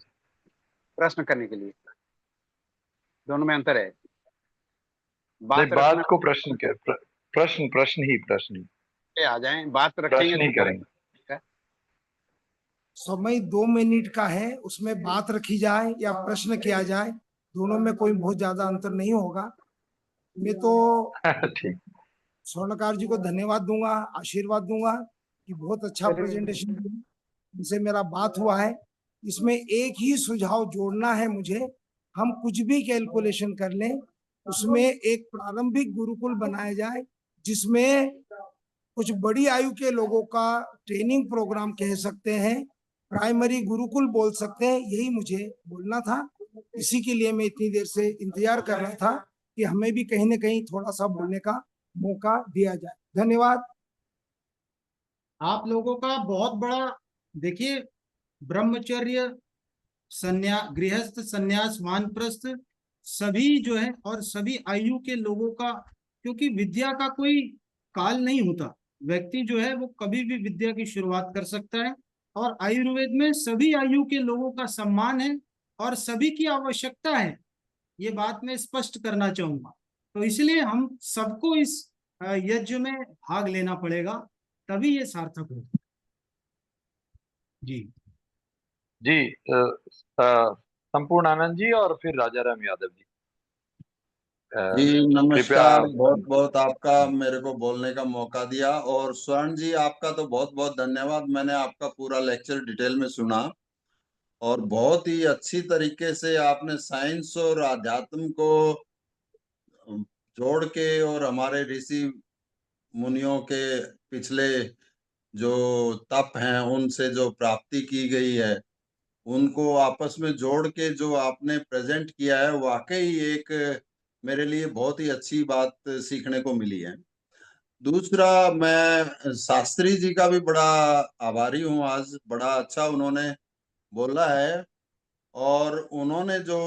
प्रश्न करने के लिए दोनों में अंतर है। नहीं, बात रखना बात को प्रश्न के प्रश्न प्रश्न ही पे आ जाएं, बात रखेंगे प्रश्न ही तो करेंगे। समय 2 मिनट का है, उसमें बात रखी जाए या प्रश्न किया जाए, दोनों में कोई बहुत ज्यादा अंतर नहीं होगा। मैं तो ठीक। स्वर्णकार जी को धन्यवाद दूंगा, आशीर्वाद दूंगा कि बहुत अच्छा प्रेजेंटेशन दिया। इनसे मेरा बात हुआ है। इसमें एक ही सुझाव जोड़ना है मुझे, हम कुछ भी कैलकुलेशन कर लें, उसमें एक प्रारंभिक गुरुकुल बनाया जाए जिसमें कुछ बड़ी आयु के लोगों का ट्रेनिंग प्रोग्राम कह सकते हैं, प्राइमरी गुरुकुल बोल सकते हैं। यही मुझे बोलना था, इसी के लिए मैं इतनी देर से इंतजार कर रहा था कि हमें भी कहीं ना कहीं थोड़ा सा बोलने का मौका दिया जाए। धन्यवाद। आप लोगों का बहुत बड़ा, देखिए, ब्रह्मचर्य, गृहस्थ, संन्यास, वानप्रस्थ, सभी जो है, और सभी आयु के लोगों का, क्योंकि विद्या का कोई काल नहीं होता, व्यक्ति जो है वो कभी भी विद्या की शुरुआत कर सकता है। और आयुर्वेद में सभी आयु के लोगों का सम्मान है और सभी की आवश्यकता है, ये बात मैं स्पष्ट करना चाहूंगा। तो इसलिए हम सबको इस यज्ञ में भाग लेना पड़ेगा, तभी ये सार्थक होगा। जी जी संपूर्ण आनंद जी और फिर राजाराम यादव जी। जी कृपया। नमस्कार, बहुत बहुत आपका मेरे को बोलने का मौका दिया। और स्वर्ण जी, आपका तो बहुत बहुत धन्यवाद। मैंने आपका पूरा लेक्चर डिटेल में सुना और बहुत ही अच्छी तरीके से आपने साइंस और आध्यात्म को जोड़ के और हमारे ऋषि मुनियों के पिछले जो तप हैं उनसे जो प्राप्ति की गई है उनको आपस में जोड़ के जो आपने प्रेजेंट किया है, वाकई एक मेरे लिए बहुत ही अच्छी बात सीखने को मिली है। दूसरा, मैं शास्त्री जी का भी बड़ा आभारी हूँ। आज बड़ा अच्छा उन्होंने बोला है और उन्होंने जो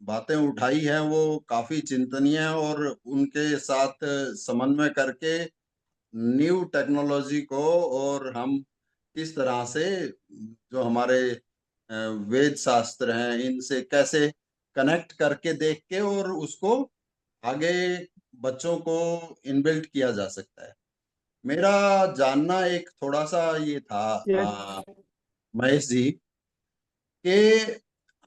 बातें उठाई हैं वो काफी चिंतनीय है, और उनके साथ समन्वय करके न्यू टेक्नोलॉजी को और हम किस तरह से जो हमारे वेद शास्त्र हैं इनसे कैसे कनेक्ट करके देख के और उसको आगे बच्चों को इनबिल्ट किया जा सकता है। मेरा जानना एक थोड़ा सा ये था Yes. महेश जी, कि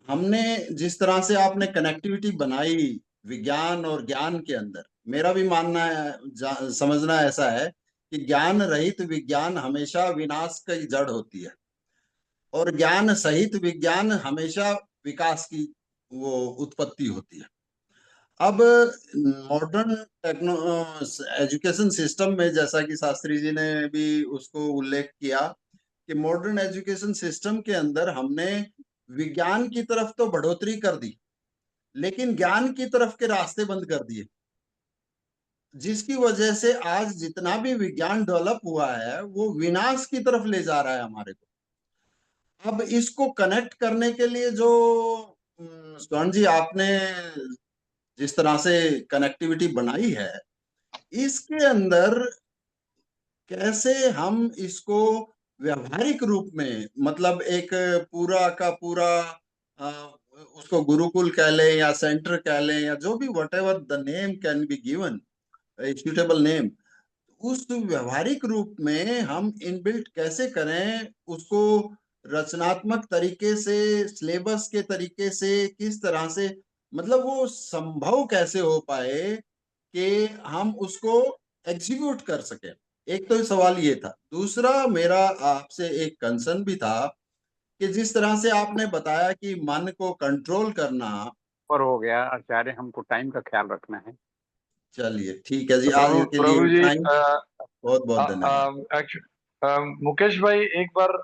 हमने जिस तरह से आपने कनेक्टिविटी बनाई विज्ञान और ज्ञान के अंदर, मेरा भी मानना है, समझना ऐसा है कि ज्ञान रहित विज्ञान हमेशा विनाश की जड़ होती है और ज्ञान सहित विज्ञान हमेशा विकास की वो उत्पत्ति होती है। अब मॉडर्न टेक्नो एजुकेशन सिस्टम में, जैसा कि शास्त्री जी ने भी उसको उल्लेख किया, कि मॉडर्न एजुकेशन सिस्टम के अंदर हमने विज्ञान की तरफ तो बढ़ोतरी कर दी लेकिन ज्ञान की तरफ के रास्ते बंद कर दिए, जिसकी वजह से आज जितना भी विज्ञान डेवलप हुआ है वो विनाश की तरफ ले जा रहा है हमारे को। अब इसको कनेक्ट करने के लिए जो स्वर्ण जी आपने जिस तरह से कनेक्टिविटी बनाई है, इसके अंदर कैसे हम इसको व्यवहारिक रूप में, मतलब एक पूरा का पूरा उसको गुरुकुल कह लें या सेंटर कह लें या जो भी what ever the name can be given, suitable name, उस व्यवहारिक रूप में हम इनबिल्ट कैसे करें उसको, रचनात्मक तरीके से, सिलेबस के तरीके से, किस तरह से, मतलब वो संभव कैसे हो पाए कि हम उसको एग्जीक्यूट कर सके। एक तो सवाल ये था। दूसरा, मेरा आपसे एक कंसर्न भी था कि जिस तरह से आपने बताया कि मन को कंट्रोल करना, और हो गया आचार्य, हमको टाइम का ख्याल रखना है। चलिए ठीक है जी, आज प्रभु के लिए प्रभु जी, इतना ही। बहुत बहुत धन्यवाद। मुकेश भाई एक बार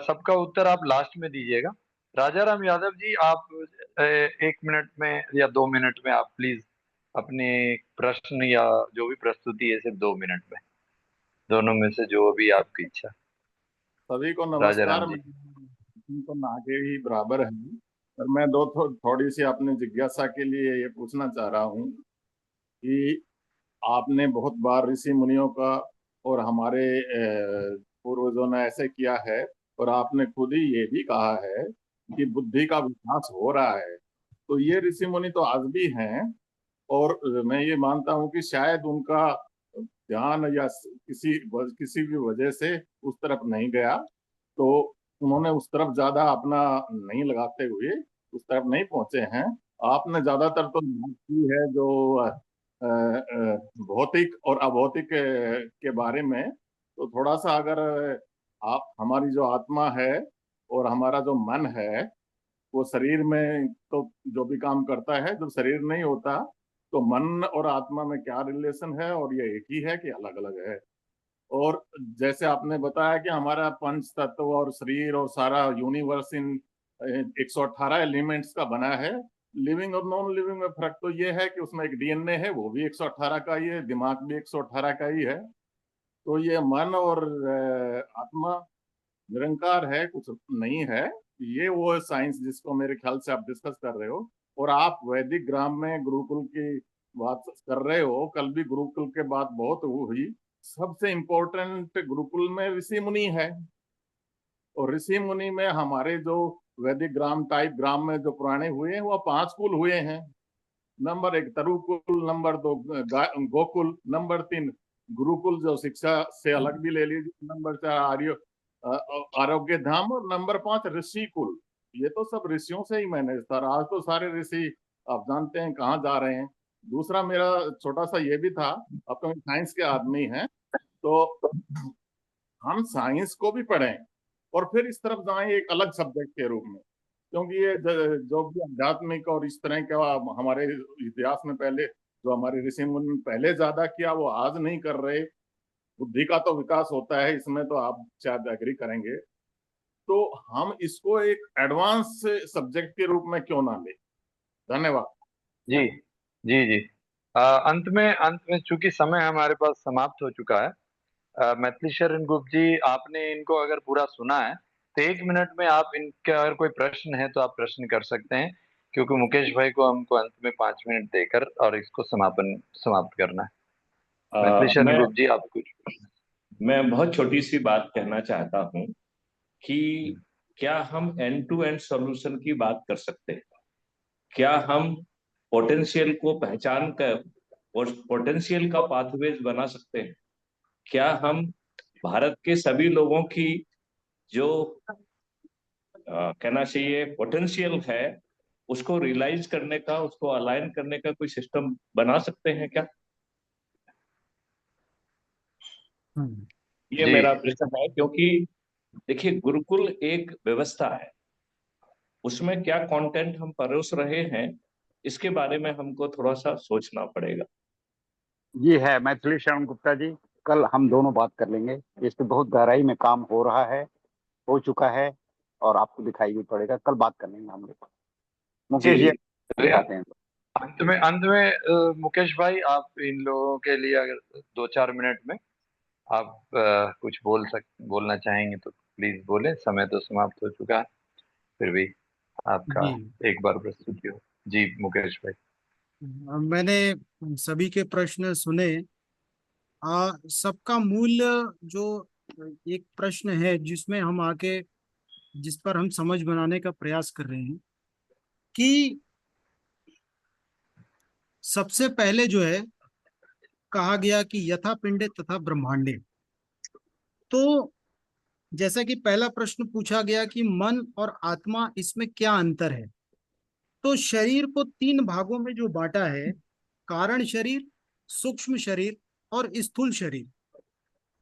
सबका उत्तर आप लास्ट में दीजिएगा। राजाराम यादव जी, आप 1 मिनट में या 2 मिनट में आप प्लीज अपने प्रश्न या जो भी प्रस्तुति है सिर्फ 2 मिनट में, दोनों में से जो भी आपकी इच्छा। सभी को राजाराम नमस्कार। जी। तो ना के ही बराबर है, पर मैं थोड़ी सी अपनी जिज्ञासा के लिए ये पूछना चाह रहा हूँ कि आपने बहुत बार ऋषि मुनियों का और हमारे पूर्वजों ने ऐसे किया है, और आपने खुद ही ये भी कहा है कि बुद्धि का विकास हो रहा है। तो ये ऋषि मुनि तो आज भी हैं, और मैं ये मानता हूँ कि शायद उनका ध्यान या किसी भी वजह से उस तरफ नहीं गया, तो उन्होंने उस तरफ ज्यादा अपना नहीं लगाते हुए उस तरफ नहीं पहुंचे हैं। आपने ज्यादातर तो बात की है जो भौतिक और अभौतिक के बारे में, तो थोड़ा सा अगर आप, हमारी जो आत्मा है और हमारा जो मन है, वो शरीर में तो जो भी काम करता है, जब शरीर नहीं होता तो मन और आत्मा में क्या रिलेशन है, और ये एक ही है कि अलग अलग है। और जैसे आपने बताया कि हमारा पंच तत्व और शरीर और सारा यूनिवर्स इन 118 एलिमेंट्स का बना है। लिविंग और नॉन लिविंग में फर्क तो ये है कि उसमें एक डीएनए है, वो भी 118 का ही है, दिमाग भी 118 का ही है। तो ये मन और आत्मा निरंकार है, कुछ नहीं है। ये वो साइंस जिसको मेरे ख्याल से आप डिस्कस कर रहे हो, और आप वैदिक ग्राम में गुरुकुल की बात कर रहे हो। कल भी गुरुकुल के बात बहुत हुई। सबसे इम्पोर्टेंट गुरुकुल में ऋषि मुनि है, और ऋषि मुनि में हमारे जो वैदिक ग्राम टाइप ग्राम में जो पुराने हुए हैं वो 5 कुल हुए हैं। नंबर 1 तरुकुल, नंबर 2 गोकुल, नंबर 3 गुरुकुल जो शिक्षा से अलग भी ले लीजिए, नंबर 4 आरोग्य धाम, और नंबर 5 ऋषि कुल। ये तो सब ऋषियों से ही मैनेज था। आज तो सारे ऋषि आप जानते हैं कहाँ जा रहे हैं। दूसरा मेरा छोटा सा ये भी था, अब तो साइंस के आदमी हैं, तो हम साइंस को भी पढ़ें और फिर इस तरफ जाएं एक अलग सब्जेक्ट के रूप में, क्योंकि ये जो भी आध्यात्मिक और इस तरह का हमारे इतिहास में पहले जो हमारे ऋषि मुनि पहले ज्यादा किया, वो आज नहीं कर रहे। बुद्धि का तो विकास होता है, इसमें तो आप शायद एग्री करेंगे। तो हम इसको एक एडवांस सब्जेक्ट के रूप में क्यों ना ले। धन्यवाद। जी जी जी। अंत में चूंकि समय हमारे पास समाप्त हो चुका है, मैथिली शरण गुप्त जी, आपने इनको अगर पूरा सुना है तो 1 मिनट में आप इनका अगर कोई प्रश्न है तो आप प्रश्न कर सकते हैं, क्योंकि मुकेश भाई को हमको अंत में 5 मिनट देकर और इसको समाप्त करना है। मैथिली शरण मैं गुप्त जी, आप कुछ मैं बहुत छोटी सी बात कहना चाहता हूं कि क्या हम एंड टू एंड सॉल्यूशन की बात कर सकते हैं? क्या हम पोटेंशियल को पहचान कर पोटेंशियल का पाथवेज बना सकते हैं? क्या हम भारत के सभी लोगों की जो कहना चाहिए पोटेंशियल है उसको रियलाइज करने का, उसको अलाइन करने का कोई सिस्टम बना सकते हैं क्या? ये जी मेरा प्रश्न है, क्योंकि देखिए गुरुकुल एक व्यवस्था है, उसमें क्या कंटेंट हम परोस रहे हैं इसके बारे में हमको थोड़ा सा सोचना पड़ेगा। ये है मैथिली शरण गुप्ता जी, कल हम दोनों बात कर लेंगे। इस पे बहुत गहराई में काम हो रहा है, हो चुका है, और आपको दिखाई भी पड़ेगा। कल बात कर लेंगे हम लोग। मुकेश जी जी। आते हैं। अंत में मुकेश भाई, आप इन लोगों के लिए अगर 2-4 मिनट में आप कुछ बोलना चाहेंगे तो प्लीज बोले। समय तो समाप्त हो चुका है, फिर भी आपका जी, एक बार प्रस्तुति हो। जी मुकेश भाई। मैंने सभी के प्रश्न सुने। सबका मूल जो एक प्रश्न है जिसमें हम आके जिस पर हम समझ बनाने का प्रयास कर रहे हैं कि सबसे पहले जो है कहा गया कि यथा पिंडे तथा ब्रह्मांडे। तो जैसा कि पहला प्रश्न पूछा गया कि मन और आत्मा इसमें क्या अंतर है, तो शरीर को 3 भागों में जो बांटा है, कारण शरीर, सूक्ष्म शरीर और स्थूल शरीर।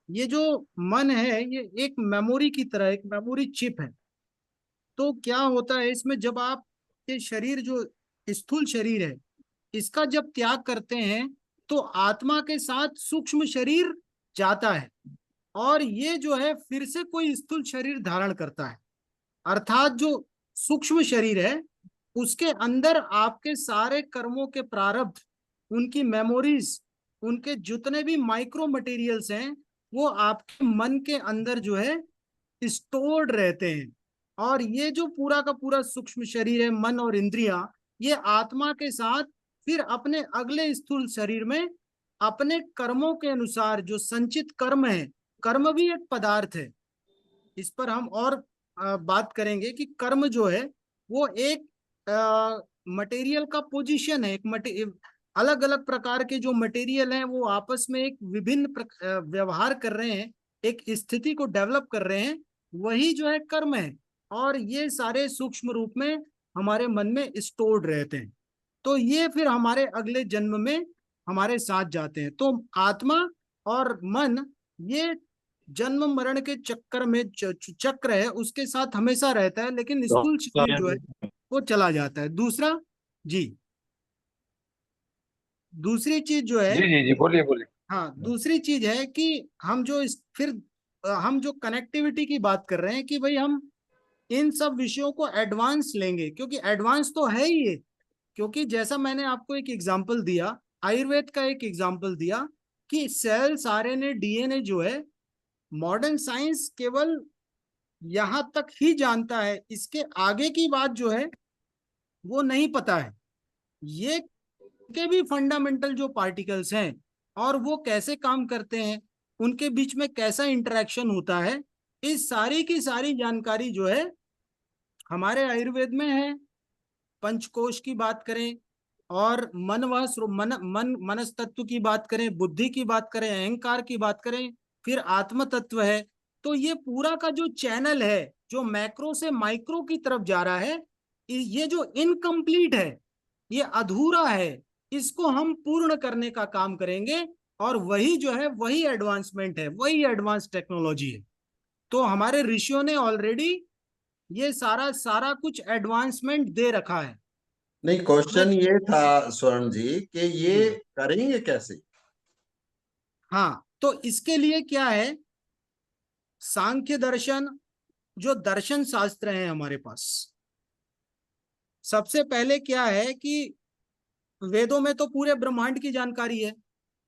ये जो मन है ये एक मेमोरी की तरह, एक मेमोरी चिप है। तो क्या होता है इसमें, जब आप ये शरीर जो स्थूल शरीर है इसका जब त्याग करते हैं तो आत्मा के साथ सूक्ष्म शरीर जाता है, और ये जो है फिर से कोई स्थूल शरीर धारण करता है। अर्थात जो सूक्ष्म शरीर है उसके अंदर आपके सारे कर्मों के प्रारब्ध, उनकी मेमोरीज, उनके जितने भी माइक्रो मटेरियल्स हैं वो आपके मन के अंदर जो है स्टोर्ड रहते हैं। और ये जो पूरा का पूरा सूक्ष्म शरीर है, मन और इंद्रियां, ये आत्मा के साथ फिर अपने अगले स्थूल शरीर में अपने कर्मों के अनुसार जो संचित कर्म है, कर्म भी एक पदार्थ है, इस पर हम और बात करेंगे कि कर्म जो है वो एक मटेरियल का पोजीशन है, एक अलग अलग प्रकार के जो मटेरियल हैं वो आपस में एक विभिन्न व्यवहार कर रहे हैं, एक स्थिति को डेवलप कर रहे हैं, वही जो है कर्म है। और ये सारे सूक्ष्म रूप में हमारे मन में स्टोर्ड रहते हैं, तो ये फिर हमारे अगले जन्म में हमारे साथ जाते हैं। तो आत्मा और मन ये जन्म मरण के चक्कर में चक्र है, उसके साथ हमेशा रहता है, लेकिन स्थूल शरीर जो है वो चला जाता है। दूसरा जी, दूसरी चीज जो है, जी जी जी, बोलिए बोलिए। हाँ दूसरी चीज है कि हम जो फिर हम जो कनेक्टिविटी की बात कर रहे हैं कि भाई हम इन सब विषयों को एडवांस लेंगे, क्योंकि एडवांस तो है ही ये, क्योंकि जैसा मैंने आपको एक एग्जांपल दिया, आयुर्वेद का एक एग्जांपल दिया कि सेल्स, आरएनए, डीएनए जो है, मॉडर्न साइंस केवल यहां तक ही जानता है, इसके आगे की बात जो है वो नहीं पता है। ये के भी फंडामेंटल जो पार्टिकल्स हैं और वो कैसे काम करते हैं, उनके बीच में कैसा इंटरेक्शन होता है, इस सारी की सारी जानकारी जो है हमारे आयुर्वेद में है। पंचकोश की बात करें और मनस तत्व की बात करें, बुद्धि की बात करें, अहंकार की बात करें, फिर आत्म तत्व है, तो ये पूरा का जो चैनल है जो मैक्रो से माइक्रो की तरफ जा रहा है, ये जो इनकम्प्लीट है, ये अधूरा है, इसको हम पूर्ण करने का काम करेंगे, और वही जो है वही एडवांसमेंट है, वही एडवांस टेक्नोलॉजी है। तो हमारे ऋषियों ने ऑलरेडी ये सारा सारा कुछ एडवांसमेंट दे रखा है। नहीं, क्वेश्चन ये था स्वर्ण जी कि ये करेंगे कैसे? हाँ, तो इसके लिए क्या है, सांख्य दर्शन, जो दर्शन शास्त्र है हमारे पास, सबसे पहले क्या है कि वेदों में तो पूरे ब्रह्मांड की जानकारी है,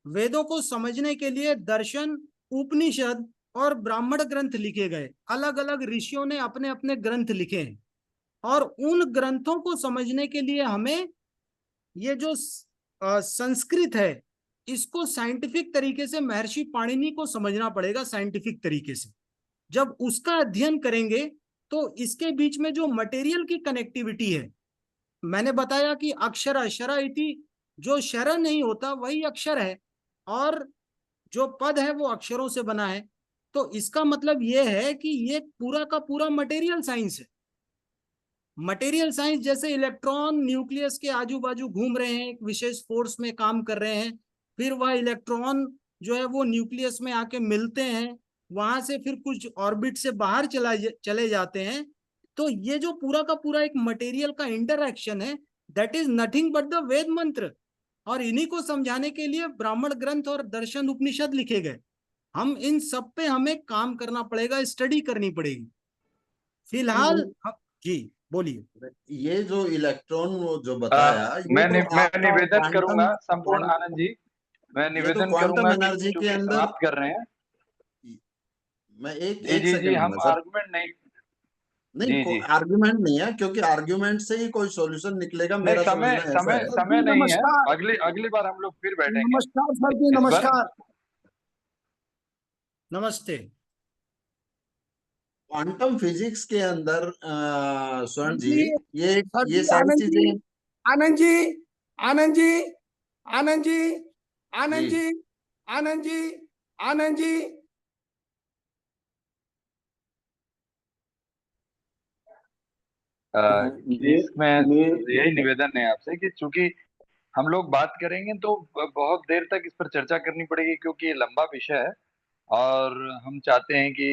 वेदों को समझने के लिए दर्शन, उपनिषद और ब्राह्मण ग्रंथ लिखे गए, अलग अलग ऋषियों ने अपने अपने ग्रंथ लिखे हैं, और उन ग्रंथों को समझने के लिए हमें ये जो संस्कृत है, इसको साइंटिफिक तरीके से महर्षि पाणिनि को समझना पड़ेगा, साइंटिफिक तरीके से। जब उसका अध्ययन करेंगे तो इसके बीच में जो मटेरियल की कनेक्टिविटी है, मैंने बताया कि अक्षर शर इति, जो शर नहीं होता वही अक्षर है, और जो पद है वो अक्षरों से बना है। तो इसका मतलब यह है कि ये पूरा का पूरा मटेरियल साइंस है। मटेरियल साइंस जैसे इलेक्ट्रॉन न्यूक्लियस के आजू बाजू घूम रहे हैं, एक विशेष फोर्स में काम कर रहे हैं, फिर वह इलेक्ट्रॉन जो है वो न्यूक्लियस में आके मिलते हैं, वहां से फिर कुछ ऑर्बिट से बाहर चले जाते हैं। तो ये जो पूरा का पूरा एक मटेरियल का इंटरएक्शन है, that is nothing but the Veda mantra, और इन्हीं को समझाने के लिए ब्राह्मण ग्रंथ और दर्शन उपनिषद लिखे गए। हम इन सब पे हमें काम करना पड़ेगा, स्टडी करनी पड़ेगी फिलहाल। जी बोलिए। ये जो इलेक्ट्रॉन वो जो बताया, ये मैं तो मैं आपका निवेदन क्वांटम, करूंगा संपूर्ण आनंद जी, मैं ये तो निवेदन क्वांटम करूंगा कि एनर्जी के चूंकि अंदर, समाप्त कर रहे हैं। मैं एक जी एक जी जी, सेकंड हम दूंगा सर। आर्गुमेंट नहीं। जी नहीं, जी, आर्ग्यूमेंट नहीं है, क्योंकि आर्ग्यूमेंट से ही कोई सॉल्यूशन निकलेगा, नहीं मेरा समय समझना ऐसा समय है। सर समय जी नहीं है, नमस्कार। अगली अगली बार हम लोग फिर बैठेंगे नमस्कार सर जी, इस पर। नमस्कार। नमस्ते। क्वांटम फिजिक्स के अंदर सर स्वर्ण जी, जी, ये सर ये जी, सारी आनंद जी, चीजें। आनंद जी, आनंद जी, आनंद जी, जी, आनंद जी, आनंद जी, आनंद जी। इसमें यही निवेदन है आपसे कि चूंकि हम लोग बात करेंगे तो बहुत देर तक इस पर चर्चा करनी पड़ेगी, क्योंकि ये लंबा विषय है, और हम चाहते हैं कि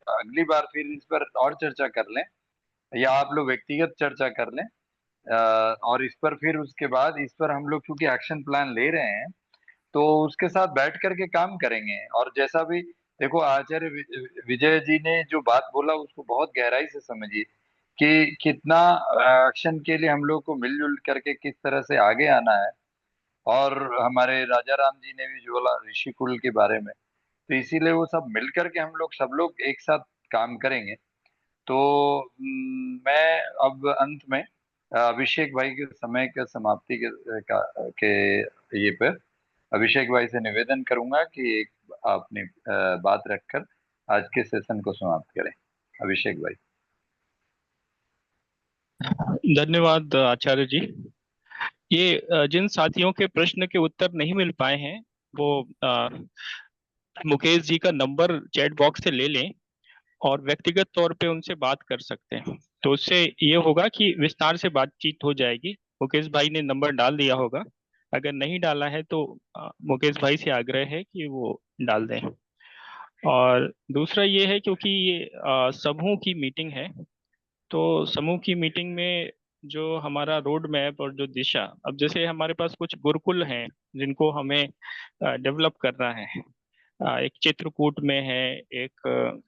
अगली बार फिर इस पर और चर्चा कर लें, या आप लोग व्यक्तिगत चर्चा कर लें, और इस पर फिर उसके बाद इस पर हम लोग चूंकि एक्शन प्लान ले रहे हैं तो उसके साथ बैठ करके काम करेंगे। और जैसा भी देखो, आचार्य विजय जी ने जो बात बोला उसको बहुत गहराई से समझिए कि कितना एक्शन के लिए हम लोग को मिलजुल करके किस तरह से आगे आना है। और हमारे राजा राम जी ने भी जो बोला ऋषि कुल के बारे में, तो इसीलिए वो सब मिल करके हम लोग सब लोग एक साथ काम करेंगे। तो मैं अब अंत में अभिषेक भाई के समय के समाप्ति के ये पे अभिषेक भाई से निवेदन करूंगा कि एक अपनी बात रखकर आज के सेशन को समाप्त करें। अभिषेक भाई। धन्यवाद आचार्य जी। ये जिन साथियों के प्रश्न के उत्तर नहीं मिल पाए हैं वो मुकेश जी का नंबर चैट बॉक्स से ले लें और व्यक्तिगत तौर पे उनसे बात कर सकते हैं। तो उससे ये होगा कि विस्तार से बातचीत हो जाएगी। मुकेश भाई ने नंबर डाल दिया होगा, अगर नहीं डाला है तो मुकेश भाई से आग्रह है कि वो डाल दें। और दूसरा ये है, क्योंकि ये समूह की मीटिंग है, तो समूह की मीटिंग में जो हमारा रोड मैप और जो दिशा, अब जैसे हमारे पास कुछ गुरुकुल हैं जिनको हमें डेवलप करना है। एक चित्रकूट में है, एक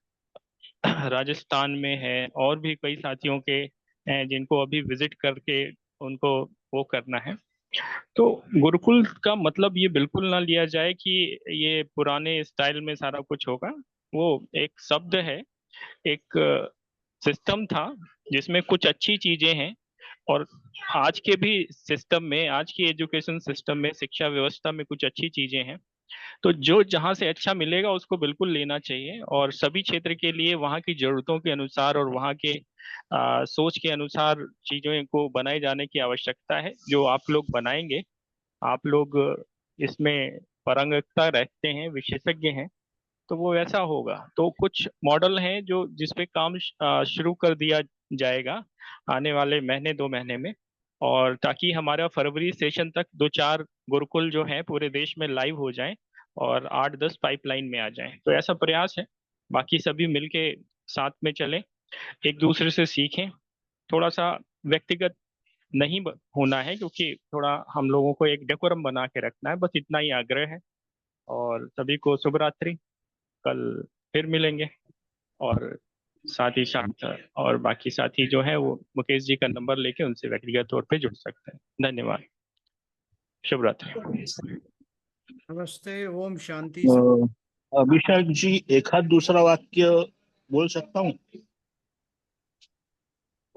राजस्थान में है, और भी कई साथियों के हैं जिनको अभी विजिट करके उनको वो करना है। तो गुरुकुल का मतलब ये बिल्कुल ना लिया जाए कि ये पुराने स्टाइल में सारा कुछ होगा। वो एक शब्द है, एक सिस्टम था जिसमें कुछ अच्छी चीजें हैं, और आज के भी सिस्टम में, आज की एजुकेशन सिस्टम में, शिक्षा व्यवस्था में कुछ अच्छी चीजें हैं। तो जो जहां से अच्छा मिलेगा उसको बिल्कुल लेना चाहिए, और सभी क्षेत्र के लिए वहाँ की जरूरतों के अनुसार और वहाँ के सोच के अनुसार चीजों को बनाए जाने की आवश्यकता है। जो आप लोग बनाएंगे, आप लोग इसमें पारंगतता रखते हैं, विशेषज्ञ हैं, तो वो ऐसा होगा। तो कुछ मॉडल हैं जो जिसपे काम शुरू कर दिया जाएगा आने वाले महीने 2 महीने में, और ताकि हमारा फरवरी सेशन तक 2-4 गुरुकुल जो हैं पूरे देश में लाइव हो जाएं और 8-10 पाइपलाइन में आ जाएं। तो ऐसा प्रयास है। बाकी सभी मिलके साथ में चलें, एक दूसरे से सीखें। थोड़ा सा व्यक्तिगत नहीं होना है, क्योंकि थोड़ा हम लोगों को एक डेकोरम बना के रखना है। बस इतना ही आग्रह है, और सभी को शुभ रात्रि। कल फिर मिलेंगे, और साथ ही साथ और बाकी साथी जो है वो मुकेश जी का नंबर लेके उनसे व्यक्तिगत तौर पे जुड़ सकते हैं। धन्यवाद, शुभ रात्रि। नमस्ते, ओम शांति। अभिषेक जी, एक आध दूसरा वाक्य बोल सकता हूँ?